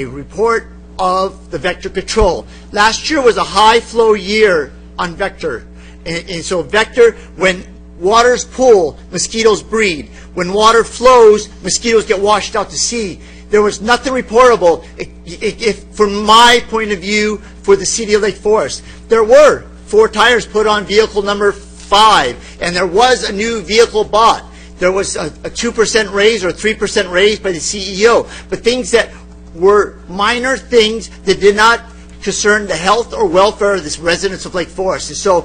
report of the vector control. Last year was a high flow year on vector. And so vector, when waters pool, mosquitoes breed. When water flows, mosquitoes get washed out to sea. There was nothing reportable, from my point of view, for the city of Lake Forest. There were 4 tires put on vehicle number 5, and there was a new vehicle bought. There was a 2% raise or 3% raise by the CEO, but things that were minor things that did not concern the health or welfare of the residents of Lake Forest. And so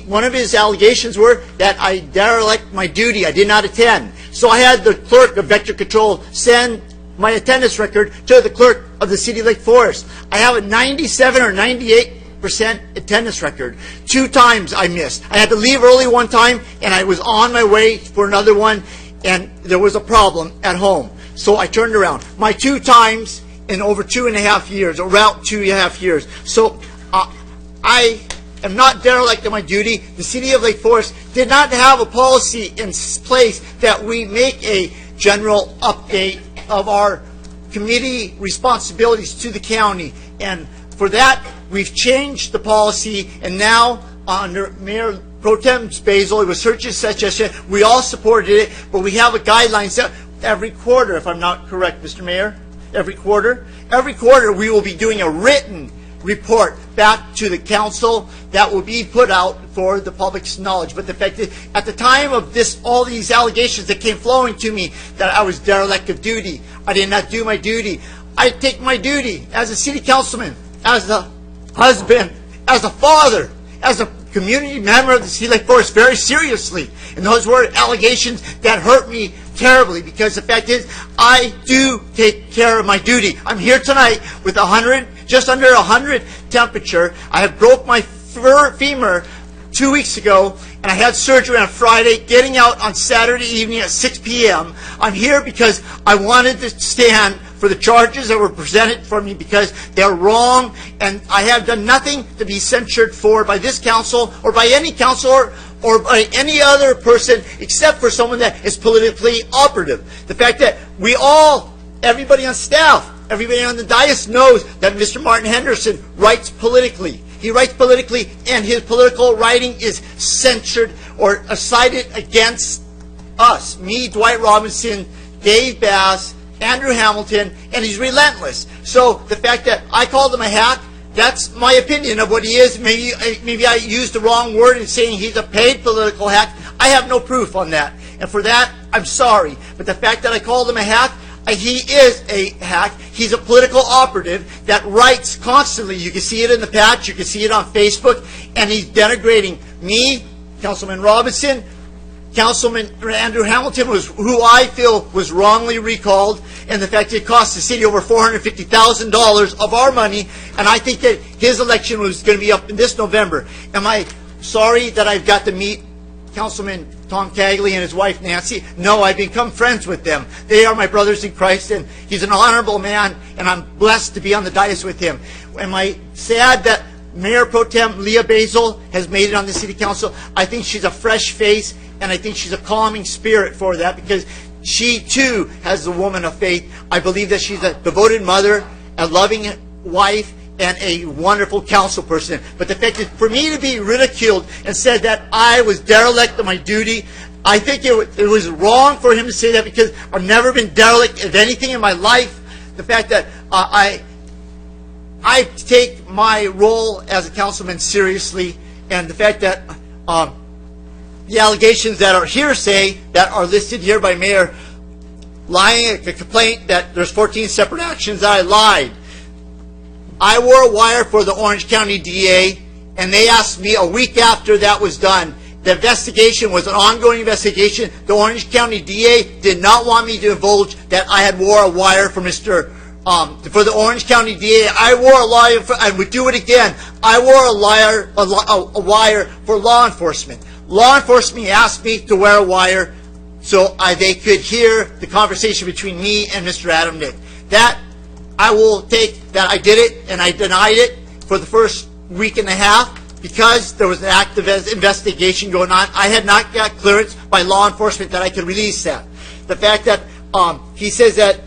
one of his allegations were that I derelict my duty. I did not attend. So I had the clerk of Vector Control send my attendance record to the clerk of the city of Lake Forest. I have a 97 or 98% attendance record. 2 times I missed. I had to leave early one time, and I was on my way for another one, and there was a problem at home. So I turned around. My 2 times in over 2.5 years, around 2.5 years. So I am not derelict in my duty. The city of Lake Forest did not have a policy in place that we make a general update of our committee responsibilities to the county. And for that, we've changed the policy, and now under Mayor Pro Tem Basil, it was her suggestion, we all supported it, but we have a guideline set every quarter, if I'm not correct, Mr. Mayor. Every quarter we will be doing a written report back to the council that will be put out for the public's knowledge. But the fact that at the time of all these allegations that came flowing to me that I was derelict of duty, I did not do my duty. I take my duty as a city councilman, as a husband, as a father, as a community member of the City of Lake Forest very seriously. And those were allegations that hurt me terribly, because the fact is, I do take care of my duty. I'm here tonight with just under 100 temperature. I have broke my femur 2 weeks ago, and I had surgery on Friday, getting out on Saturday evening at 6 p.m. I'm here because I wanted to stand for the charges that were presented for me, because they're wrong, and I have done nothing to be censured for by this council or by any councilor or by any other person except for someone that is politically operative. The fact that we all everybody on staff, everybody on the dais knows that Mr. Martin Henderson writes politically. He writes politically, and his political writing is censored or cited against us. Me, Dwight Robinson, Dave Bass, Andrew Hamilton, and he's relentless. So the fact that I called him a hack, that's my opinion of what he is. Maybe I used the wrong word in saying he's a paid political hack. I have no proof on that. And for that, I'm sorry. But the fact that I called him a hack, he is a hack. He's a political operative that writes constantly. You can see it in the patch. You can see it on Facebook. And he's denigrating me, Councilman Robinson, Councilman Andrew Hamilton, who I feel was wrongly recalled, and the fact it cost the city over $450,000 of our money, and I think that his election was going to be up in this November. Am I sorry that I've got to meet Councilman Tom Cagley and his wife Nancy? No, I've become friends with them. They are my brothers in Christ, and he's an honorable man, and I'm blessed to be on the dais with him. Am I sad that Mayor Pro Tem Leah Basil has made it on the City Council? I think she's a fresh face, and I think she's a calming spirit for that, because she too has a woman of faith. I believe that she's a devoted mother, a loving wife, and a wonderful council person. But the fact is, for me to be ridiculed and said that I was derelict of my duty, I think it was wrong for him to say that, because I've never been derelict of anything in my life. The fact that I take my role as a councilman seriously, and the fact that the allegations that are hearsay that are listed here by Mayor lying, a complaint that there's 14 separate actions that I lied. I wore a wire for the Orange County DA, and they asked me a week after that was done. The investigation was an ongoing investigation. The Orange County DA did not want me to divulge that I had wore a wire for for the Orange County DA. I wore a wire, I would do it again. I wore a wire for law enforcement. Law enforcement asked me to wear a wire so they could hear the conversation between me and Mr. Adam Nick. That I will take that I did it, and I denied it for the first week and a half because there was an active investigation going on. I had not got clearance by law enforcement that I could release that. The fact that he says that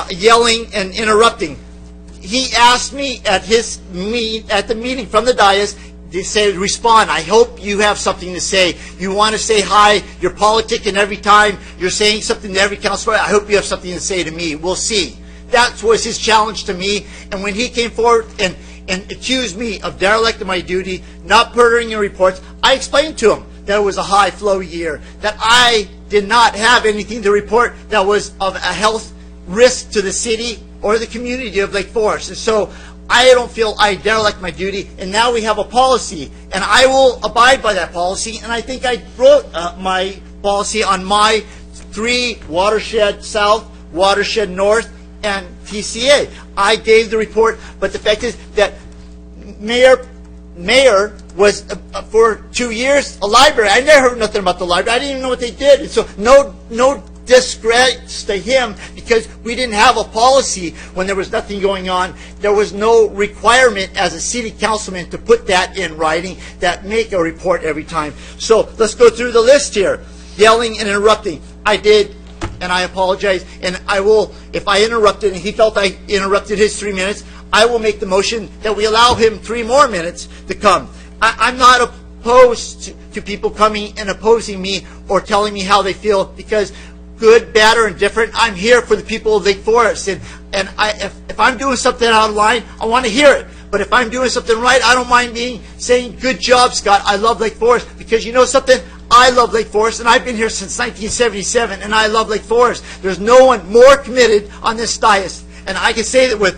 yelling and interrupting. He asked me at the meeting from the dais, they say, respond. I hope you have something to say. You want to say hi. You're politicking every time. You're saying something to every councilor. I hope you have something to say to me. We'll see. That was his challenge to me. And when he came forward and accused me of derelict of my duty, not putting in reports, I explained to him that it was a high flow year, that I did not have anything to report that was of a health risk to the city or the community of Lake Forest. And so I don't feel I derelict my duty, and now we have a policy, and I will abide by that policy, and I think I wrote my policy on my 3 watershed south, watershed north, and TCA. I gave the report, but the fact is that Mayor was, for 2 years, a library. I never heard nothing about the library. I didn't even know what they did. And so no disgrace to him, because we didn't have a policy when there was nothing going on. There was no requirement as a city councilman to put that in writing, that make a report every time. So let's go through the list here. Yelling and interrupting. I did, and I apologize, and I will, if I interrupted and he felt I interrupted his 3 minutes, I will make the motion that we allow him 3 more minutes to come. I'm not opposed to people coming and opposing me or telling me how they feel, because good, bad, or indifferent, I'm here for the people of Lake Forest. And if I'm doing something out of line, I want to hear it. But if I'm doing something right, I don't mind saying, good job, Scott, I love Lake Forest. Because you know something? I love Lake Forest, and I've been here since 1977, and I love Lake Forest. There's no one more committed on this dais. And I can say that with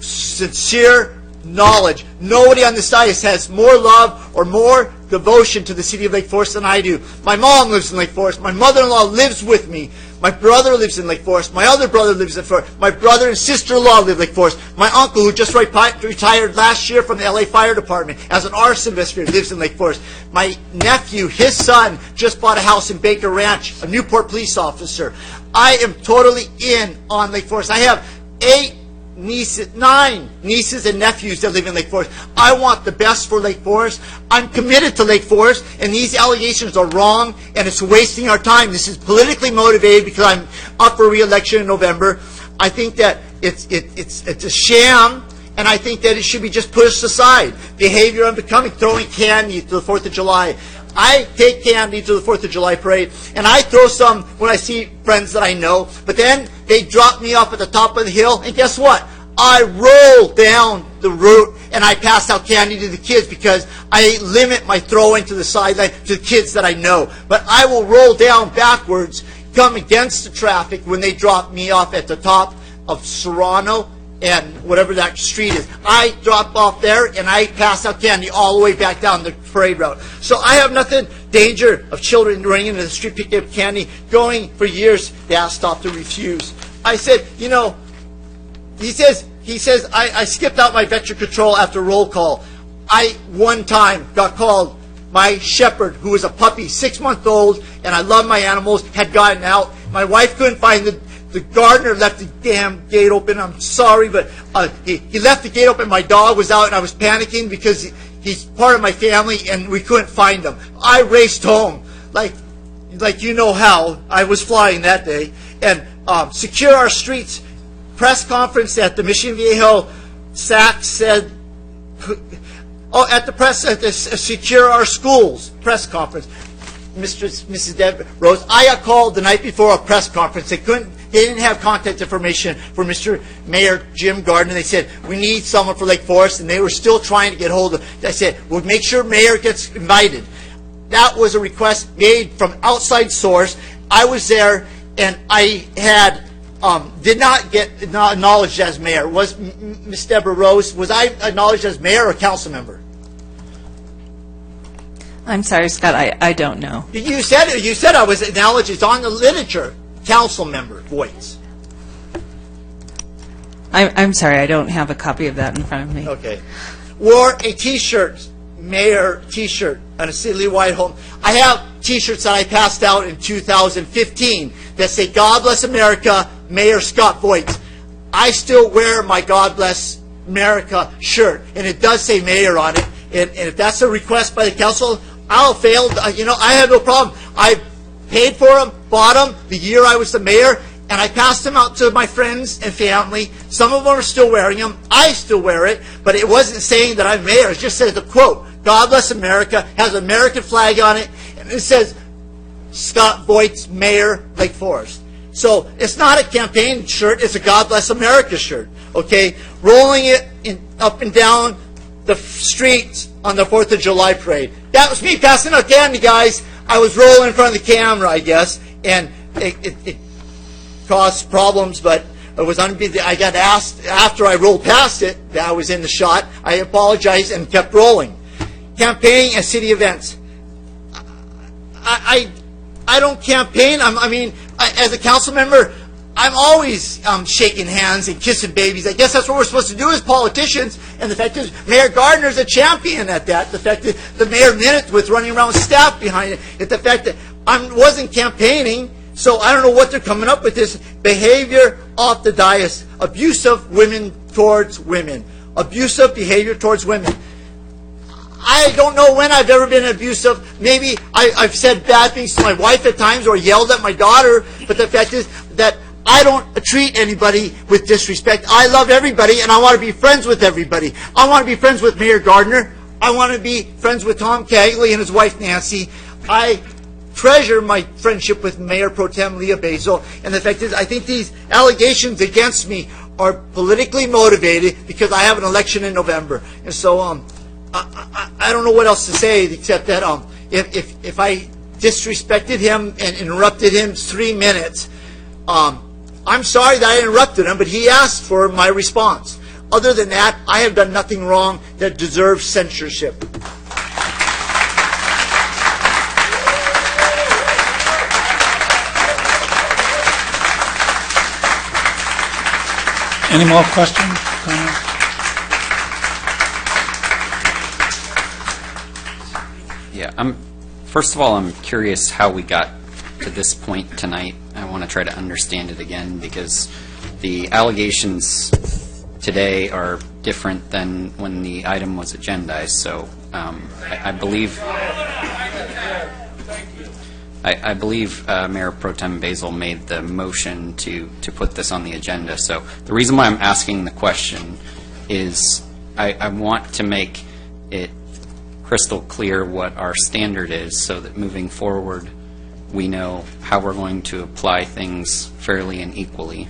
sincere knowledge. Nobody on this dais has more love or more devotion to the city of Lake Forest than I do. My mom lives in Lake Forest. My mother-in-law lives with me. My brother lives in Lake Forest. My other brother lives in Lake Forest. My brother and sister-in-law live in Lake Forest. My uncle, who just retired last year from the LA Fire Department as an arson investigator, lives in Lake Forest. My nephew, his son, just bought a house in Baker Ranch, a Newport police officer. I am totally in on Lake Forest. I have 9 nieces and nephews that live in Lake Forest. I want the best for Lake Forest. I'm committed to Lake Forest, and these allegations are wrong, and it's wasting our time. This is politically motivated because I'm up for re-election in November. I think that it's a sham, and I think that it should be just pushed aside. Behavior unbecoming, throwing candy to the 4th of July. I take candy to the 4th of July parade, and I throw some when I see friends that I know, but then they drop me off at the top of the hill, and guess what? I roll down the route, and I pass out candy to the kids because I limit my throwing to the sideline to the kids that I know. But I will roll down backwards, come against the traffic when they drop me off at the top of Serrano and whatever that street is. I drop off there, and I pass out candy all the way back down the parade route. So I have nothing danger of children running into the street picking up candy, going for years. They asked stop to refuse. I said, you know, he says, I skipped out my vector control after roll call. I, one time, got called. My shepherd, who was a puppy, 6-month-old, and I love my animals, had gotten out. My wife couldn't find the gardener left the damn gate open. I'm sorry, but he left the gate open. My dog was out, and I was panicking because he's part of my family, and we couldn't find him. I raced home, like you know how. I was flying that day. And secure our streets. Press conference at the Mission Viejo, SAC said, at the secure our schools press conference. Mrs. Deb Rose, I got called the night before a press conference. They didn't have contact information for Mr. Mayor Jim Gardner. They said, we need someone for Lake Forest, and they were still trying to get hold of. I said, we'll make sure Mayor gets invited. That was a request made from outside source. I was there, and I had did not get acknowledged as mayor. Was Ms. Deborah Rose, was I acknowledged as mayor or council member? I'm sorry, Scott, I don't know. You said I was acknowledged. It's on the literature. Council member, Voights. I'm sorry, I don't have a copy of that in front of me. Okay. Wore a T-shirt, mayor T-shirt, on a citywide home. I have T-shirts that I passed out in 2015 that say, God Bless America, Mayor Scott Voights. I still wear my God Bless America shirt, and it does say mayor on it. And if that's a request by the council, I'll fail. I have no problem. I paid for them, bought them the year I was the mayor, and I passed them out to my friends and family. Some of them are still wearing them. I still wear it, but it wasn't saying that I'm mayor. It just says the quote, God Bless America, has an American flag on it, and it says Scott Voights, Mayor, Lake Forest. So it's not a campaign shirt, it's a God Bless America shirt, okay? Rolling it up and down the streets on the 4th of July parade. That was me passing out candy, guys. I was rolling in front of the camera, I guess, and it caused problems, but it was I got asked after I rolled past it that I was in the shot. I apologized and kept rolling. Campaigning at city events. I don't campaign. As a council member, I'm always shaking hands and kissing babies. I guess that's what we're supposed to do as politicians. And the fact is, Mayor Gardner's a champion at that. The fact that the Mayor Minute was running around with staff behind it. It's the fact that I wasn't campaigning, so I don't know what they're coming up with this behavior off the dais. Abusive women towards women. Abusive behavior towards women. I don't know when I've ever been abusive. Maybe I've said bad things to my wife at times or yelled at my daughter, but the fact is that I don't treat anybody with disrespect. I love everybody, and I want to be friends with everybody. I want to be friends with Mayor Gardner. I want to be friends with Tom Cagley and his wife Nancy. I treasure my friendship with Mayor Pro Tem Leah Basil, and the fact is I think these allegations against me are politically motivated because I have an election in November. And so I don't know what else to say except that if I disrespected him and interrupted him 3 minutes, I'm sorry that I interrupted him, but he asked for my response. Other than that, I have done nothing wrong that deserves censorship. Any more questions, comments? Yeah, first of all, I'm curious how we got to this point tonight. I want to try to understand it again because the allegations today are different than when the item was agendized. So I believe I believe Mayor Pro Tem Basil made the motion to put this on the agenda. So the reason why I'm asking the question is I want to make it crystal clear what our standard is so that moving forward we know how we're going to apply things fairly and equally.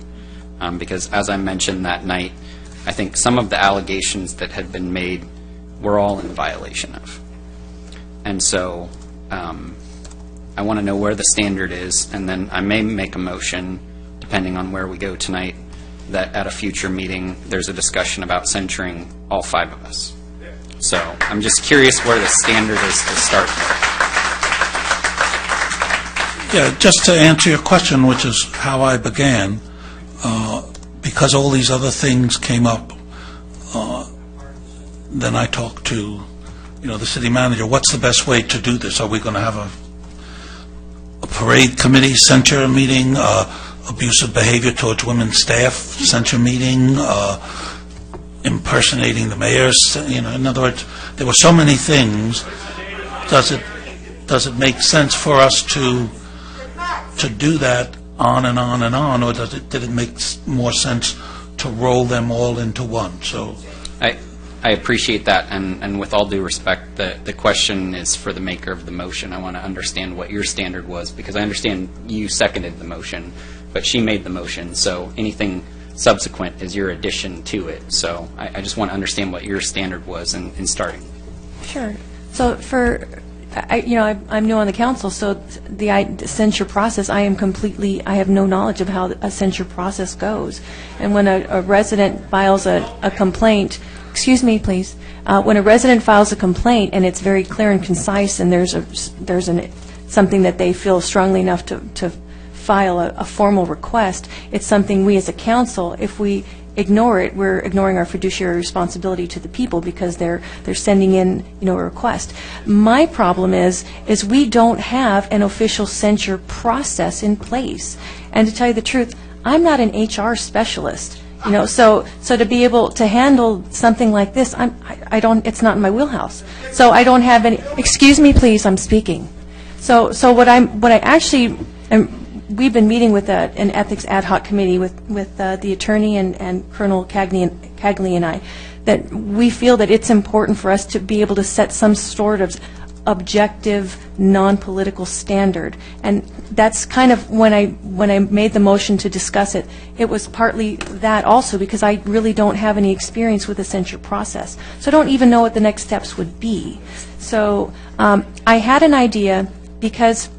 Because as I mentioned that night, I think some of the allegations that had been made we're all in violation of. And so I want to know where the standard is, and then I may make a motion, depending on where we go tonight, that at a future meeting there's a discussion about censuring all 5 of us. So I'm just curious where the standard is to start with. Yeah, just to answer your question, which is how I began, because all these other things came up, then I talked to, the city manager. What's the best way to do this? Are we going to have a parade committee censure meeting, abusive behavior towards women staff censure meeting, impersonating the mayors? In other words, there were so many things. Does it make sense for us to do that on and on and on, or did it make more sense to roll them all into one? So I appreciate that, and with all due respect, the question is for the maker of the motion. I want to understand what your standard was, because I understand you seconded the motion, but she made the motion, so anything subsequent is your addition to it. So I just want to understand what your standard was in starting. Sure. So I'm new on the council, so the censure process, I have no knowledge of how a censure process goes. And when a resident files a complaint, excuse me, please, when a resident files a complaint and it's very clear and concise, and there's something that they feel strongly enough to file a formal request, it's something we as a council, if we ignore it, we're ignoring our fiduciary responsibility to the people, because they're sending in a request. My problem is we don't have an official censure process in place. And to tell you the truth, I'm not an HR specialist. So to be able to handle something like this, it's not in my wheelhouse. So I don't have any. Excuse me, please. I'm speaking. So we've been meeting with an ethics ad hoc committee with the attorney and Colonel Cagley and I, that we feel that it's important for us to be able to set some sort of objective, non-political standard. And that's kind of when I made the motion to discuss it, it was partly that also because I really don't have any experience with the censure process. So I don't even know what the next steps would be. So I had an idea, because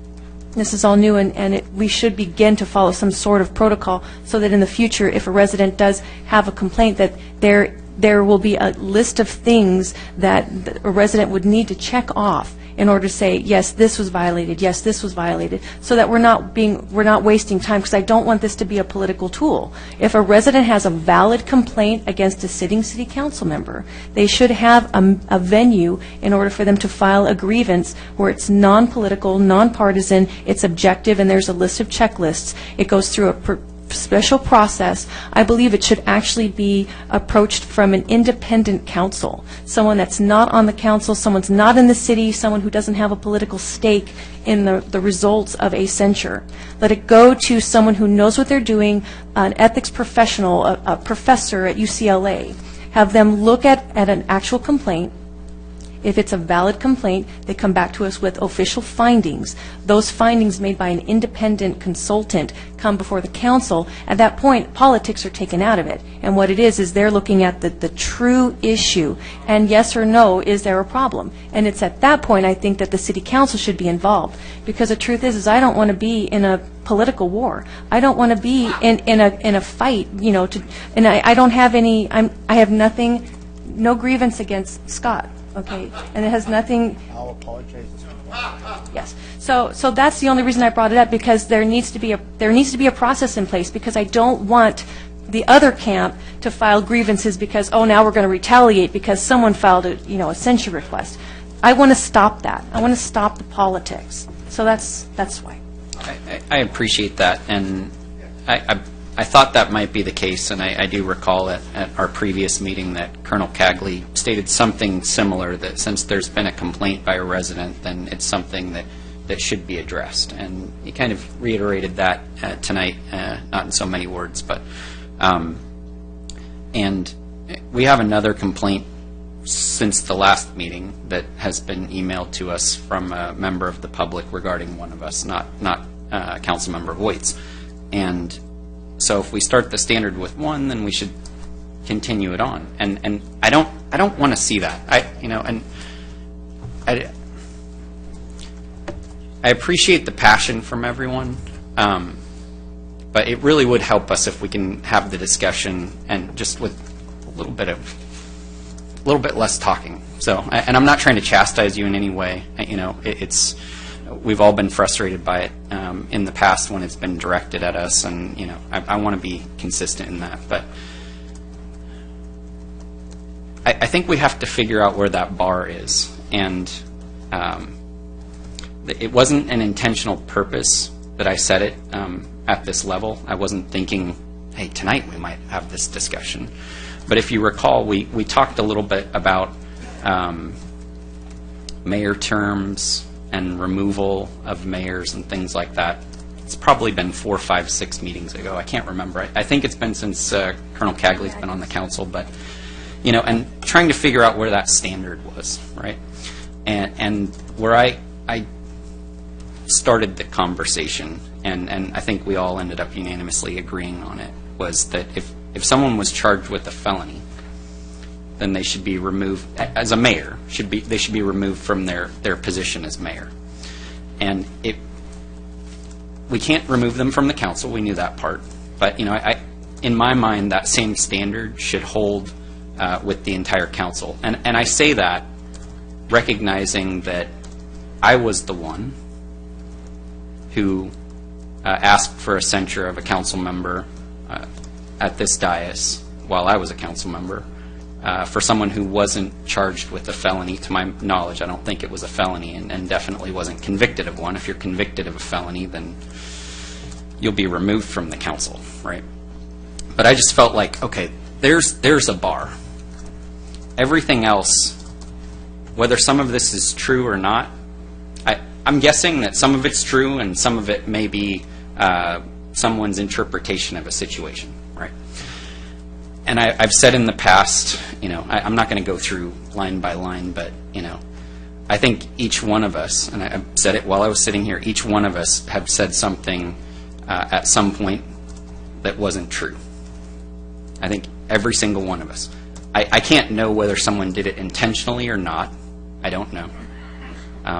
this is all new, and we should begin to follow some sort of protocol so that in the future, if a resident does have a complaint, that there will be a list of things that a resident would need to check off in order to say, yes, this was violated, yes, this was violated, so that we're not wasting time, because I don't want this to be a political tool. If a resident has a valid complaint against a sitting city council member, they should have a venue in order for them to file a grievance where it's non-political, non-partisan, it's objective, and there's a list of checklists. It goes through a special process. I believe it should actually be approached from an independent council, someone that's not on the council, someone's not in the city, someone who doesn't have a political stake in the results of a censure. Let it go to someone who knows what they're doing, an ethics professional, a professor at UCLA. Have them look at an actual complaint. If it's a valid complaint, they come back to us with official findings. Those findings made by an independent consultant come before the council. At that point, politics are taken out of it. And what it is they're looking at the true issue. And yes or no, is there a problem? And it's at that point, I think, that the city council should be involved. Because the truth is I don't want to be in a political war. I don't want to be in a fight, and I don't have any, I have nothing, no grievance against Scott. Okay, and it has nothing. I'll apologize. Yes. So that's the only reason I brought it up, because there needs to be a process in place, because I don't want the other camp to file grievances because now we're going to retaliate because someone filed a censure request. I want to stop that. I want to stop the politics. So that's why. I appreciate that, and I thought that might be the case, and I do recall at our previous meeting that Colonel Cagley stated something similar, that since there's been a complaint by a resident, then it's something that that should be addressed. And you kind of reiterated that tonight, not in so many words, but and we have another complaint since the last meeting that has been emailed to us from a member of the public regarding one of us, not Councilmember Voights. And so if we start the standard with one, then we should continue it on. And I don't want to see that. I appreciate the passion from everyone, but it really would help us if we can have the discussion and just with a little bit less talking. So, and I'm not trying to chastise you in any way. We've all been frustrated by it in the past when it's been directed at us, and I want to be consistent in that. But I think we have to figure out where that bar is, and it wasn't an intentional purpose that I said it at this level. I wasn't thinking, hey, tonight we might have this discussion. But if you recall, we talked a little bit about mayor terms and removal of mayors and things like that. It's probably been 4, 5, 6 meetings ago. I can't remember. I think it's been since Colonel Cagley's been on the council, but and trying to figure out where that standard was, right? And where I started the conversation, and I think we all ended up unanimously agreeing on it, was that if someone was charged with a felony, then they should be removed as a mayor. They should be removed from their position as mayor. And we can't remove them from the council. We knew that part. But in my mind, that same standard should hold with the entire council. And I say that recognizing that I was the one who asked for a censure of a council member at this dais while I was a council member for someone who wasn't charged with a felony. To my knowledge, I don't think it was a felony, and definitely wasn't convicted of one. If you're convicted of a felony, then you'll be removed from the council, right? But I just felt like, okay, there's a bar. Everything else, whether some of this is true or not, I'm guessing that some of it's true and some of it may be someone's interpretation of a situation, right? And I've said in the past, I'm not going to go through line by line, but, I think each one of us, and I said it while I was sitting here, each one of us have said something at some point that wasn't true. I think every single one of us. I can't know whether someone did it intentionally or not. I don't know.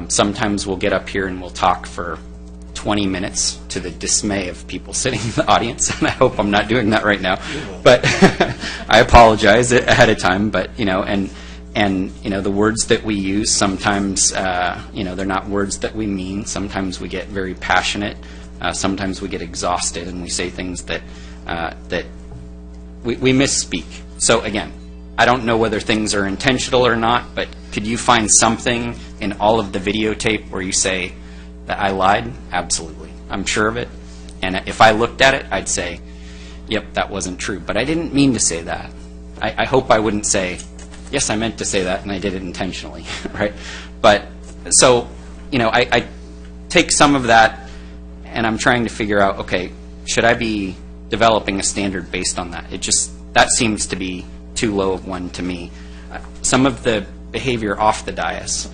Sometimes we'll get up here and we'll talk for 20 minutes to the dismay of people sitting in the audience, and I hope I'm not doing that right now. But I apologize ahead of time. But and the words that we use sometimes, they're not words that we mean. Sometimes we get very passionate. Sometimes we get exhausted, and we say things that we misspeak. So again, I don't know whether things are intentional or not, but could you find something in all of the videotape where you say that I lied? Absolutely. I'm sure of it. And if I looked at it, I'd say, yep, that wasn't true. But I didn't mean to say that. I hope I wouldn't say, yes, I meant to say that, and I did it intentionally, right? But so, I take some of that, and I'm trying to figure out, okay, should I be developing a standard based on that? That seems to be too low of one to me. Some of the behavior off the dais.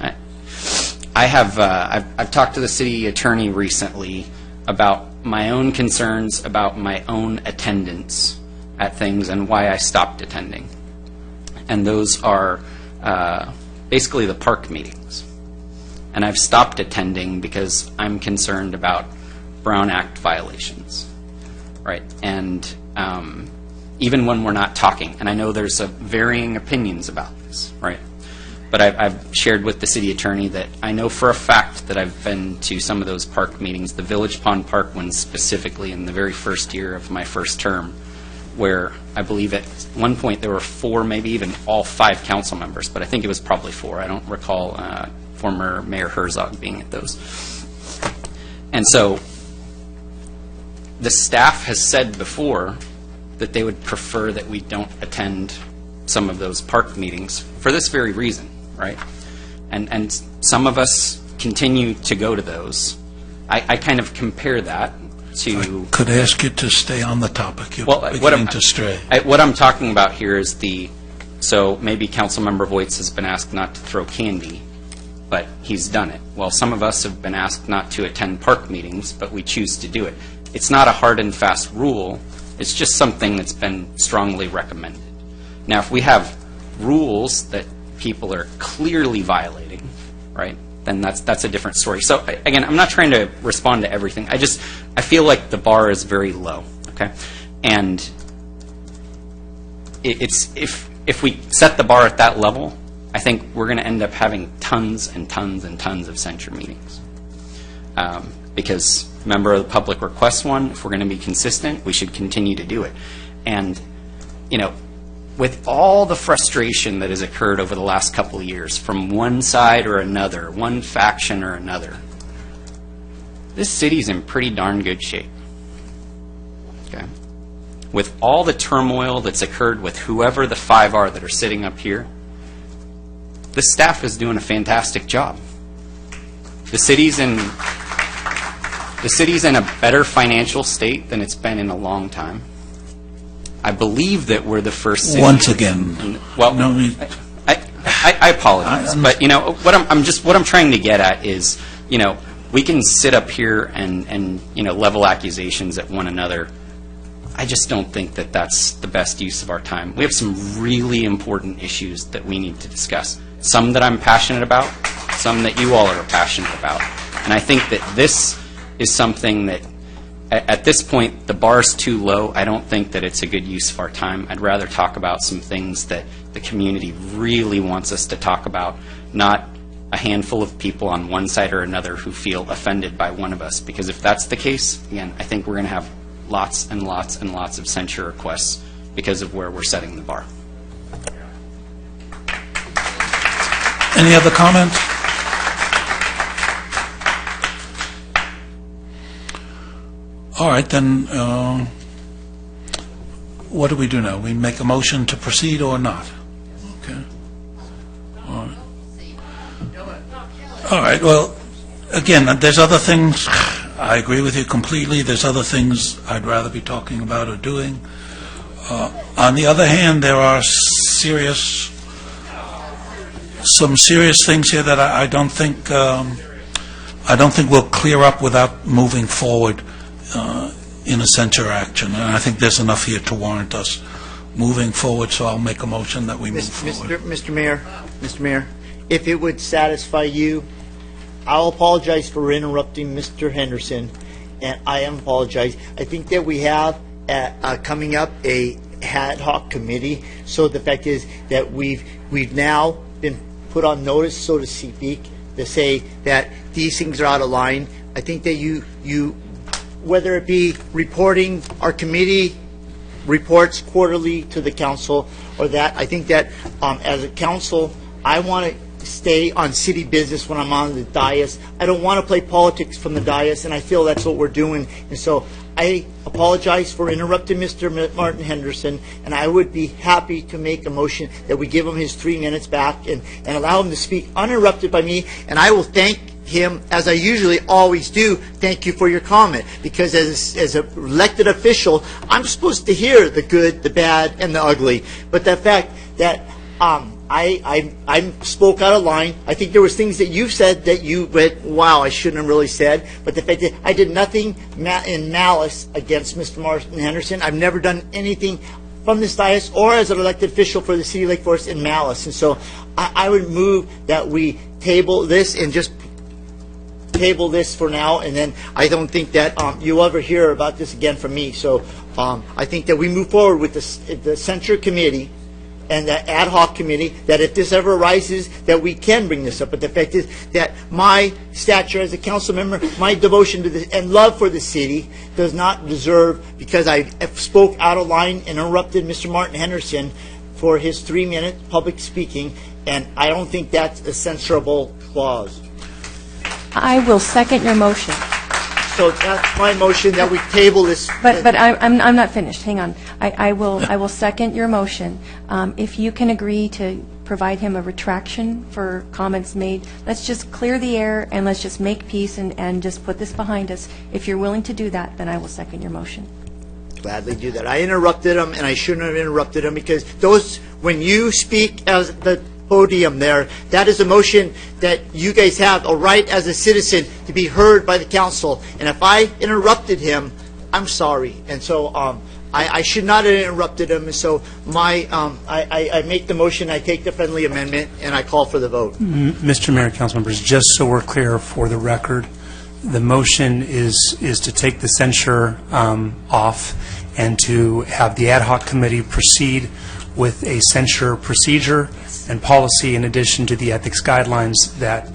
I've talked to the city attorney recently about my own concerns about my own attendance at things and why I stopped attending. And those are basically the park meetings. And I've stopped attending because I'm concerned about Brown Act violations, right? And even when we're not talking, and I know there's varying opinions about this, right? But I've shared with the city attorney that I know for a fact that I've been to some of those park meetings, the Village Pond Park one specifically in the very first year of my first term, where I believe at one point there were 4, maybe even all 5 council members, but I think it was probably 4. I don't recall former Mayor Herzog being at those. And so the staff has said before that they would prefer that we don't attend some of those park meetings for this very reason, right? And some of us continue to go to those. I kind of compare that to... Could ask you to stay on the topic. You're Well, beginning to stray. What I'm talking about here is so maybe Councilmember Voights has been asked not to throw candy, but he's done it. Well, some of us have been asked not to attend park meetings, but we choose to do it. It's not a hard and fast rule. It's just something that's been strongly recommended. Now, if we have rules that people are clearly violating, right, then that's a different story. So, again, I'm not trying to respond to everything. I feel like the bar is very low, okay? And if we set the bar at that level, I think we're going to end up having tons and tons and tons of censure meetings. Because a member of the public requests one, if we're going to be consistent, we should continue to do it. And, with all the frustration that has occurred over the last couple of years from one side or another, one faction or another, this city's in pretty darn good shape. Okay? With all the turmoil that's occurred with whoever the five are that are sitting up here, the staff is doing a fantastic job. The city's in a better financial state than it's been in a long time. I believe that we're the first city. Once again. Well, I apologize, but what I'm trying to get at is, we can sit up here and level accusations at one another. I just don't think that that's the best use of our time. We have some really important issues that we need to discuss. Some that I'm passionate about, some that you all are passionate about, and I think that this is something that, at this point, the bar's too low. I don't think that it's a good use of our time. I'd rather talk about some things that the community really wants us to talk about, not a handful of people on one side or another who feel offended by one of us. Because if that's the case, again, I think we're going to have lots and lots and lots of censure requests because of where we're setting the bar. Any other comments? All right, then, what do we do now? We make a motion to proceed or not? Okay. All right, well, again, there's other things, I agree with you completely, there's other things I'd rather be talking about or doing. On the other hand, there are some serious things here that I don't think we'll clear up without moving forward in a censure action, and I think there's enough here to warrant us moving forward, so I'll make a motion that we move forward. Mr. Mayor, if it would satisfy you, I'll apologize for interrupting Mr. Henderson, and I apologize. I think that we have coming up a ad hoc committee, so the fact is that we've now been put on notice, so to speak, to say that these things are out of line. I think that you whether it be reporting our committee reports quarterly to the council or that, I think that as a council, I want to stay on city business when I'm on the dais. I don't want to play politics from the dais, and I feel that's what we're doing. And so I apologize for interrupting Mr. Martin Henderson, and I would be happy to make a motion that we give him his 3 minutes back and allow him to speak uninterrupted by me, and I will thank him, as I usually always do. Thank you for your comment, because as an elected official, I'm supposed to hear the good, the bad, and the ugly. But the fact that I spoke out of line, I think there was things that you said that you went, wow, I shouldn't have really said. But the fact that I did nothing in malice against Mr. Martin Henderson, I've never done anything from this dais or as an elected official for the city of Lake Forest in malice. And so I would move that we table this and just table this for now, and then I don't think that you'll ever hear about this again from me. So I think that we move forward with the censure committee and the ad hoc committee, that if this ever arises, that we can bring this up. But the fact is that my stature as a council member, my devotion to this and love for the city does not deserve, because I spoke out of line and interrupted Mr. Martin Henderson for his 3-minute public speaking, and I don't think that's a censorable clause. I will second your motion. So that's my motion, that we table this. But I'm not finished. Hang on. I will second your motion. If you can agree to provide him a retraction for comments made. Let's just clear the air and let's just make peace and just put this behind us. If you're willing to do that, then I will second your motion. Gladly do that. I interrupted him, and I shouldn't have interrupted him, because when you speak as the podium there, that is a motion that you guys have a right as a citizen to be heard by the council. And if I interrupted him, I'm sorry. And so I should not have interrupted him. And so I make the motion, I take the friendly amendment, and I call for the vote. Mr. Mayor, council members, just so we're clear for the record, the motion is to take the censure off and to have the ad hoc committee proceed with a censure procedure and policy in addition to the ethics guidelines that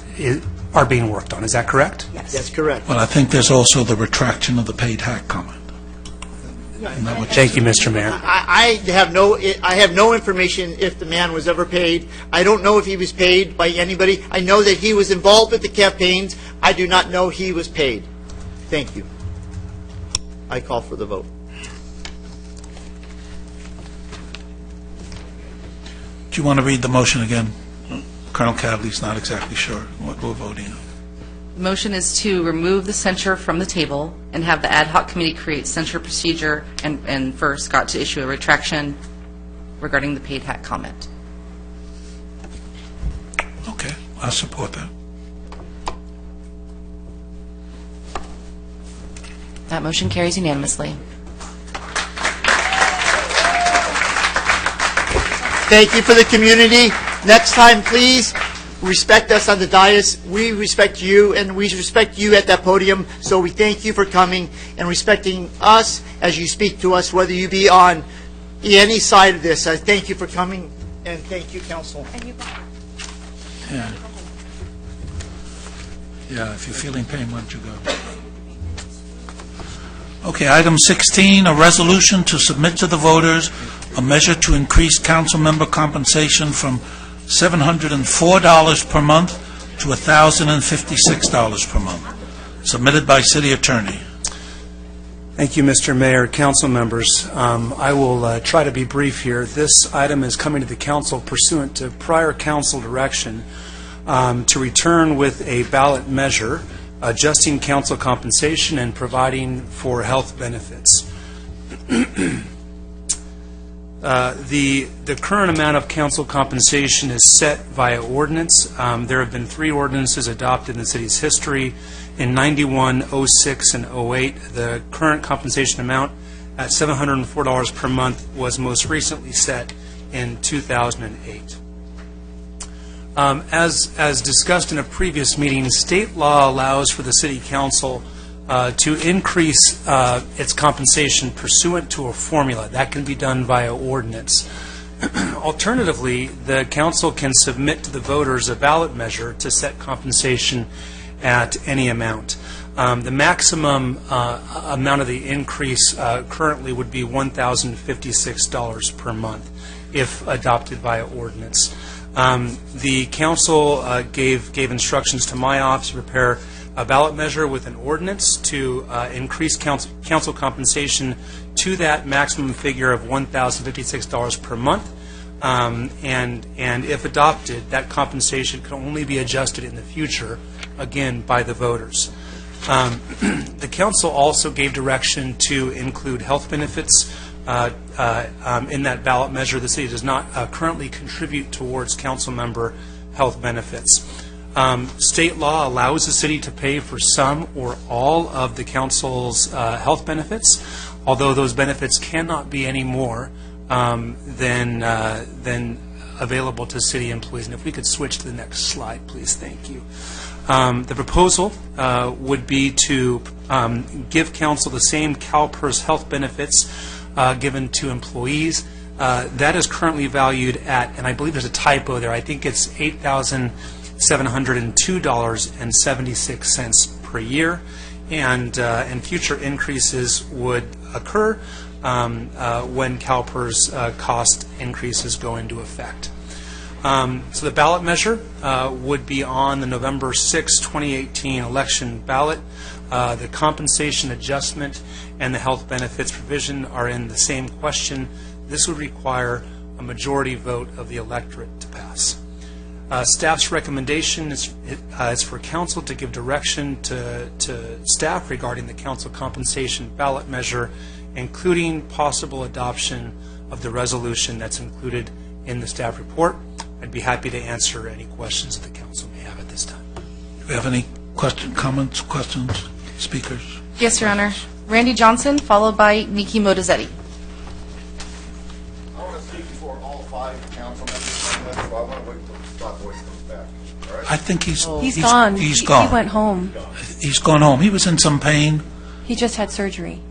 are being worked on. Is that correct? Yes. That's correct. Well, I think there's also the retraction of the paid hack comment. Thank you, Mr. Mayor. I have no information if the man was ever paid. I don't know if he was paid by anybody. I know that he was involved with the campaigns. I do not know he was paid. Thank you. I call for the vote. Do you want to read the motion again? Colonel Cadley's not exactly sure what we're voting on. The motion is to remove the censure from the table and have the ad hoc committee create censure procedure and for Scott to issue a retraction regarding the paid hack comment. Okay, I support that. That motion carries unanimously. Thank you for the community. Next time, please respect us on the dais. We respect you, and we respect you at that podium. So we thank you for coming and respecting us as you speak to us, whether you be on any side of this. I thank you for coming, and thank you, Council. Yeah. Yeah, if you're feeling pain, why don't you go? Okay, item 16, a resolution to submit to the voters a measure to increase council member compensation from $704 per month to $1,056 per month, submitted by City Attorney. Thank you, Mr. Mayor, council members. I will try to be brief here. This item is coming to the council pursuant to prior council direction to return with a ballot measure adjusting council compensation and providing for health benefits. The current amount of council compensation is set via ordinance. There have been 3 ordinances adopted in the city's history. In 91, 06, and 08, the current compensation amount at $704 per month was most recently set in 2008. As discussed in a previous meeting, state law allows for the city council to increase its compensation pursuant to a formula. That can be done via ordinance. Alternatively, the council can submit to the voters a ballot measure to set compensation at any amount. The maximum amount of the increase currently would be $1,056 per month if adopted via ordinance. The council gave instructions to my office to prepare a ballot measure with an ordinance to increase council compensation to that maximum figure of $1,056 per month. And if adopted, that compensation can only be adjusted in the future, again, by the voters. The council also gave direction to include health benefits in that ballot measure. The city does not currently contribute towards council member health benefits. State law allows the city to pay for some or all of the council's health benefits, although those benefits cannot be any more than available to city employees. And if we could switch to the next slide, please. Thank you. The proposal would be to give council the same CalPERS health benefits given to employees. That is currently valued at, and I believe there's a typo there, I think it's $8,702.76 per year, and future increases would occur when CalPERS cost increases go into effect. So the ballot measure would be on the November 6, 2018 election ballot. The compensation adjustment and the health benefits provision are in the same question. This would require a majority vote of the electorate to pass. Staff's recommendation is for council to give direction to staff regarding the council compensation ballot measure, including possible adoption of the resolution that's included in the staff report. I'd be happy to answer any questions that the council may have at this time. Do we have any comments, questions, speakers? Yes, Your Honor. Randy Johnson, followed by Nikki Modizzetti. I want to speak before all 5 council members, so I want to wait until Scott Boyce comes back. All right? I think he's He's gone. gone. He's He gone. went home. He's gone home. He was in some pain. He just had surgery.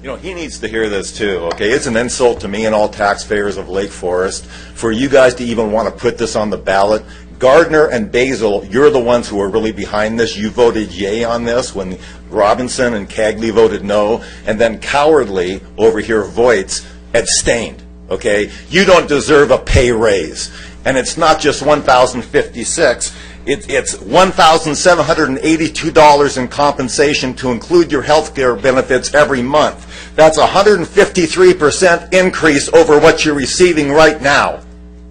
You know, he needs to hear this too, okay? It's an insult to me and all taxpayers of Lake Forest for you guys to even want to put this on the ballot. Gardner and Basil, you're the ones who are really behind this. You voted yay on this when Robinson and Cagley voted no, and then cowardly over here, Voights, abstained, okay? You don't deserve a pay raise. And it's not just $1,056. It's $1,782 in compensation to include your health care benefits every month. That's a 153% increase over what you're receiving right now.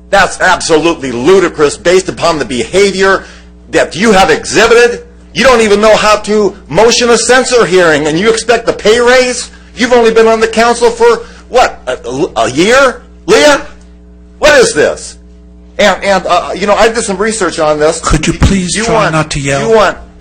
That's absolutely ludicrous based upon the behavior that you have exhibited. You don't even know how to motion a censor hearing, and you expect a pay raise? You've only been on the council for, what, a year? Leah? What is this? And you know, I did some research on this. Could you please try not to yell?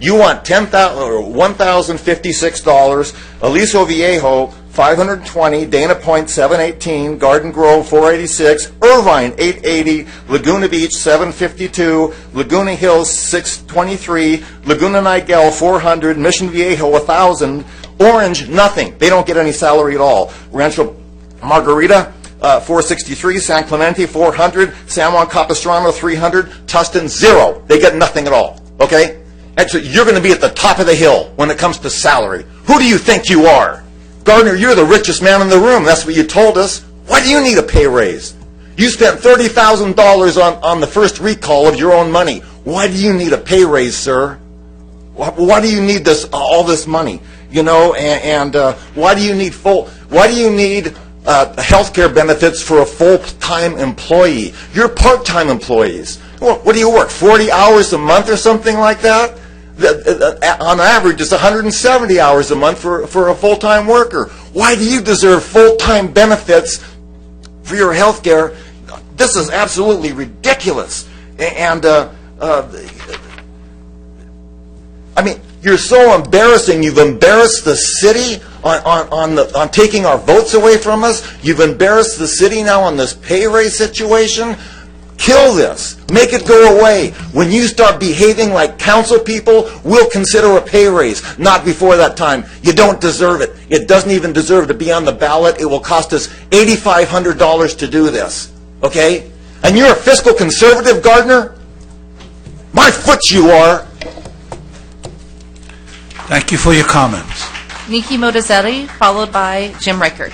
You want $1,056. Aliso Viejo, $520. Dana Point, $718. Garden Grove, $486. Irvine, $880. Laguna Beach, $752. Laguna Hills, $623. Laguna Niguel, $400. Mission Viejo, $1,000. Orange, nothing. They don't get any salary at all. Rancho Margarita, $463, San Clemente, $400, San Juan Capistrano, $300, Tustin, $0. They get nothing at all, okay? And so you're going to be at the top of the hill when it comes to salary. Who do you think you are? Gardner, you're the richest man in the room. That's what you told us. Why do you need a pay raise? You spent $30,000 on the first recall of your own money. Why do you need a pay raise, sir? Why do you need all this money? You know, and why do you need health care benefits for a full-time employee? You're part-time employees. What do you work, 40 hours a month or something like that? On average, it's 170 hours a month for a full-time worker. Why do you deserve full-time benefits for your health care? This is absolutely ridiculous. And, I mean, you're so embarrassing. You've embarrassed the city on taking our votes away from us. You've embarrassed the city now on this pay raise situation. Kill this. Make it go away. When you start behaving like council people, we'll consider a pay raise. Not before that time. You don't deserve it. It doesn't even deserve to be on the ballot. It will cost us $8,500 to do this. Okay? And you're a fiscal conservative, Gardner? My foot you are. Thank you for your comments. Nikki Modizzetti, followed by Jim Reichert.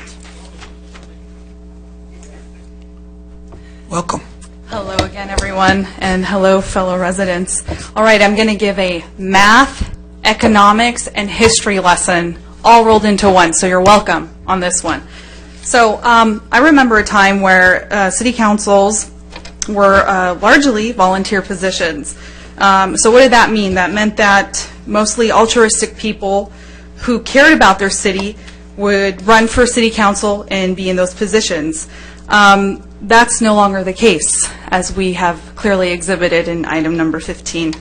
Welcome. Hello again, everyone, and hello, fellow residents. All right, I'm going to give a math, economics, and history lesson all rolled into one, so you're welcome on this one. So I remember a time where city councils were largely volunteer positions. So what did that mean? That meant that mostly altruistic people who cared about their city would run for city council and be in those positions. That's no longer the case, as we have clearly exhibited in item number 15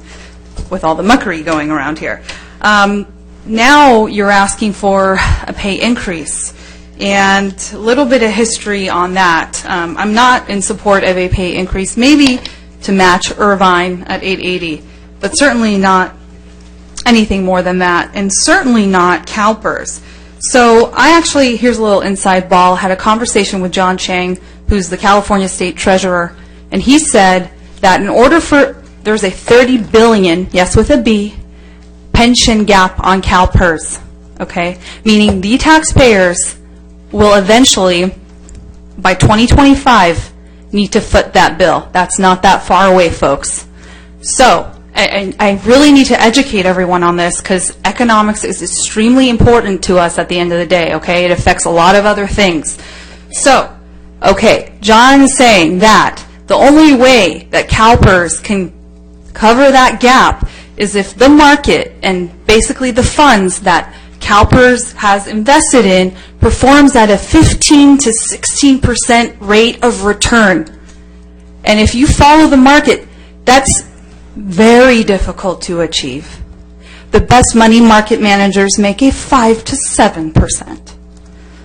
with all the muckery going around here. Now you're asking for a pay increase, and a little bit of history on that. I'm not in support of a pay increase, maybe to match Irvine at $880, but certainly not anything more than that, and certainly not CalPERS. So I actually, here's a little inside ball, had a conversation with John Chang, who's the California State Treasurer, and he said that in order for, there's a $30 billion, yes with a B, pension gap on CalPERS, okay? Meaning the taxpayers will eventually, by 2025, need to foot that bill. That's not that far away, folks. So And I really need to educate everyone on this because economics is extremely important to us at the end of the day, okay? It affects a lot of other things. So, okay, John's saying that the only way that CalPERS can cover that gap is if the market and basically the funds that CalPERS has invested in performs at a 15 to 16% rate of return. And if you follow the market, that's very difficult to achieve. The best money market managers make a 5 to 7%.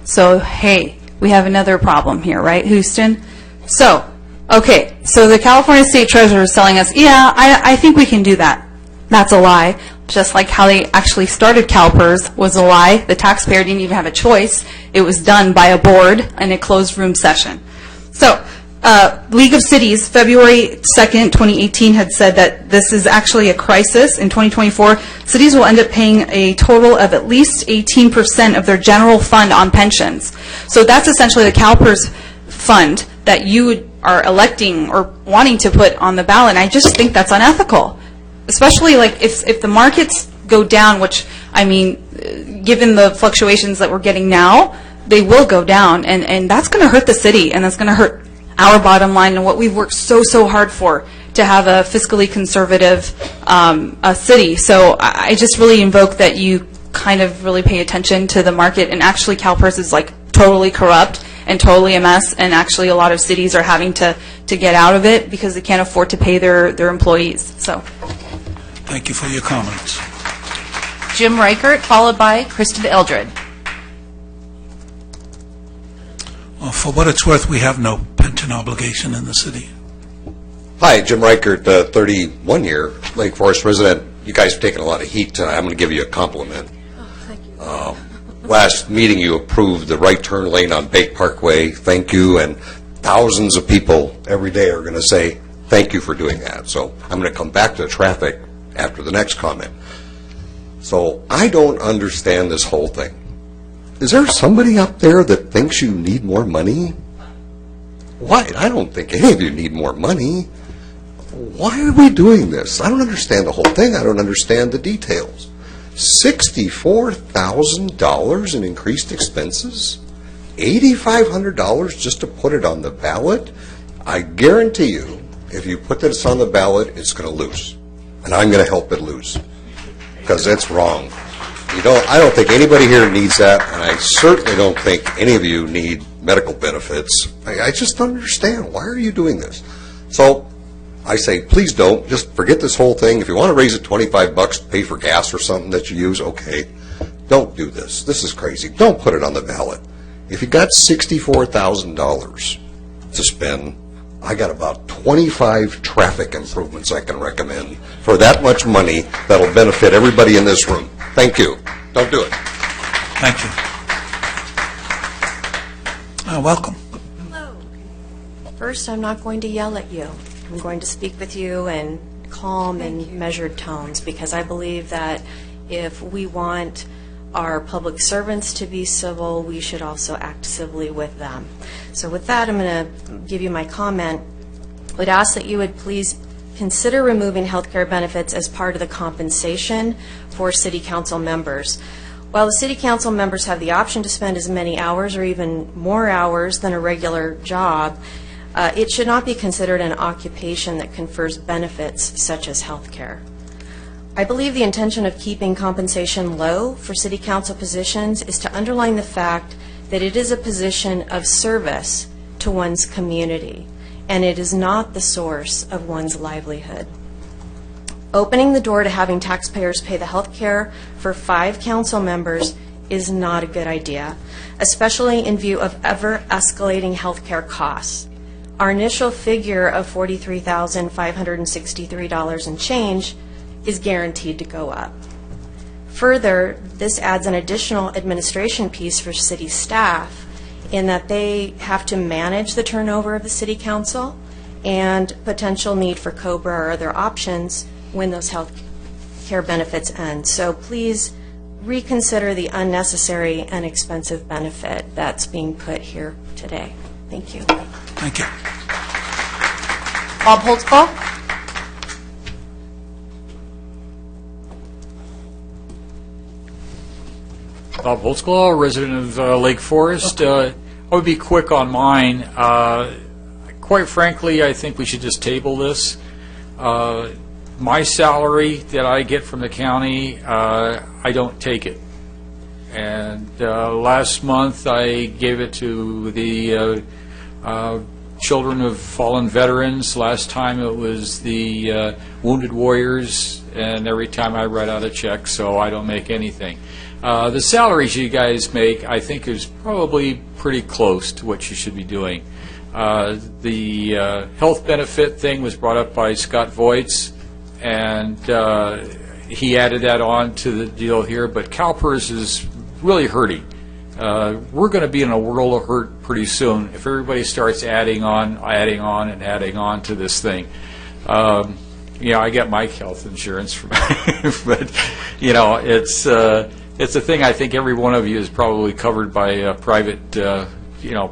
So, hey, we have another problem here, right, Houston? So, okay, so the California State Treasurer is telling us, yeah, I think we can do that. That's a lie. Just like how they actually started CalPERS was a lie. The taxpayer didn't even have a choice. It was done by a board in a closed room session. So, League of Cities, February 2nd, 2018, had said that this is actually a crisis. In 2024, cities will end up paying a total of at least 18% of their general fund on pensions. So that's essentially the CalPERS fund that you are electing or wanting to put on the ballot. And I just think that's unethical, especially like if the markets go down, which, I mean, given the fluctuations that we're getting now, they will go down. And that's going to hurt the city, and that's going to hurt our bottom line and what we've worked so hard for, to have a fiscally conservative city. So I just really invoke that you kind of really pay attention to the market. And actually CalPERS is like totally corrupt and totally a mess, and actually a lot of cities are having to get out of it because they can't afford to pay their employees. So Thank you for your comments. Jim Reichert, followed by Kristen Eldred. Well, for what it's worth, we have no pension obligation in the city. Hi, Jim Reichert, 31-year Lake Forest resident. You guys have taken a lot of heat tonight. I'm going to give you a compliment. Thank you. Last meeting, you approved the right turn lane on Bake Parkway. Thank you. And thousands of people every day are going to say thank you for doing that. So I'm going to come back to traffic after the next comment. So I don't understand this whole thing. Is there somebody up there that thinks you need more money? Why? I don't think any of you need more money. Why are we doing this? I don't understand the whole thing. I don't understand the details. $64,000 in increased expenses? $8,500 just to put it on the ballot? I guarantee you, if you put this on the ballot, it's going to lose. And I'm going to help it lose. Because that's wrong. I don't think anybody here needs that, and I certainly don't think any of you need medical benefits. I just don't understand. Why are you doing this? So I say, please don't. Just forget this whole thing. If you want to raise it $25 to pay for gas or something that you use, okay. Don't do this. This is crazy. Don't put it on the ballot. If you got $64,000 to spend, I got about 25 traffic improvements I can recommend for that much money that'll benefit everybody in this room. Thank you. Don't do it. Thank you. Welcome. Hello. First, I'm not going to yell at you. I'm going to speak with you in calm and measured tones, because I believe that if we want our public servants to be civil, we should also act civilly with them. So with that, I'm going to give you my comment. I would ask that you would please consider removing health care benefits as part of the compensation for city council members. While the city council members have the option to spend as many hours or even more hours than a regular job, it should not be considered an occupation that confers benefits such as health care. I believe the intention of keeping compensation low for city council positions is to underline the fact that it is a position of service to one's community, and it is not the source of one's livelihood. Opening the door to having taxpayers pay the health care for 5 council members is not a good idea, especially in view of ever-escalating health care costs. Our initial figure of $43,563 and change is guaranteed to go up. Further, this adds an additional administration piece for city staff in that they have to manage the turnover of the city council and potential need for COBRA or other options when those health care benefits end. So please reconsider the unnecessary and expensive benefit that's being put here today. Thank you. Thank you. Bob Holtzclaw. Bob Holtzclaw, resident of Lake Forest. I would be quick on mine. Quite frankly, I think we should just table this. My salary that I get from the county, I don't take it. And last month, I gave it to the children of fallen veterans. Last time it was the Wounded Warriors, and every time I write out a check, so I don't make anything. The salaries you guys make, I think, is probably pretty close to what you should be doing. The health benefit thing was brought up by Scott Voits, and he added that on to the deal here, but CalPERS is really hurting. We're going to be in a world of hurt pretty soon if everybody starts adding on to this thing. I get my health insurance from, but it's a thing. I think every one of you is probably covered by a private,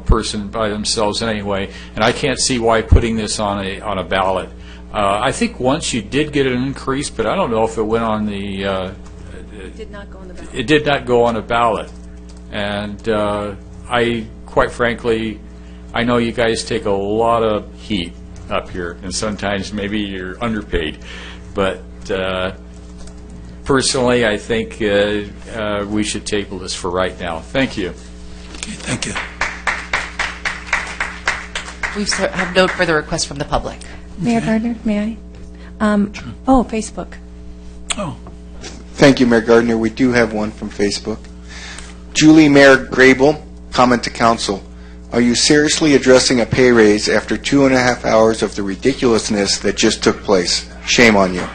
person by themselves anyway. And I can't see why putting this on a ballot. I think once you did get an increase, but I don't know if it went on the. It did not go on the ballot. It did not go on a ballot. And quite frankly, I know you guys take a lot of heat up here, and sometimes maybe you're underpaid. But personally, I think we should table this for right now. Thank you. Okay, thank you. We have no further requests from the public. Mayor Gardner, may I? Facebook. Thank you, Mayor Gardner. We do have one from Facebook. Julie Mayor Grable, comment to council. Are you seriously addressing a pay raise after 2.5 hours of the ridiculousness that just took place? Shame on you.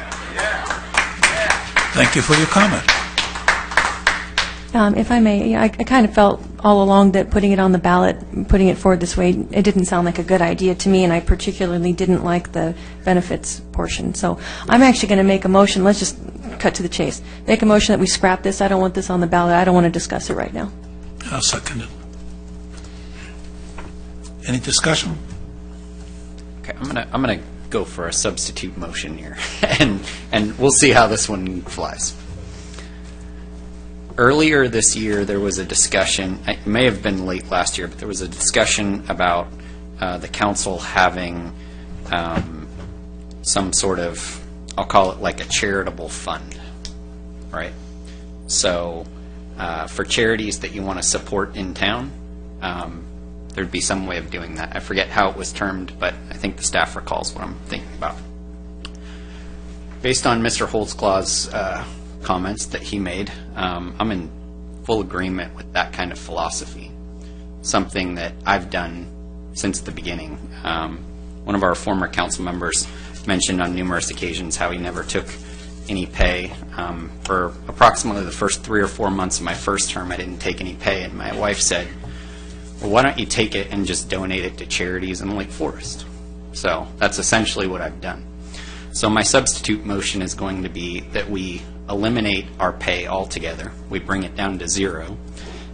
Thank you for your comment. If I may, I kind of felt all along that putting it on the ballot, putting it forward this way, it didn't sound like a good idea to me, and I particularly didn't like the benefits portion. So I'm actually going to make a motion. Let's just cut to the chase. Make a motion that we scrap this. I don't want this on the ballot. I don't want to discuss it right now. I'll second it. Any discussion? Okay, I'm gonna go for a substitute motion here, and we'll see how this one flies. Earlier this year, there was a discussion, it may have been late last year, but there was a discussion about the council having some sort of, I'll call it like a charitable fund, right? So for charities that you want to support in town, there'd be some way of doing that. I forget how it was termed, but I think the staff recalls what I'm thinking about. Based on Mr. Holtzclaw's comments that he made, I'm in full agreement with that kind of philosophy, something that I've done since the beginning. One of our former council members mentioned on numerous occasions how he never took any pay. For approximately the first 3 or 4 months of my first term, I didn't take any pay, and my wife said, well, why don't you take it and just donate it to charities in Lake Forest? So that's essentially what I've done. So my substitute motion is going to be that we eliminate our pay altogether. We bring it down to 0,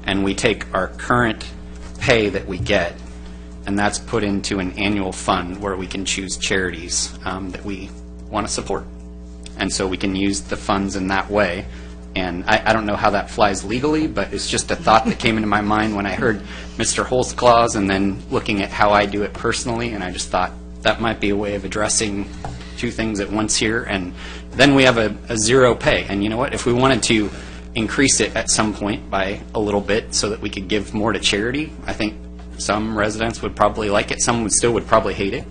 and we take our current pay that we get, and that's put into an annual fund where we can choose charities that we want to support. And so we can use the funds in that way. And I don't know how that flies legally, but it's just a thought that came into my mind when I heard Mr. Holtzclaw's and then looking at how I do it personally, and I just thought that might be a way of addressing two things at once here. And then we have a 0 pay. And you know what? If we wanted to increase it at some point by a little bit so that we could give more to charity, I think some residents would probably like it. Some would probably hate it,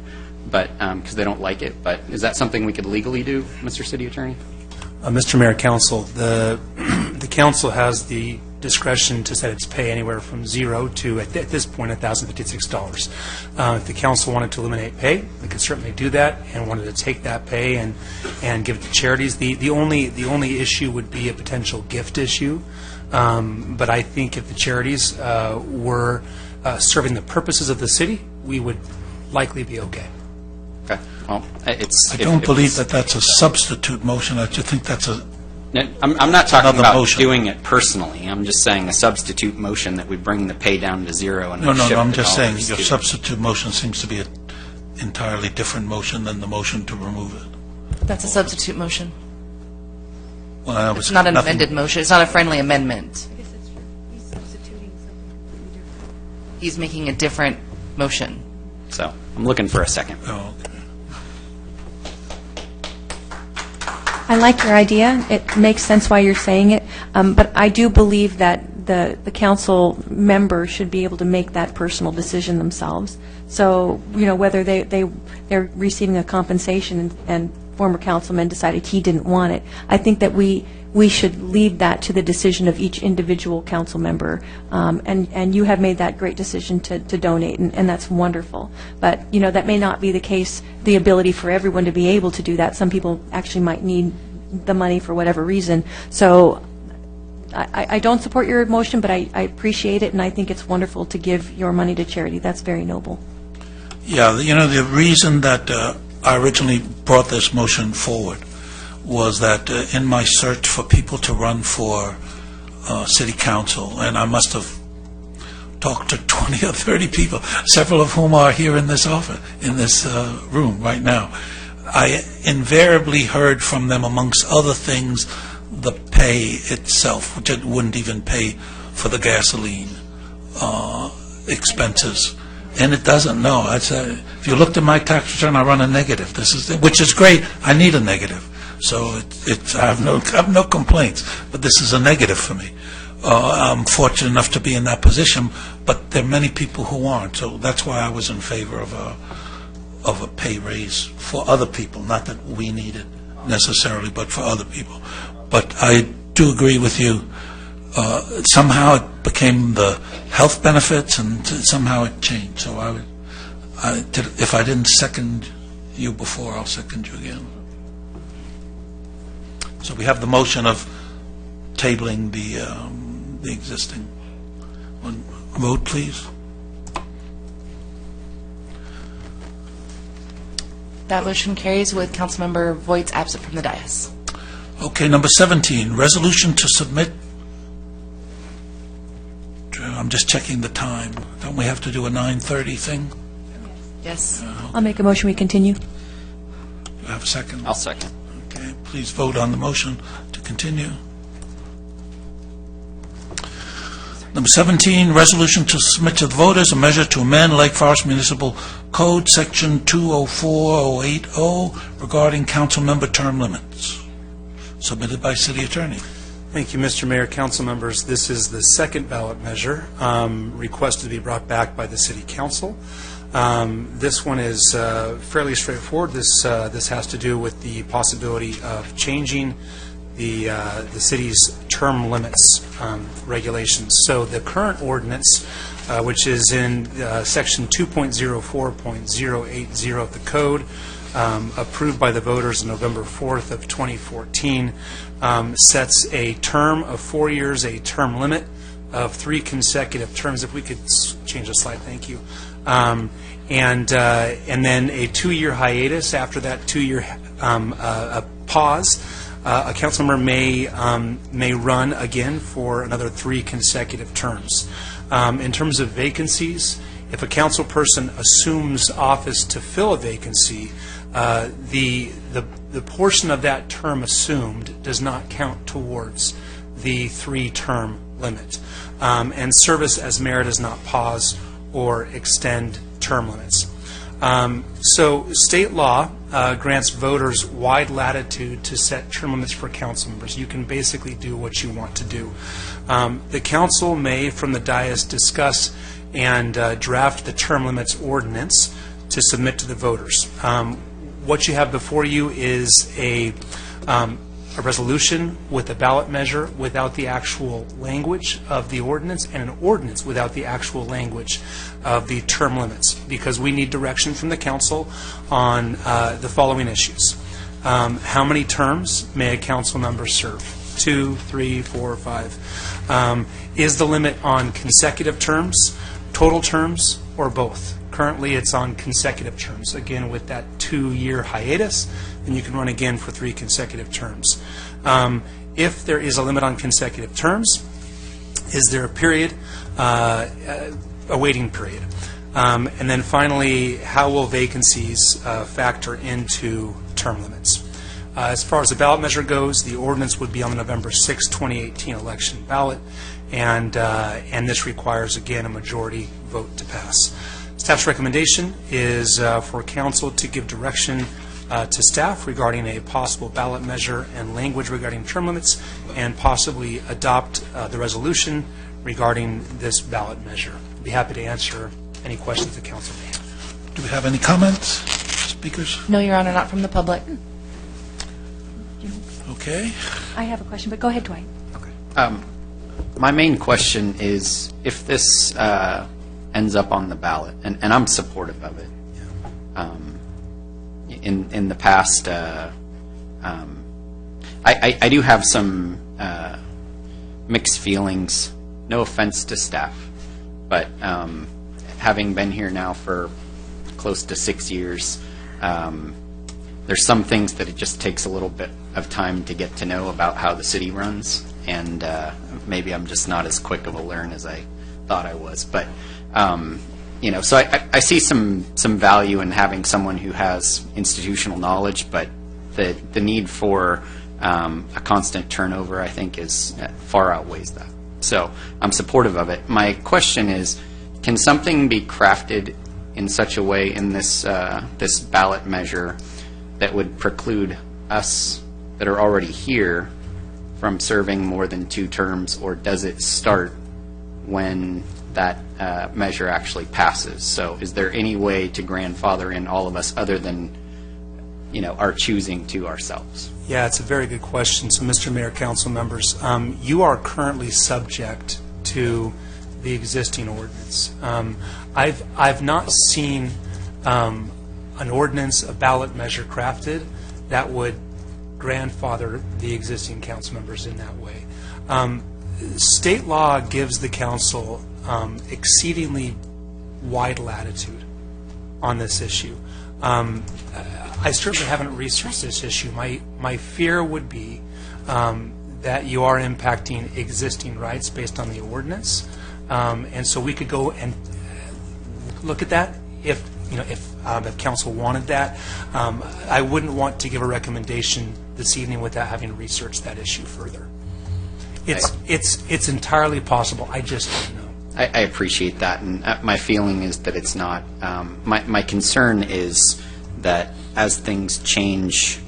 but because they don't like it. But is that something we could legally do, Mr. City Attorney? Mr. Mayor, Council, the council has the discretion to set its pay anywhere from 0 to, at this point, $1,056. If the council wanted to eliminate pay, we could certainly do that, and wanted to take that pay and give it to charities. The only issue would be a potential gift issue, but I think if the charities were serving the purposes of the city, we would likely be okay. Okay. Well, I don't believe that that's a substitute motion. I just think that's a. I'm not talking another about motion. doing it personally. I'm just saying a substitute motion that we bring the pay down to 0 and No, shift I'm the just saying dollars your to- substitute motion seems to be an entirely different motion than the motion to remove it. That's a substitute motion. Well, It's not an amended motion. It's not a friendly amendment. He's making a different motion. So I'm looking for a second. Oh, I like your idea. It makes sense why you're saying it, but I do believe that the council member should be able to make that personal decision themselves. So, whether they're receiving a compensation and former councilman decided he didn't want it, I think that we should leave that to the decision of each individual council member. And you have made that great decision to donate, and that's wonderful. But, that may not be the case, the ability for everyone to be able to do that. Some people actually might need the money for whatever reason. So I don't support your motion, but I appreciate it, and I think it's wonderful to give your money to charity. That's very noble. Yeah, the reason that I originally brought this motion forward was that in my search for people to run for city council, and I must have talked to 20 or 30 people, several of whom are here in this office, in this room right now, I invariably heard from them, amongst other things, the pay itself, which it wouldn't even pay for the gasoline expenses. And it doesn't. No, if you looked at my tax return, I run a negative. Which is great. I need a negative, so I have no complaints. But this is a negative for me. I'm fortunate enough to be in that position, but there are many people who aren't. So that's why I was in favor of a pay raise for other people. Not that we need it necessarily, but for other people. But I do agree with you. Somehow it became the health benefits, and somehow it changed. So if I didn't second you before, I'll second you again. So we have the motion of tabling the existing one. Vote, please. That motion carries with Councilmember Voigt absent from the dais. Okay, number 17, resolution to submit. I'm just checking the time. Don't we have to do a 9:30 thing? Yes. I'll make a motion, we continue. Do I have a second? I'll second. Okay, please vote on the motion to continue. Number 17, resolution to submit to the voters a measure to amend Lake Forest Municipal Code, Section 204080, regarding council member term limits. Submitted by City Attorney. Thank you, Mr. Mayor, council members. This is the second ballot measure requested to be brought back by the City Council. This one is fairly straightforward. This has to do with the possibility of changing the city's term limits regulations. So the current ordinance, which is in Section 2.04.080 of the code, approved by the voters on November 4th of 2014, sets a term of 4 years, a term limit of 3 consecutive terms. If we could change the slide, thank you. And then a 2-year hiatus after that 2-year pause. A council member may run again for another 3 consecutive terms. In terms of vacancies, if a council person assumes office to fill a vacancy, the portion of that term assumed does not count towards the 3-term limit. And service as mayor does not pause or extend term limits. So state law grants voters wide latitude to set term limits for council members. You can basically do what you want to do. The council may, from the dais, discuss and draft the term limits ordinance to submit to the voters. What you have before you is a resolution with a ballot measure without the actual language of the ordinance, and an ordinance without the actual language of the term limits, because we need direction from the council on the following issues. How many terms may a council member serve? 2, 3, 4, 5. Is the limit on consecutive terms, total terms, or both? Currently, it's on consecutive terms. Again, with that 2-year hiatus, then you can run again for 3 consecutive terms. If there is a limit on consecutive terms, is there a period, a waiting period? And then finally, how will vacancies factor into term limits? As far as the ballot measure goes, the ordinance would be on the November 6, 2018 election ballot, and this requires, again, a majority vote to pass. Staff's recommendation is for council to give direction to staff regarding a possible ballot measure and language regarding term limits, and possibly adopt the resolution regarding this ballot measure. I'd be happy to answer any questions the council may have. Do we have any comments, speakers? No, Your Honor, not from the public. Okay. I have a question, but go ahead, Dwight. My main question is, if this ends up on the ballot, and I'm supportive of it, in the past, I do have some mixed feelings, no offense to staff, but having been here now for close to 6 years, there's some things that it just takes a little bit of time to get to know about how the city runs, and maybe I'm just not as quick of a learn as I thought I was. But so I see some value in having someone who has institutional knowledge, but the need for a constant turnover, I think, is far outweighs that. So I'm supportive of it. My question is, can something be crafted in such a way in this this ballot measure that would preclude us that are already here from serving more than 2 terms, or does it start when that measure actually passes? So is there any way to grandfather in all of us other than, our choosing to ourselves? Yeah, it's a very good question. So, Mr. Mayor, council members, you are currently subject to the existing ordinance. I've not seen an ordinance, a ballot measure crafted that would grandfather the existing council members in that way. State law gives the council exceedingly wide latitude on this issue. I certainly haven't researched this issue. My fear would be that you are impacting existing rights based on the ordinance, and so we could go and look at that if council wanted that. I wouldn't want to give a recommendation this evening without having researched that issue further. It's entirely possible. I just don't know. I appreciate that, and my feeling is that it's not. My concern is that as things change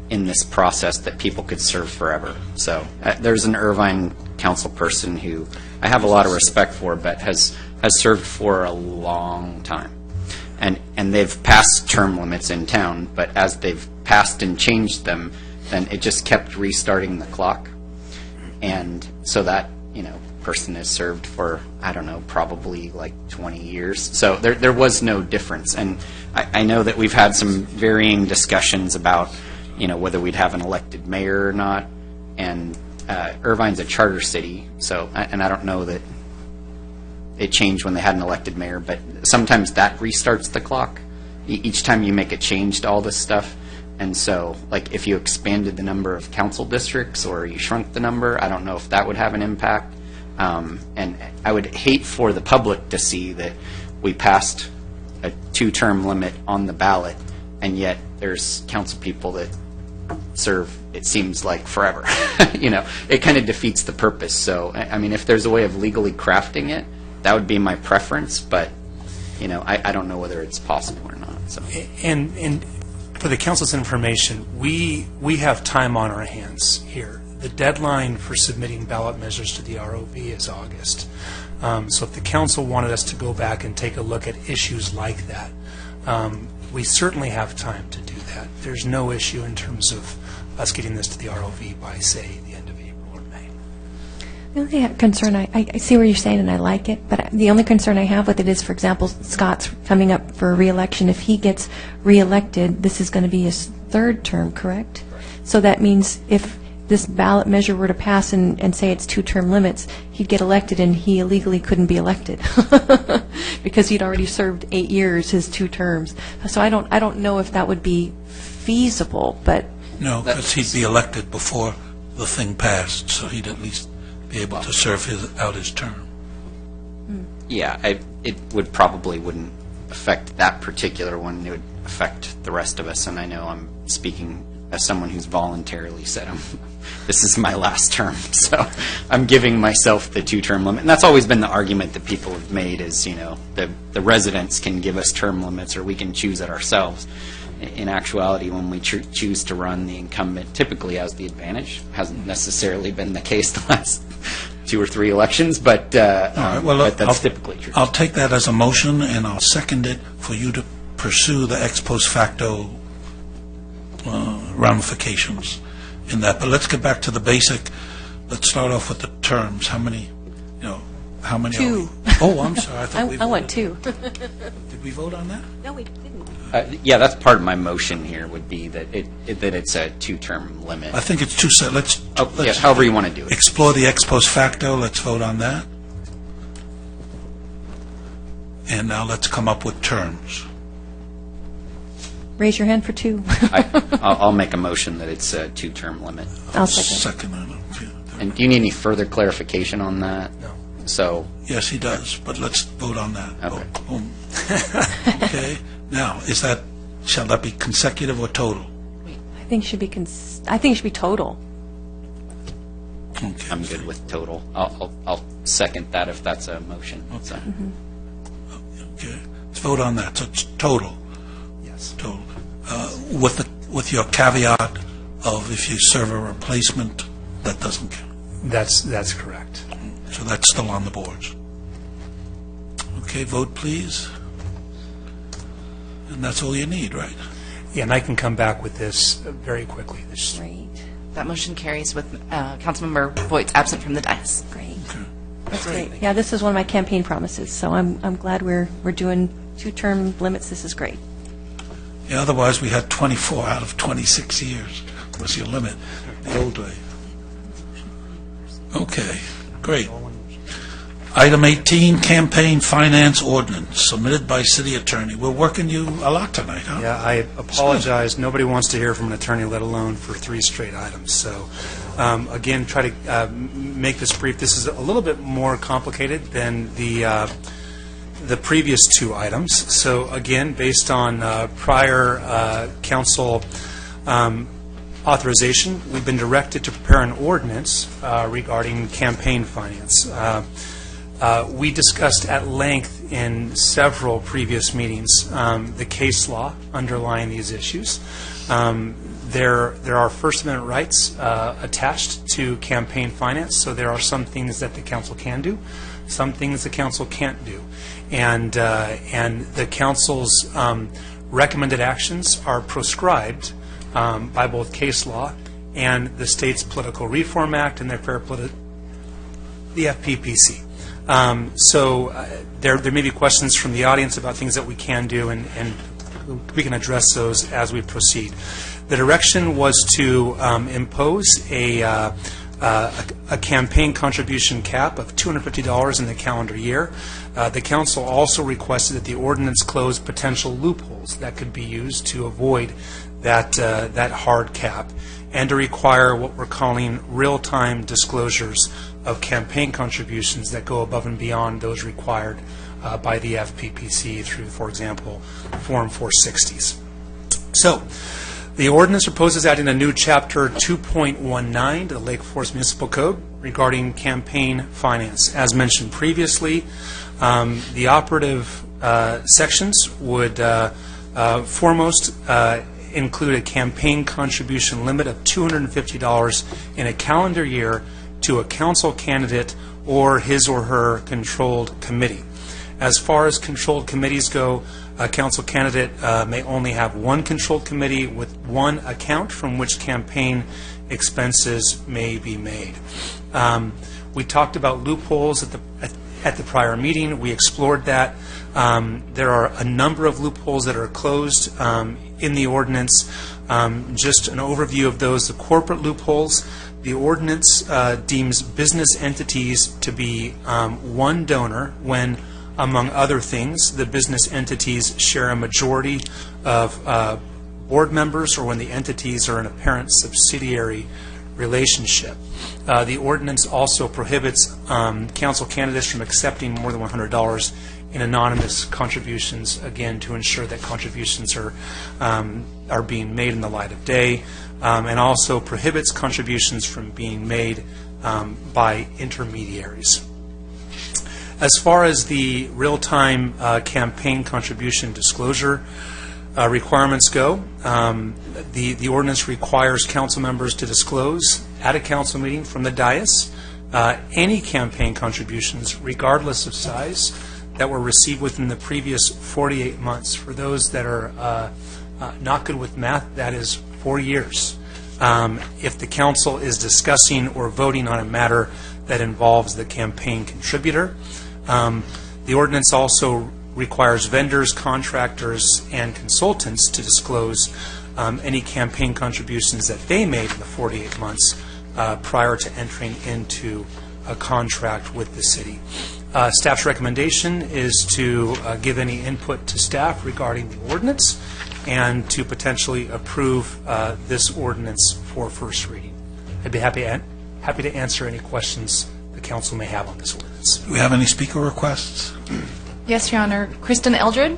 in this process, that people could serve forever. So there's an Irvine council person who I have a lot of respect for, but has served for a long time. And they've passed term limits in town, but as they've passed and changed them, then it just kept restarting the clock. And so that, person has served for, I don't know, probably like 20 years. So there was no difference. And I know that we've had some varying discussions about, whether we'd have an elected mayor or not. And Irvine's a charter city, so, and I don't know that it changed when they had an elected mayor, but sometimes that restarts the clock. Each time you make a change to all this stuff. And so, like, if you expanded the number of council districts or you shrunk the number, I don't know if that would have an impact. And I would hate for the public to see that we passed a 2-term limit on the ballot, and yet there's council people that serve, it seems like, forever. It kind of defeats the purpose. So, I mean, if there's a way of legally crafting it, that would be my preference, but, I don't know whether it's possible or not. So. And for the council's information, we have time on our hands here. The deadline for submitting ballot measures to the ROV is August. So if the council wanted us to go back and take a look at issues like that, we certainly have time to do that. There's no issue in terms of us getting this to the ROV by, say, the end of April or May. The only concern, I see what you're saying, and I like it, but the only concern I have with it is, for example, Scott's coming up for re-election. If he gets re-elected, this is going to be his 3rd term, correct? So that means if this ballot measure were to pass and say it's 2-term limits, he'd get elected and he illegally couldn't be elected because he'd already served 8 years, his 2 terms. So I don't know if that would be feasible, but... No, because he'd be elected before the thing passed, so he'd at least be able to serve out his term. Yeah, it wouldn't affect that particular one. It would affect the rest of us, and I know I'm speaking as someone who's voluntarily said, this is my last term, so I'm giving myself the 2-term limit. And that's always been the argument that people have made is, the residents can give us term limits or we can choose it ourselves. In actuality, when we choose to run, the incumbent typically has the advantage. Hasn't necessarily been the case the last 2 or 3 elections, but, but that's typically true. I'll take that as a motion, and I'll second it for you to pursue the ex post facto ramifications in that. But let's get back to the basic. Let's start off with the terms. How many, how many? 2. Oh, I'm sorry. I thought we I want 2. Did we vote on that? No, we didn't. Yeah, that's part of my motion here would be that it's a 2-term limit. I think it's too set. Let's however you want to do it. Explore the ex post facto. Let's vote on that. And now let's come up with terms. Raise your hand for 2. I'll make a motion that it's a 2-term limit. I'll second. And do you need any further clarification on that? No. So. Yes, he does, but let's vote on that. Okay. Boom. Okay. Now, shall that be consecutive or total? I think it should be total. Okay. I'm good with total. I'll second that if that's a motion. Okay. So. Okay. Let's vote on that. So it's total. Yes. Total. With your caveat of if you serve a replacement, that doesn't count. That's correct. So that's still on the boards. Okay, vote please. And that's all you need, right? Yeah, and I can come back with this very quickly. Great. That motion carries with Councilmember Voigt absent from the dais. Great. That's great. Yeah, this is one of my campaign promises, so I'm glad we're doing 2-term limits. This is great. Yeah, otherwise we had 24 out of 26 years was your limit, the old way. Okay, great. Item 18, campaign finance ordinance, submitted by city attorney. We're working you a lot tonight, huh? Yeah, I apologize. Nobody wants to hear from an attorney, let alone for 3 straight items. So, again, try to make this brief. This is a little bit more complicated than the previous 2 items. So, again, based on prior council authorization, we've been directed to prepare an ordinance regarding campaign finance. We discussed at length in several previous meetings the case law underlying these issues. There are First Amendment rights attached to campaign finance, so there are some things that the council can do, some things the council can't do. And the council's recommended actions are proscribed by both case law and the state's Political Reform Act and the FPPC. So there may be questions from the audience about things that we can do, and we can address those as we proceed. The direction was to impose a campaign contribution cap of $250 in the calendar year. The council also requested that the ordinance close potential loopholes that could be used to avoid that hard cap, and to require what we're calling real-time disclosures of campaign contributions that go above and beyond those required by the FPPC through, for example, Form 460s. So, the ordinance proposes adding a new Chapter 2.19 to the Lake Forest Municipal Code regarding campaign finance. As mentioned previously, the operative sections would foremost include a campaign contribution limit of $250 in a calendar year to a council candidate or his or her controlled committee. As far as controlled committees go, a council candidate may only have one controlled committee with one account from which campaign expenses may be made. We talked about loopholes at the prior meeting. We explored that. There are a number of loopholes that are closed in the ordinance. Just an overview of those: the corporate loopholes. The ordinance deems business entities to be one donor when, among other things, the business entities share a majority of board members, or when the entities are in a parent-subsidiary relationship. The ordinance also prohibits council candidates from accepting more than $100 in anonymous contributions, again, to ensure that contributions are being made in the light of day, and also prohibits contributions from being made by intermediaries. As far as the real-time campaign contribution disclosure requirements go, the ordinance requires council members to disclose at a council meeting from the dais any campaign contributions, regardless of size, that were received within the previous 48 months. For those that are not good with math, that is 4 years. If the council is discussing or voting on a matter that involves the campaign contributor, the ordinance also requires vendors, contractors, and consultants to disclose any campaign contributions that they made in the 48 months prior to entering into a contract with the city. Staff's recommendation is to give any input to staff regarding the ordinance and to potentially approve this ordinance for first reading. I'd be happy to answer any questions the council may have on this ordinance. Do we have any speaker requests? Yes, Your Honor. Kristen Eldred.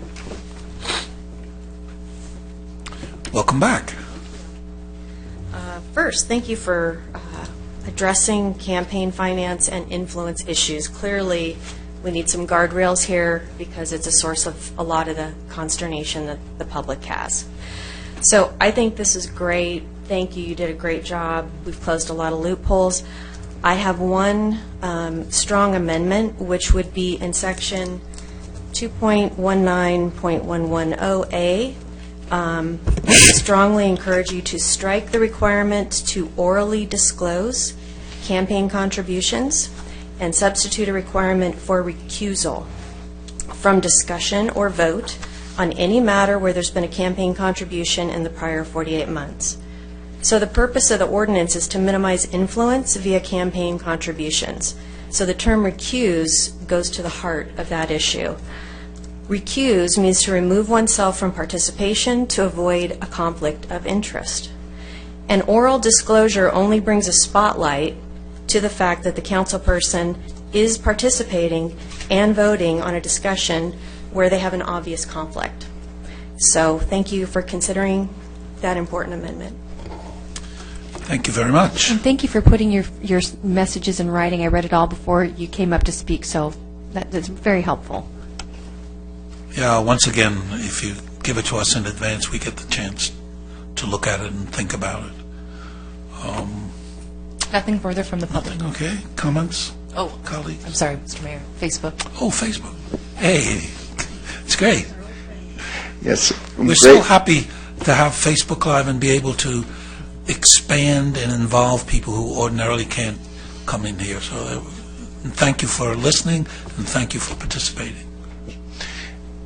Welcome back. First, thank you for addressing campaign finance and influence issues. Clearly, we need some guardrails here because it's a source of a lot of the consternation that the public has. So I think this is great. Thank you. You did a great job. We've closed a lot of loopholes. I have one strong amendment, which would be in section 2.19.110A. I strongly encourage you to strike the requirement to orally disclose campaign contributions and substitute a requirement for recusal from discussion or vote on any matter where there's been a campaign contribution in the prior 48 months. So the purpose of the ordinance is to minimize influence via campaign contributions. So the term recuse goes to the heart of that issue. Recuse means to remove oneself from participation to avoid a conflict of interest. An oral disclosure only brings a spotlight to the fact that the council person is participating and voting on a discussion where they have an obvious conflict. So thank you for considering that important amendment. Thank you very much. And thank you for putting your messages in writing. I read it all before you came up to speak, so that's very helpful. Yeah, once again, if you give it to us in advance, we get the chance to look at it and think about it. Nothing further from the public. Okay, comments? Oh, colleagues? I'm sorry, Mr. Mayor. Facebook. Oh, Facebook. Hey, it's great. Yes. We're so happy to have Facebook Live and be able to expand and involve people who ordinarily can't come in here. So thank you for listening and thank you for participating.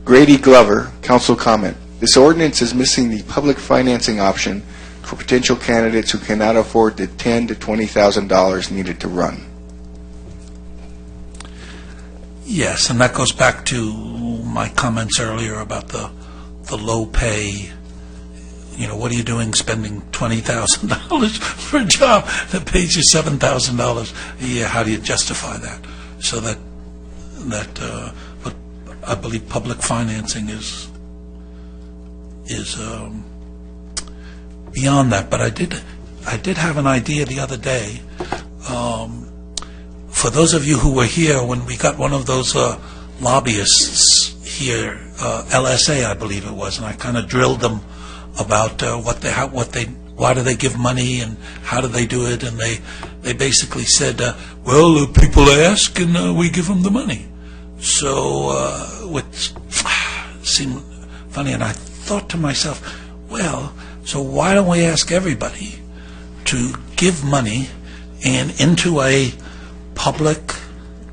Grady Glover, council comment. This ordinance is missing the public financing option for potential candidates who cannot afford the $10,000 to $20,000 needed to run. Yes, and that goes back to my comments earlier about the low pay. You know, what are you doing spending $20,000 for a job that pays you $7,000 a year? How do you justify that? So that but I believe public financing is beyond that. But I did have an idea the other day. For those of you who were here when we got one of those lobbyists here, LSA, I believe it was, and I kind of drilled them about why do they give money and how do they do it, and they basically said, well, people ask and we give them the money. So, which seemed funny, and I thought to myself, well, so why don't we ask everybody to give money and into a public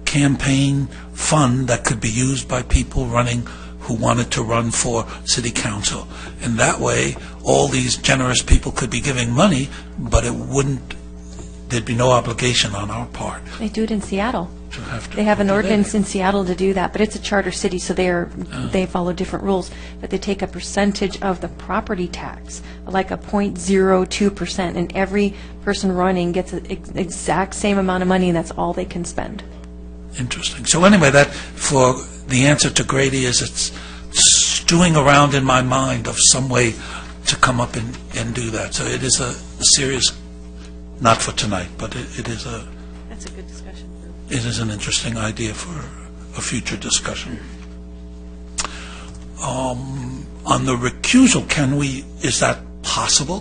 campaign fund that could be used by people running who wanted to run for city council. And that way, all these generous people could be giving money, but there'd be no obligation on our part. They do it in Seattle. To They have an ordinance in Seattle to do that, but it's a charter city, so they follow different rules. But they take a percentage of the property tax, like a 0.02%, and every person running gets the exact same amount of money, and that's all they can spend. Interesting. So anyway, the answer to Grady is it's stewing around in my mind of some way to come up and do that. So it is a serious, not for tonight, but it is a... That's a good discussion. It is an interesting idea for a future discussion. On the recusal, is that possible?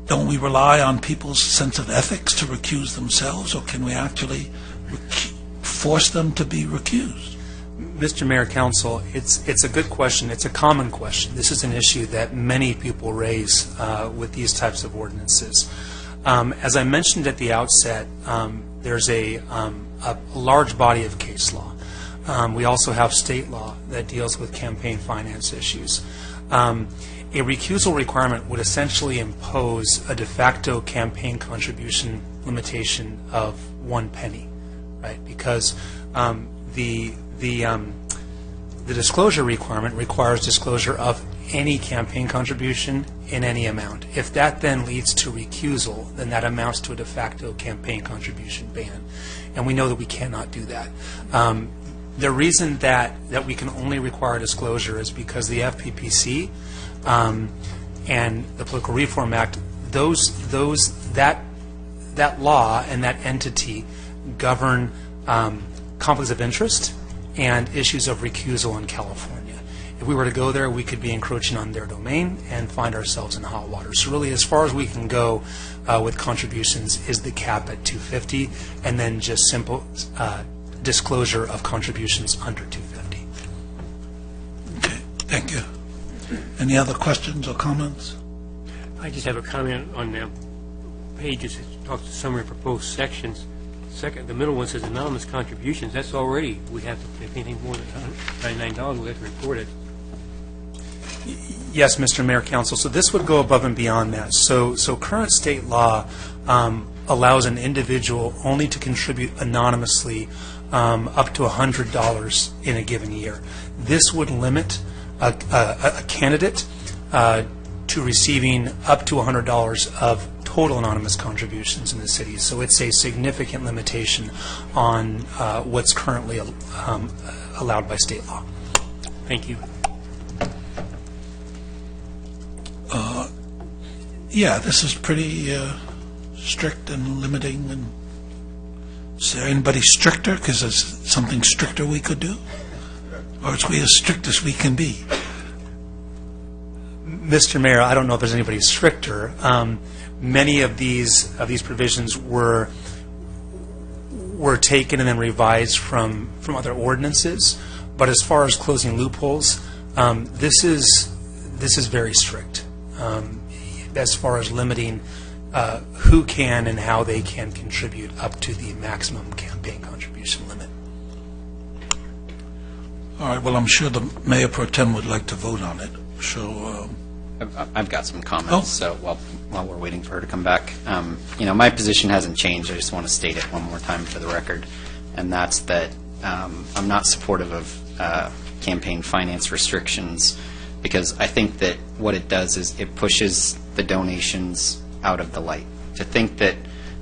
Don't we rely on people's sense of ethics to recuse themselves, or can we actually force them to be recused? Mr. Mayor, Council, it's a good question. It's a common question. This is an issue that many people raise with these types of ordinances. As I mentioned at the outset, there's a large body of case law. We also have state law that deals with campaign finance issues. A recusal requirement would essentially impose a de facto campaign contribution limitation of 1 penny, right? Because the disclosure requirement requires disclosure of any campaign contribution in any amount. If that then leads to recusal, then that amounts to a de facto campaign contribution ban. And we know that we cannot do that. The reason that we can only require disclosure is because the FPPC and the Political Reform Act, that law and that entity govern conflicts of interest and issues of recusal in California. If we were to go there, we could be encroaching on their domain and find ourselves in hot water. So really, as far as we can go with contributions is the cap at $250, and then just simple disclosure of contributions under $250. Okay, thank you. Any other questions or comments? I just have a comment on the pages that talks to summary of proposed sections. Second, the middle one says anonymous contributions. That's already, we have to, if anything more than $99, we have to report it. Yes, Mr. Mayor, Council. So this would go above and beyond that. So current state law allows an individual only to contribute anonymously up to $100 in a given year. This would limit a candidate to receiving up to $100 of total anonymous contributions in the city. So it's a significant limitation on what's currently allowed by state law. Thank you. Yeah, this is pretty strict and limiting. And is there anybody stricter? Because there's something stricter we could do? Or is we as strict as we can be? Mr. Mayor, I don't know if there's anybody stricter. Many of these provisions were taken and then revised from other ordinances. But as far as closing loopholes, this is very strict as far as limiting who can and how they can contribute up to the maximum campaign contribution limit. All right, well, I'm sure the Mayor Pro Tem would like to vote on it. So I've got some comments, so while we're waiting for her to come back. My position hasn't changed. I just want to state it one more time for the record, and that's that I'm not supportive of campaign finance restrictions, because I think that what it does is it pushes the donations out of the light. To think that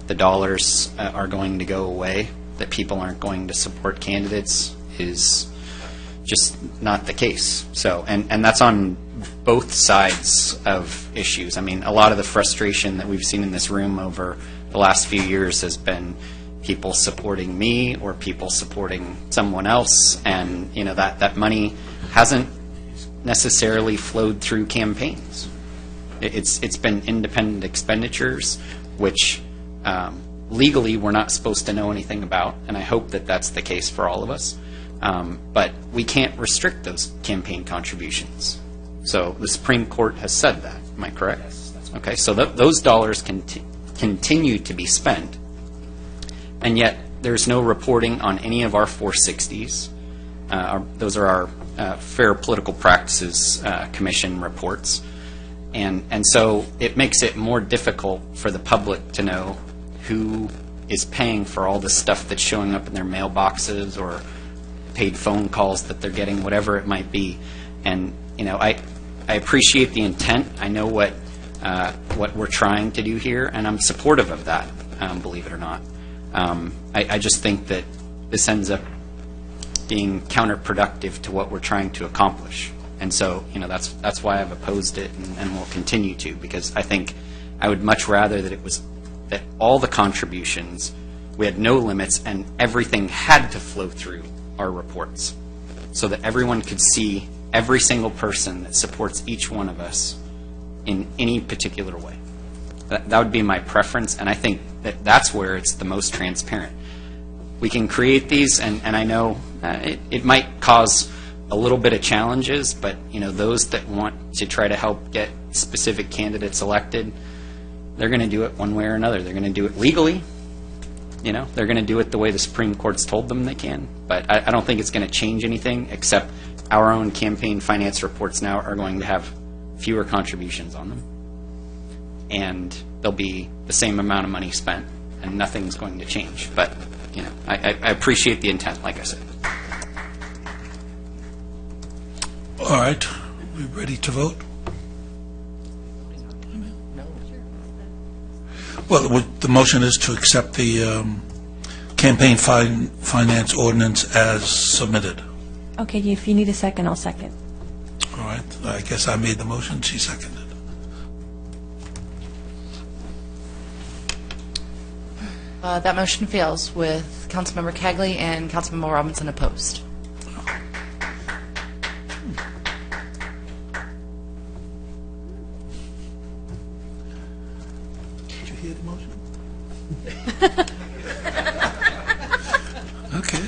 the dollars are going to go away, that people aren't going to support candidates, is just not the case. So, and that's on both sides of issues. I mean, a lot of the frustration that we've seen in this room over the last few years has been people supporting me or people supporting someone else, and that money hasn't necessarily flowed through campaigns. It's been independent expenditures, which legally we're not supposed to know anything about, and I hope that that's the case for all of us. But we can't restrict those campaign contributions. So the Supreme Court has said that. Am I correct? Yes, that's right. Okay, so those dollars can continue to be spent, and yet there's no reporting on any of our 460s. Those are our Fair Political Practices Commission reports. And so it makes it more difficult for the public to know who is paying for all this stuff that's showing up in their mailboxes or paid phone calls that they're getting, whatever it might be. And I appreciate the intent. I know what we're trying to do here, and I'm supportive of that, believe it or not. I just think that this ends up being counterproductive to what we're trying to accomplish. And so, that's why I've opposed it and will continue to, because I think I would much rather that all the contributions, we had no limits, and everything had to flow through our reports so that everyone could see every single person that supports each one of us in any particular way. That would be my preference, and I think that's where it's the most transparent. We can create these, and I know it might cause a little bit of challenges, but those that want to try to help get specific candidates elected, they're going to do it one way or another. They're going to do it legally. They're going to do it the way the Supreme Court's told them they can. But I don't think it's going to change anything, except our own campaign finance reports now are going to have fewer contributions on them. And there'll be the same amount of money spent, and nothing's going to change. But, I appreciate the intent, like I said. All right, we ready to vote? Well, the motion is to accept the campaign finance ordinance as submitted. Okay, if you need a second, I'll second. All right, I guess I made the motion, she seconded. That motion fails with Councilmember Cagley and Councilmember Robinson opposed. Did you hear the motion? Okay.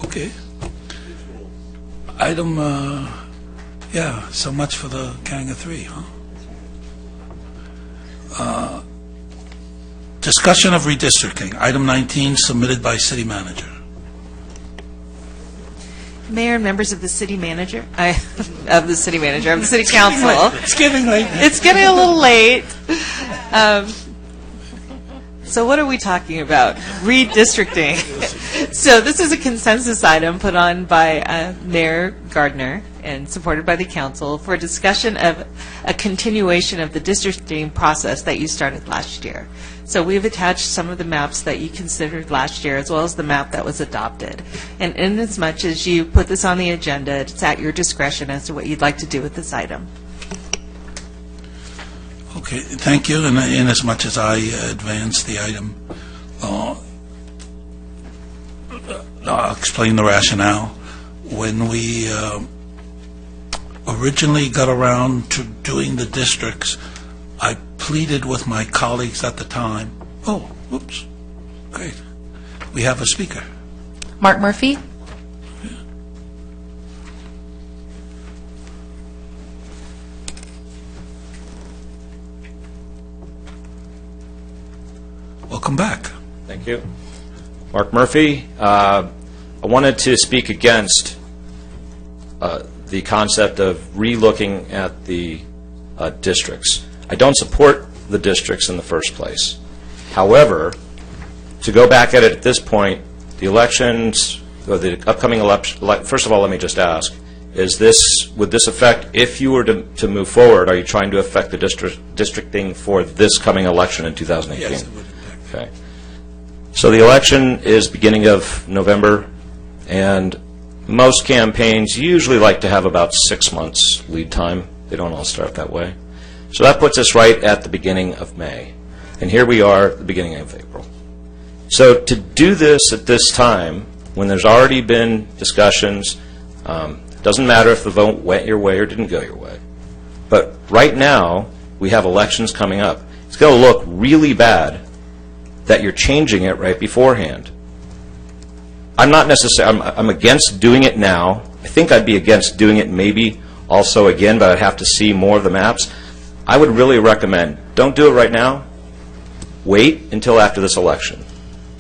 Okay. Item, so much for the Gang of Three, huh? Discussion of redistricting, item 19, submitted by city manager. Mayor and members of the city manager, of the city council. It's getting late. It's getting a little late. So what are we talking about? Redistricting. So this is a consensus item put on by Mayor Gardner and supported by the council for a discussion of a continuation of the districting process that you started last year. So we've attached some of the maps that you considered last year, as well as the map that was adopted. And in as much as you put this on the agenda, it's at your discretion as to what you'd like to do with this item. Okay, thank you. And in as much as I advance the item, I'll explain the rationale. When we originally got around to doing the districts, I pleaded with my colleagues at the time. Oh, whoops. Great. We have a speaker. Mark Murphy? Welcome back. Thank you. Mark Murphy. I wanted to speak against the concept of re-looking at the districts. I don't support the districts in the first place. However, to go back at it at this point, the elections, or the upcoming election, first of all, let me just ask, would this affect, if you were to move forward, are you trying to affect the districting for this coming election in 2018? Yes, it would. Okay. So the election is beginning of November, and most campaigns usually like to have about 6 months lead time. They don't all start that way. So that puts us right at the beginning of May. And here we are at the beginning of April. So to do this at this time, when there's already been discussions, it doesn't matter if the vote went your way or didn't go your way. But right now, we have elections coming up. It's going to look really bad that you're changing it right beforehand. I'm not necessarily, I'm against doing it now. I think I'd be against doing it maybe also again, but I'd have to see more of the maps. I would really recommend, don't do it right now. Wait until after this election.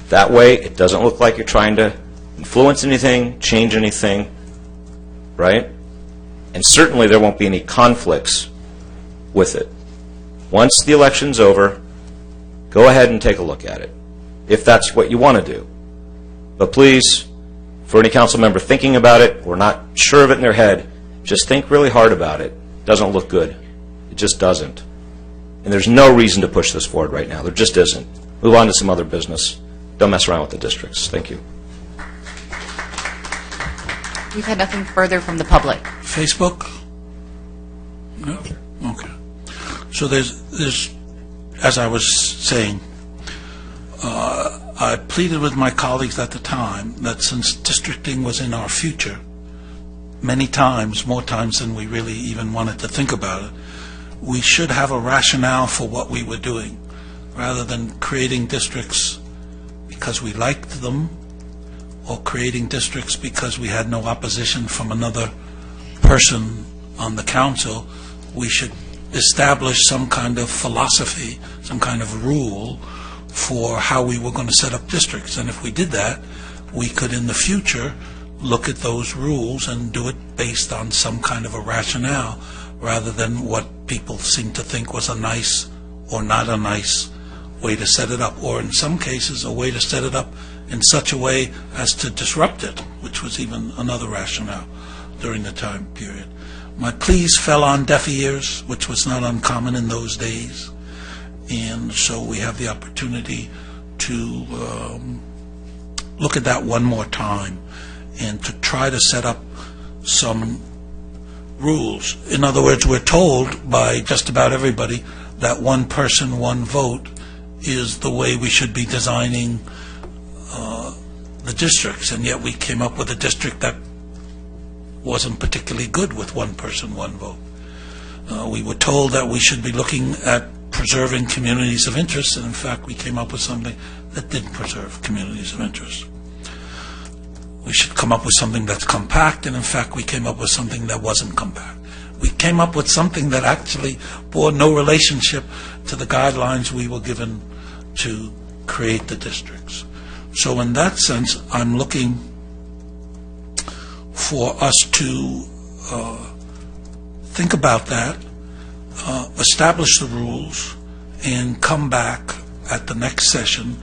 That way, it doesn't look like you're trying to influence anything, change anything, right? And certainly there won't be any conflicts with it. Once the election's over, go ahead and take a look at it, if that's what you want to do. But please, for any council member thinking about it or not sure of it in their head, just think really hard about it. It doesn't look good. It just doesn't. And there's no reason to push this forward right now. There just isn't. move on to some other business. Don't mess around with the districts. Thank you. We've had nothing further from the public. Facebook? No? Okay. So there's, as I was saying, I pleaded with my colleagues at the time that since districting was in our future, many times, more times than we really even wanted to think about it, we should have a rationale for what we were doing, rather than creating districts because we liked them, or creating districts because we had no opposition from another person on the council. We should establish some kind of philosophy, some kind of rule for how we were going to set up districts. And if we did that, we could in the future look at those rules and do it based on some kind of a rationale, rather than what people seem to think was a nice or not a nice way to set it up, or in some cases a way to set it up in such a way as to disrupt it, which was even another rationale during the time period. My pleas fell on deaf ears, which was not uncommon in those days, and so we have the opportunity to look at that one more time and to try to set up some rules. In other words, we're told by just about everybody that one person, one vote is the way we should be designing the districts, and yet we came up with a district that wasn't particularly good with one person, one vote. We were told that we should be looking at preserving communities of interest, and in fact we came up with something that didn't preserve communities of interest. We should come up with something that's compact, and in fact we came up with something that wasn't compact. We came up with something that actually bore no relationship to the guidelines we were given to create the districts. So in that sense, I'm looking for us to think about that, establish the rules, and come back at the next session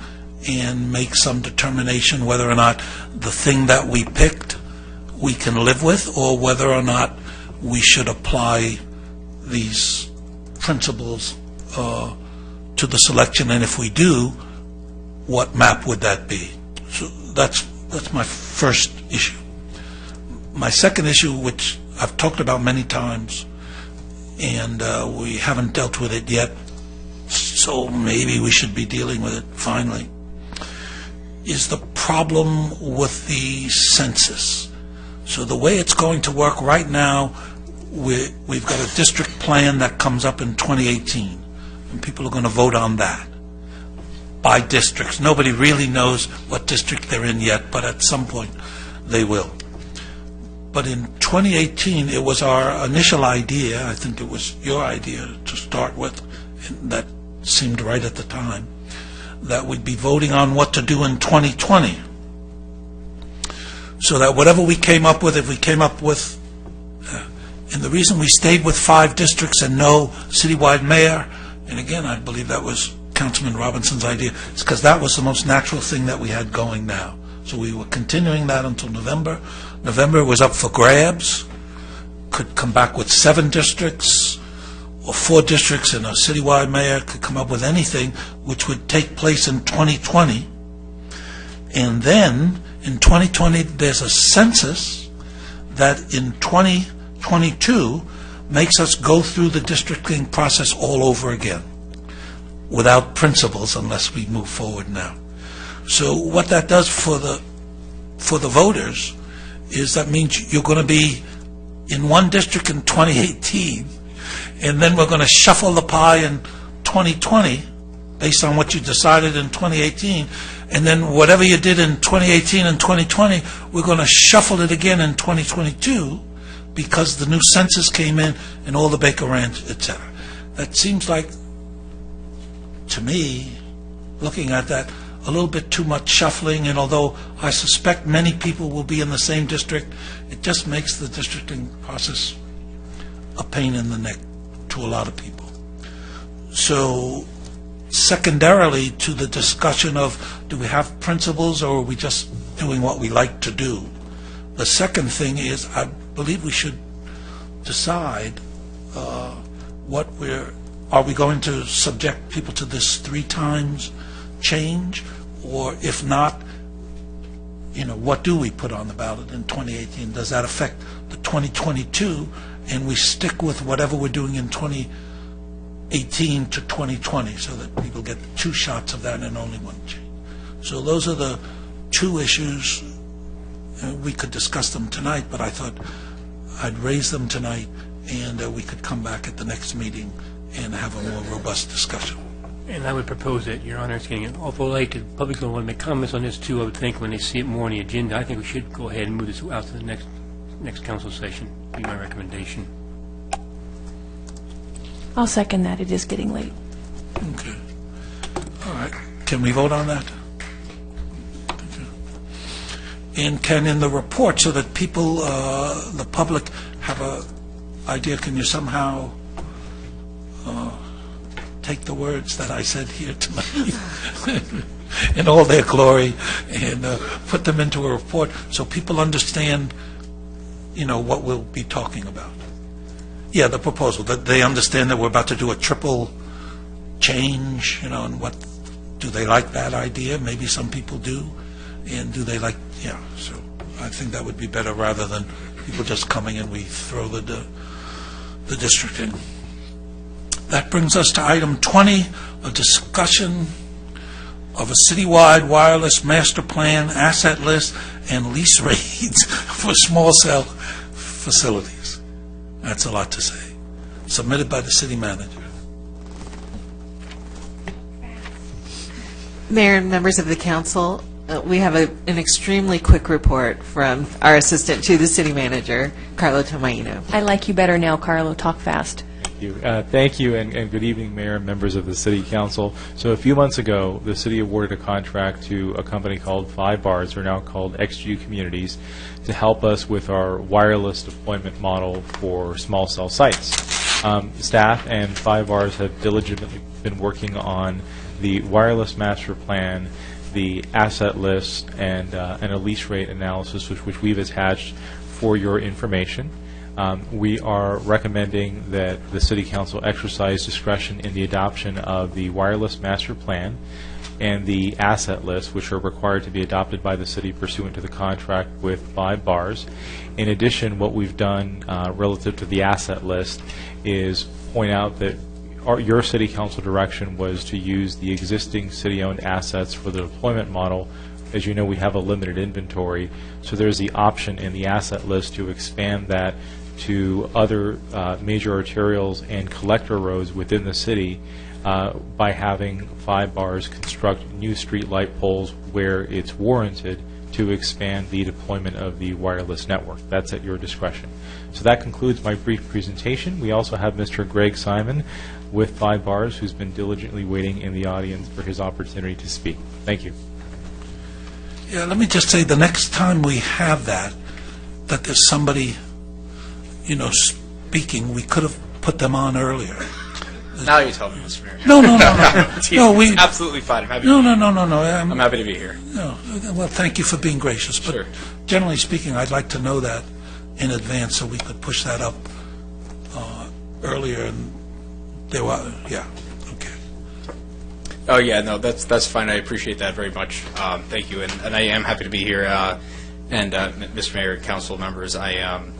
and make some determination whether or not the thing that we picked we can live with, or whether or not we should apply these principles to the selection, and if we do, what map would that be? So that's my first issue. My second issue, which I've talked about many times, and we haven't dealt with it yet, so maybe we should be dealing with it finally, is the problem with the census. So the way it's going to work right now, we've got a district plan that comes up in 2018, and people are going to vote on that by districts. Nobody really knows what district they're in yet, but at some point they will. But in 2018, it was our initial idea, I think it was your idea to start with, and that seemed right at the time, that we'd be voting on what to do in 2020. So that whatever we came up with, if we came up with, and the reason we stayed with 5 districts and no citywide mayor, and again, I believe that was Councilman Robinson's idea, is because that was the most natural thing that we had going now. So we were continuing that until November. November was up for grabs. Could come back with 7 districts or 4 districts, and a citywide mayor could come up with anything, which would take place in 2020. And then in 2020, there's a census that in 2022 makes us go through the districting process all over again, without principles, unless we move forward now. So what that does for the voters is that means you're going to be in one district in 2018, and then we're going to shuffle the pie in 2020 based on what you decided in 2018, and then whatever you did in 2018 and 2020, we're going to shuffle it again in 2022 because the new census came in and all the Baker Ranch, etc. That seems like, to me, looking at that, a little bit too much shuffling, and although I suspect many people will be in the same district, it just makes the districting process a pain in the neck to a lot of people. So, secondarily to the discussion of do we have principles or are we just doing what we like to do, the second thing is I believe we should decide are we going to subject people to this 3 times change? Or if not, what do we put on the ballot in 2018? Does that affect the 2022, and we stick with whatever we're doing in 2018 to 2020, so that people get 2 shots of that and only 1 change? So those are the 2 issues. We could discuss them tonight, but I thought I'd raise them tonight, and we could come back at the next meeting and have a more robust discussion. And I would propose that, Your Honor, it's getting awful late. The public's going to want to make comments on this, too, I would think, when they see it more on the agenda. I think we should go ahead and move this out to the next council session, be my recommendation. I'll second that. It is getting late. Okay. All right. Can we vote on that? Okay. And can, in the report, so that people, the public, have a idea, can you somehow take the words that I said here tonight in all their glory and put them into a report so people understand, what we'll be talking about? Yeah, the proposal, that they understand that we're about to do a triple change, and what, do they like that idea? Maybe some people do. And do they like, so I think that would be better rather than people just coming and we throw the district in. That brings us to item 20, a discussion of a citywide wireless master plan, asset list, and lease rates for small cell facilities. That's a lot to say. Submitted by the city manager. Mayor and members of the council, we have an extremely quick report from our assistant to the city manager, Carlo Tomaino. I like you better now, Carlo. Talk fast. Thank you, and good evening, Mayor and members of the City Council. So a few months ago, the city awarded a contract to a company called 5 Bars, or now called XG Communities, to help us with our wireless deployment model for small cell sites. Staff and 5 Bars have diligently been working on the wireless master plan, the asset list, and a lease rate analysis, which we've attached for your information. We are recommending that the City Council exercise discretion in the adoption of the wireless master plan and the asset list, which are required to be adopted by the city pursuant to the contract with 5 Bars. In addition, what we've done relative to the asset list is point out that your City Council direction was to use the existing city-owned assets for the deployment model. As you know, we have a limited inventory, so there's the option in the asset list to expand that to other major arterials and collector roads within the city by having 5 Bars construct new street light poles where it's warranted to expand the deployment of the wireless network. That's at your discretion. So that concludes my brief presentation. We also have Mr. Greg Simon with 5 Bars, who's been diligently waiting in the audience for his opportunity to speak. Thank you. Yeah, let me just say, the next time we have that there's somebody, speaking, we could have put them on earlier. Now you tell me, Mr. Mayor. No. No, absolutely fine. I'm happy. No. I'm happy to be here. No. Well, thank you for being gracious. But Sure. Generally speaking, I'd like to know that in advance so we could push that up earlier. And there were, okay. Oh yeah, no, that's fine. I appreciate that very much. Thank you, and I am happy to be here. And Mr. Mayor and council members, I'm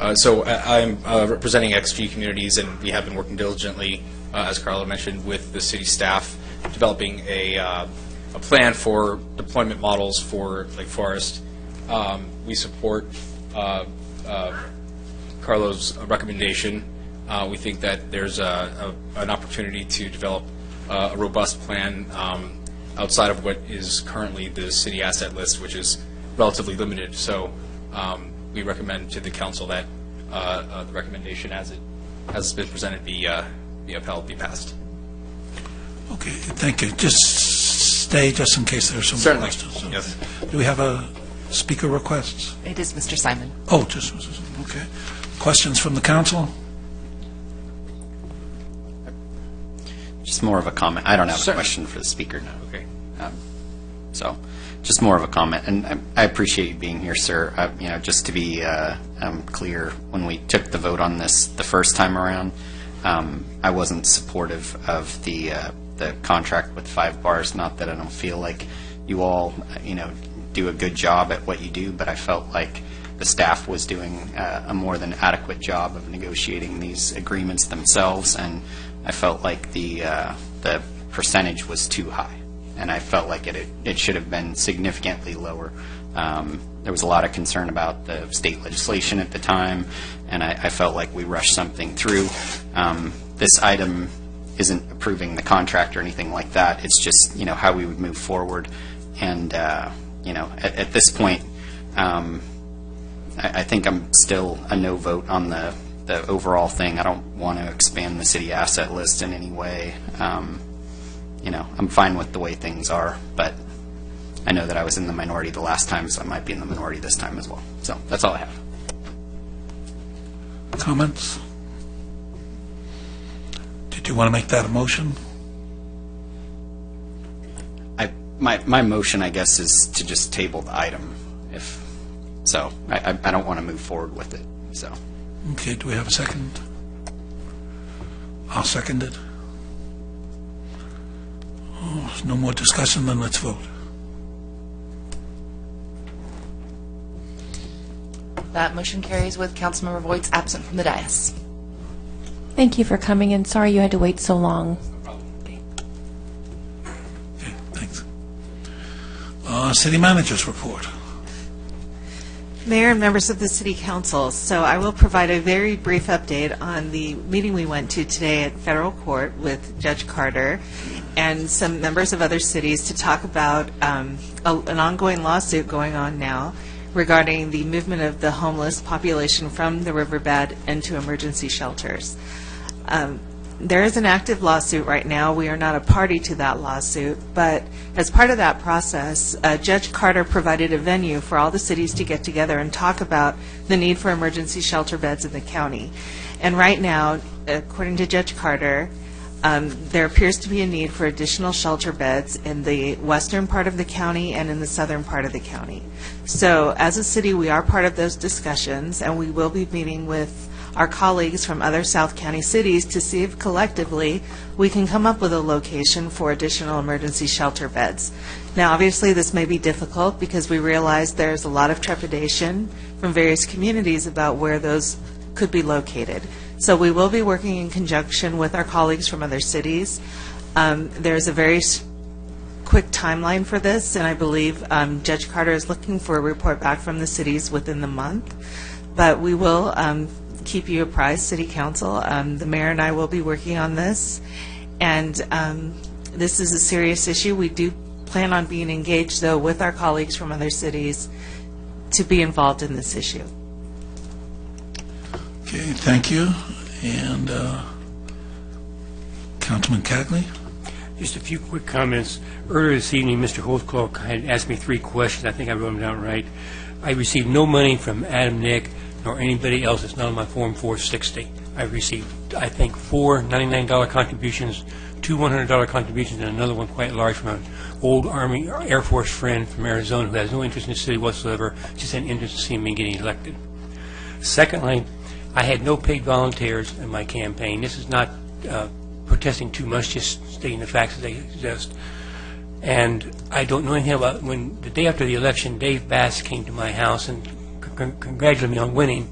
representing XG Communities, and we have been working diligently, as Carlo mentioned, with the city staff, developing a plan for deployment models for Lake Forest. We support Carlo's recommendation. We think that there's an opportunity to develop a robust plan outside of what is currently the city asset list, which is relatively limited. So we recommend to the council that the recommendation as it has been presented be upheld, be passed. Okay, thank you. Just stay, just in case there are some Certainly. questions. Yes. Do we have a speaker requests? It is Mr. Simon. Oh, just, okay. Questions from the council? Just more of a comment. I don't have Sure. a question for the speaker, no. Okay. So, just more of a comment, and I appreciate you being here, sir. Just to be clear, when we took the vote on this the first time around, I wasn't supportive of the the contract with 5 bars. Not that I don't feel like you all, do a good job at what you do, but I felt like the staff was doing a more than adequate job of negotiating these agreements themselves, and I felt like the percentage was too high, and I felt like it should have been significantly lower. There was a lot of concern about the state legislation at the time, and I felt like we rushed something through. This item isn't approving the contract or anything like that. It's just, how we would move forward. And, at this point, I think I'm still a no vote on the overall thing. I don't want to expand the city asset list in any way. I'm fine with the way things are, but I know that I was in the minority the last time, so I might be in the minority this time as well. So that's all I have. Comments? Did you want to make that a motion? My motion, I guess, is to just table the item. I don't want to move forward with it. So. Okay, do we have a second? I'll second it. There's no more discussion, then let's vote. That motion carries with Councilmember Voigt's absent from the dais. Thank you for coming, and sorry you had to wait so long. City Manager's report. Mayor and members of the City Council, so I will provide a very brief update on the meeting we went to today at Federal Court with Judge Carter and some members of other cities to talk about an ongoing lawsuit going on now regarding the movement of the homeless population from the riverbed into emergency shelters. There is an active lawsuit right now. We are not a party to that lawsuit, but as part of that process, Judge Carter provided a venue for all the cities to get together and talk about the need for emergency shelter beds in the county. And right now, according to Judge Carter, there appears to be a need for additional shelter beds in the western part of the county and in the southern part of the county. So as a city, we are part of those discussions, and we will be meeting with our colleagues from other South County cities to see if collectively we can come up with a location for additional emergency shelter beds. Now, obviously, this may be difficult because we realize there's a lot of trepidation from various communities about where those could be located. So we will be working in conjunction with our colleagues from other cities. There's a very quick timeline for this, and I believe Judge Carter is looking for a report back from the cities within the month. But we will keep you apprised, City Council. The mayor and I will be working on this, and this is a serious issue. We do plan on being engaged, though, with our colleagues from other cities to be involved in this issue. Okay, thank you. And Councilman Cagley? Just a few quick comments. Earlier this evening, Mr. Holtzclaw had asked me 3 questions. I think I wrote them down right. I received no money from Adam Nick nor anybody else. It's not on my Form 460. I received, I think, 4 $99 contributions, 2 $100 contributions, and another one quite large from an old Army Air Force friend from Arizona who has no interest in the city whatsoever, just had interest in seeing me getting elected. Secondly, I had no paid volunteers in my campaign. This is not protesting too much, just stating the facts as they exist. And I don't know anything about when the day after the election, Dave Bass came to my house and congratulated me on winning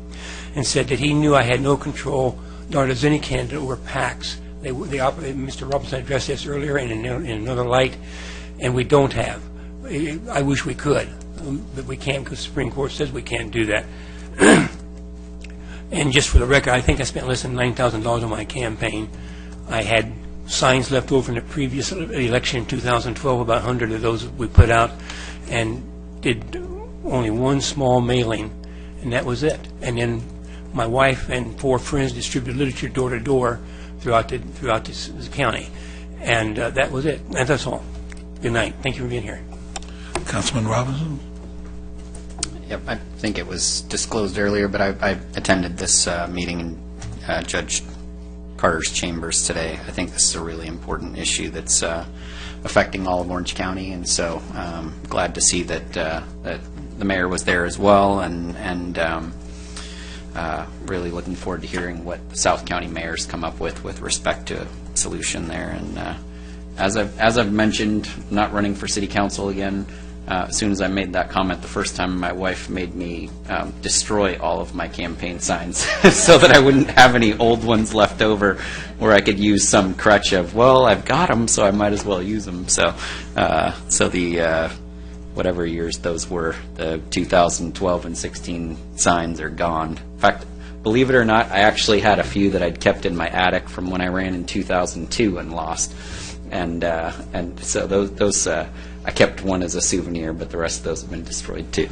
and said that he knew I had no control, nor does any candidate over PACs. Mr. Robinson addressed this earlier in another light, and we don't have. I wish we could, but we can't because the Supreme Court says we can't do that. And just for the record, I think I spent less than $9,000 on my campaign. I had signs left over from the previous election in 2012, about 100 of those we put out, and did only one small mailing, and that was it. And then my wife and 4 friends distributed literature door to door throughout this county, and that was it. And that's all. Good night. Thank you for being here. Councilman Robinson? Yep, I think it was disclosed earlier, but I attended this meeting in Judge Carter's chambers today. I think this is a really important issue that's affecting all of Orange County, and so glad to see that that the mayor was there as well, and really looking forward to hearing what the South County mayors come up with respect to a solution there. And as I've mentioned, I'm not running for city council again. As soon as I made that comment the first time, my wife made me destroy all of my campaign signs so that I wouldn't have any old ones left over where I could use some crutch of, well, I've got them, so I might as well use them. So the whatever years those were, the 2012 and 16 signs are gone. In fact, believe it or not, I actually had a few that I'd kept in my attic from when I ran in 2002 and lost. And so those I kept one as a souvenir, but the rest of those have been destroyed too.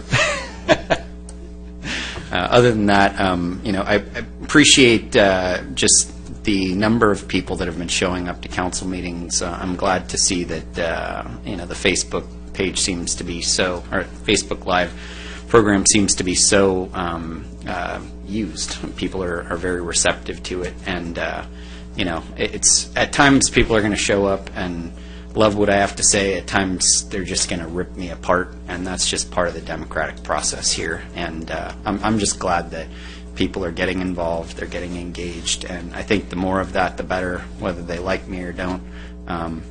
Other than that, I appreciate just the number of people that have been showing up to council meetings. I'm glad to see that the Facebook page seems to be so, or Facebook Live program seems to be so used. People are very receptive to it, and it's at times people are going to show up and love what I have to say. At times they're just going to rip me apart, and that's just part of the democratic process here. And I'm just glad that people are getting involved, they're getting engaged, and I think the more of that, the better, whether they like me or don't.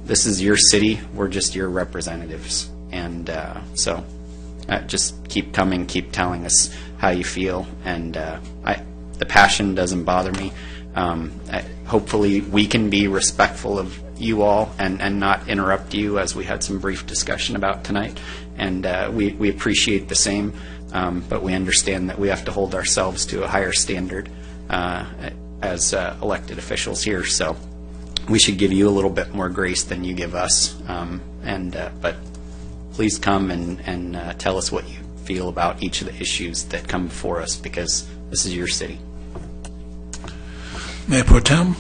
This is your city. We're just your representatives, and so just keep coming, keep telling us how you feel, and the passion doesn't bother me. Hopefully we can be respectful of you all and not interrupt you, as we had some brief discussion about tonight, and we appreciate the same, but we understand that we have to hold ourselves to a higher standard as elected officials here, so we should give you a little bit more grace than you give us, but please come and tell us what you feel about each of the issues that come before us, because this is your city. Mayor Pro Tem?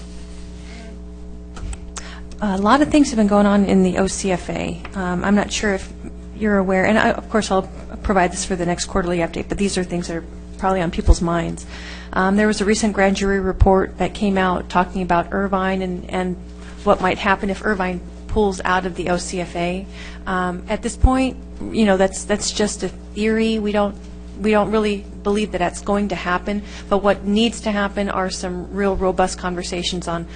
A lot of things have been going on in the OCFA. I'm not sure if you're aware, and of course I'll provide this for the next quarterly update, but these are things that are probably on people's minds. There was a recent grand jury report that came out talking about Irvine and what might happen if Irvine pulls out of the OCFA. At this point, that's just a theory. We don't really believe that that's going to happen, but what needs to happen are some real robust conversations on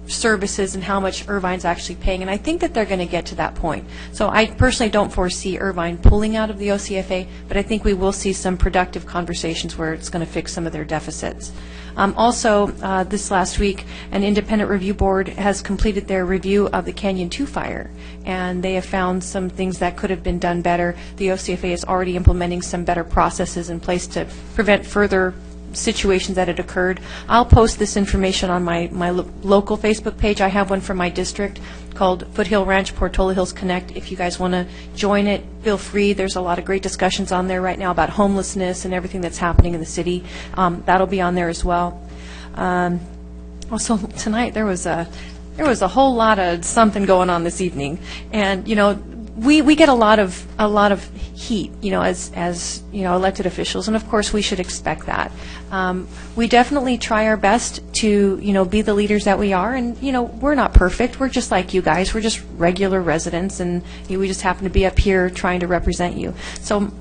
services and how much Irvine's actually paying, and I think that they're going to get to that point. So I personally don't foresee Irvine pulling out of the OCFA, but I think we will see some productive conversations where it's going to fix some of their deficits. Also, this last week, an independent review board has completed their review of the Canyon 2 fire, and they have found some things that could have been done better. The OCFA is already implementing some better processes in place to prevent further situations that had occurred. I'll post this information on my local Facebook page. I have one for my district called Foothill Ranch Portola Hills Connect. If you guys want to join it, feel free. There's a lot of great discussions on there right now about homelessness and everything that's happening in the city. That'll be on there as well. Also, tonight there was a whole lot of something going on this evening, and we get a lot of heat, as elected officials, and of course we should expect that. We definitely try our best to be the leaders that we are, and we're not perfect. We're just like you guys. We're just regular residents, and we just happen to be up here trying to represent you. So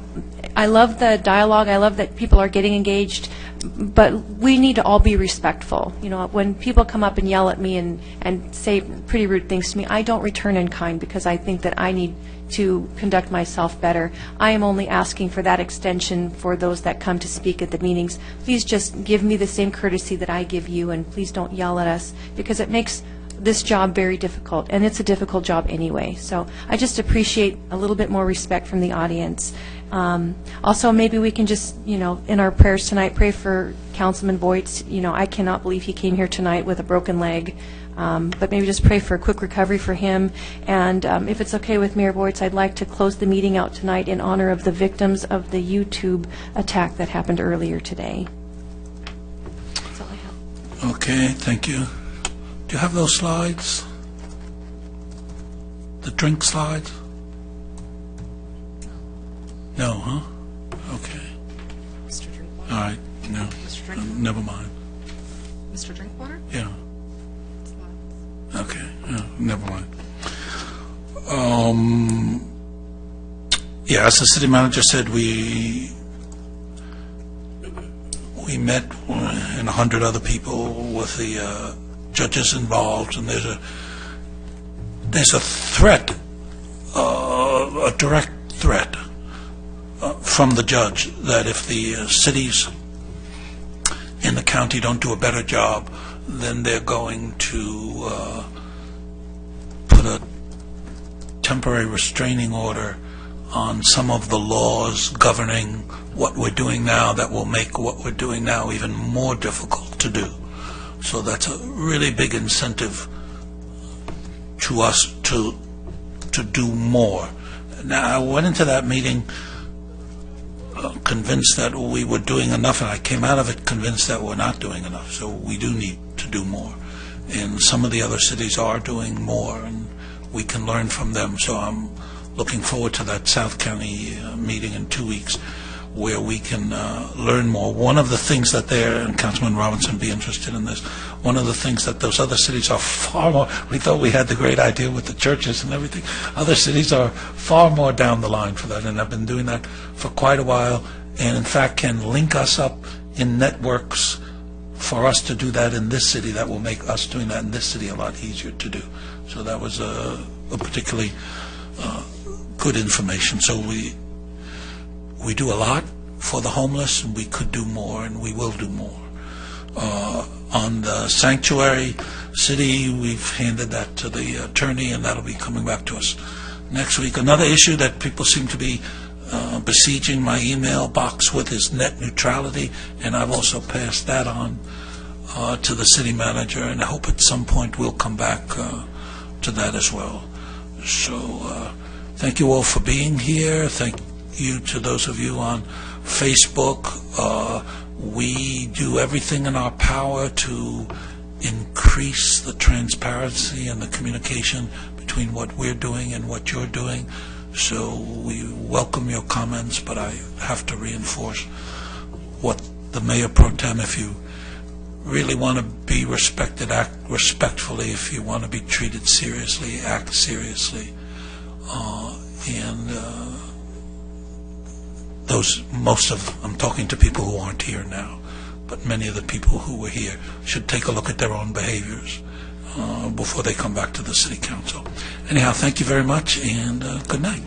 I love the dialogue. I love that people are getting engaged, but we need to all be respectful. When people come up and yell at me and say pretty rude things to me, I don't return in kind, because I think that I need to conduct myself better. I am only asking for that extension for those that come to speak at the meetings. Please just give me the same courtesy that I give you, and please don't yell at us, because it makes this job very difficult, and it's a difficult job anyway. So I just appreciate a little bit more respect from the audience. Also, maybe we can just, in our prayers tonight, pray for Councilman Voigt. I cannot believe he came here tonight with a broken leg. But maybe just pray for a quick recovery for him. And if it's okay with Mayor Voigt, I'd like to close the meeting out tonight in honor of the victims of the YouTube attack that happened earlier today. That's all I have. Okay, thank you. Do you have those slides? The drink slides? No, huh? Okay. Mr. Drinkwater? All right, no. Mr. Drinkwater? Never mind. Mr. Drinkwater? Yeah. Okay, never mind. Yeah, as the city manager said, we met and 100 other people with the judges involved, and there's there's a threat, a direct threat from the judge that if the cities in the county don't do a better job, then they're going to put a temporary restraining order on some of the laws governing what we're doing now that will make what we're doing now even more difficult to do. So that's a really big incentive to us to do more. Now, I went into that meeting convinced that we were doing enough, and I came out of it convinced that we're not doing enough. So we do need to do more. And some of the other cities are doing more, and we can learn from them. So I'm looking forward to that South County meeting in 2 weeks, where we can learn more. One of the things that they're, and Councilman Robinson be interested in this, one of the things that those other cities are far more, we thought we had the great idea with the churches and everything. Other cities are far more down the line for that, and have been doing that for quite a while, and in fact can link us up in networks for us to do that in this city. That will make us doing that in this city a lot easier to do. So that was a particularly good information. So we do a lot for the homeless, and we could do more, and we will do more. On the sanctuary city, we've handed that to the attorney, and that'll be coming back to us next week. Another issue that people seem to be besieging my email box with is net neutrality, and I've also passed that on to the city manager, and I hope at some point we'll come back to that as well. So thank you all for being here. Thank you to those of you on Facebook. We do everything in our power to increase the transparency and the communication between what we're doing and what you're doing. So we welcome your comments, but I have to reinforce what the Mayor Pro Tem, if you really want to be respected, act respectfully. If you want to be treated seriously, act seriously. I'm talking to people who aren't here now, but many of the people who were here should take a look at their own behaviors before they come back to the City Council. Anyhow, thank you very much, and good night.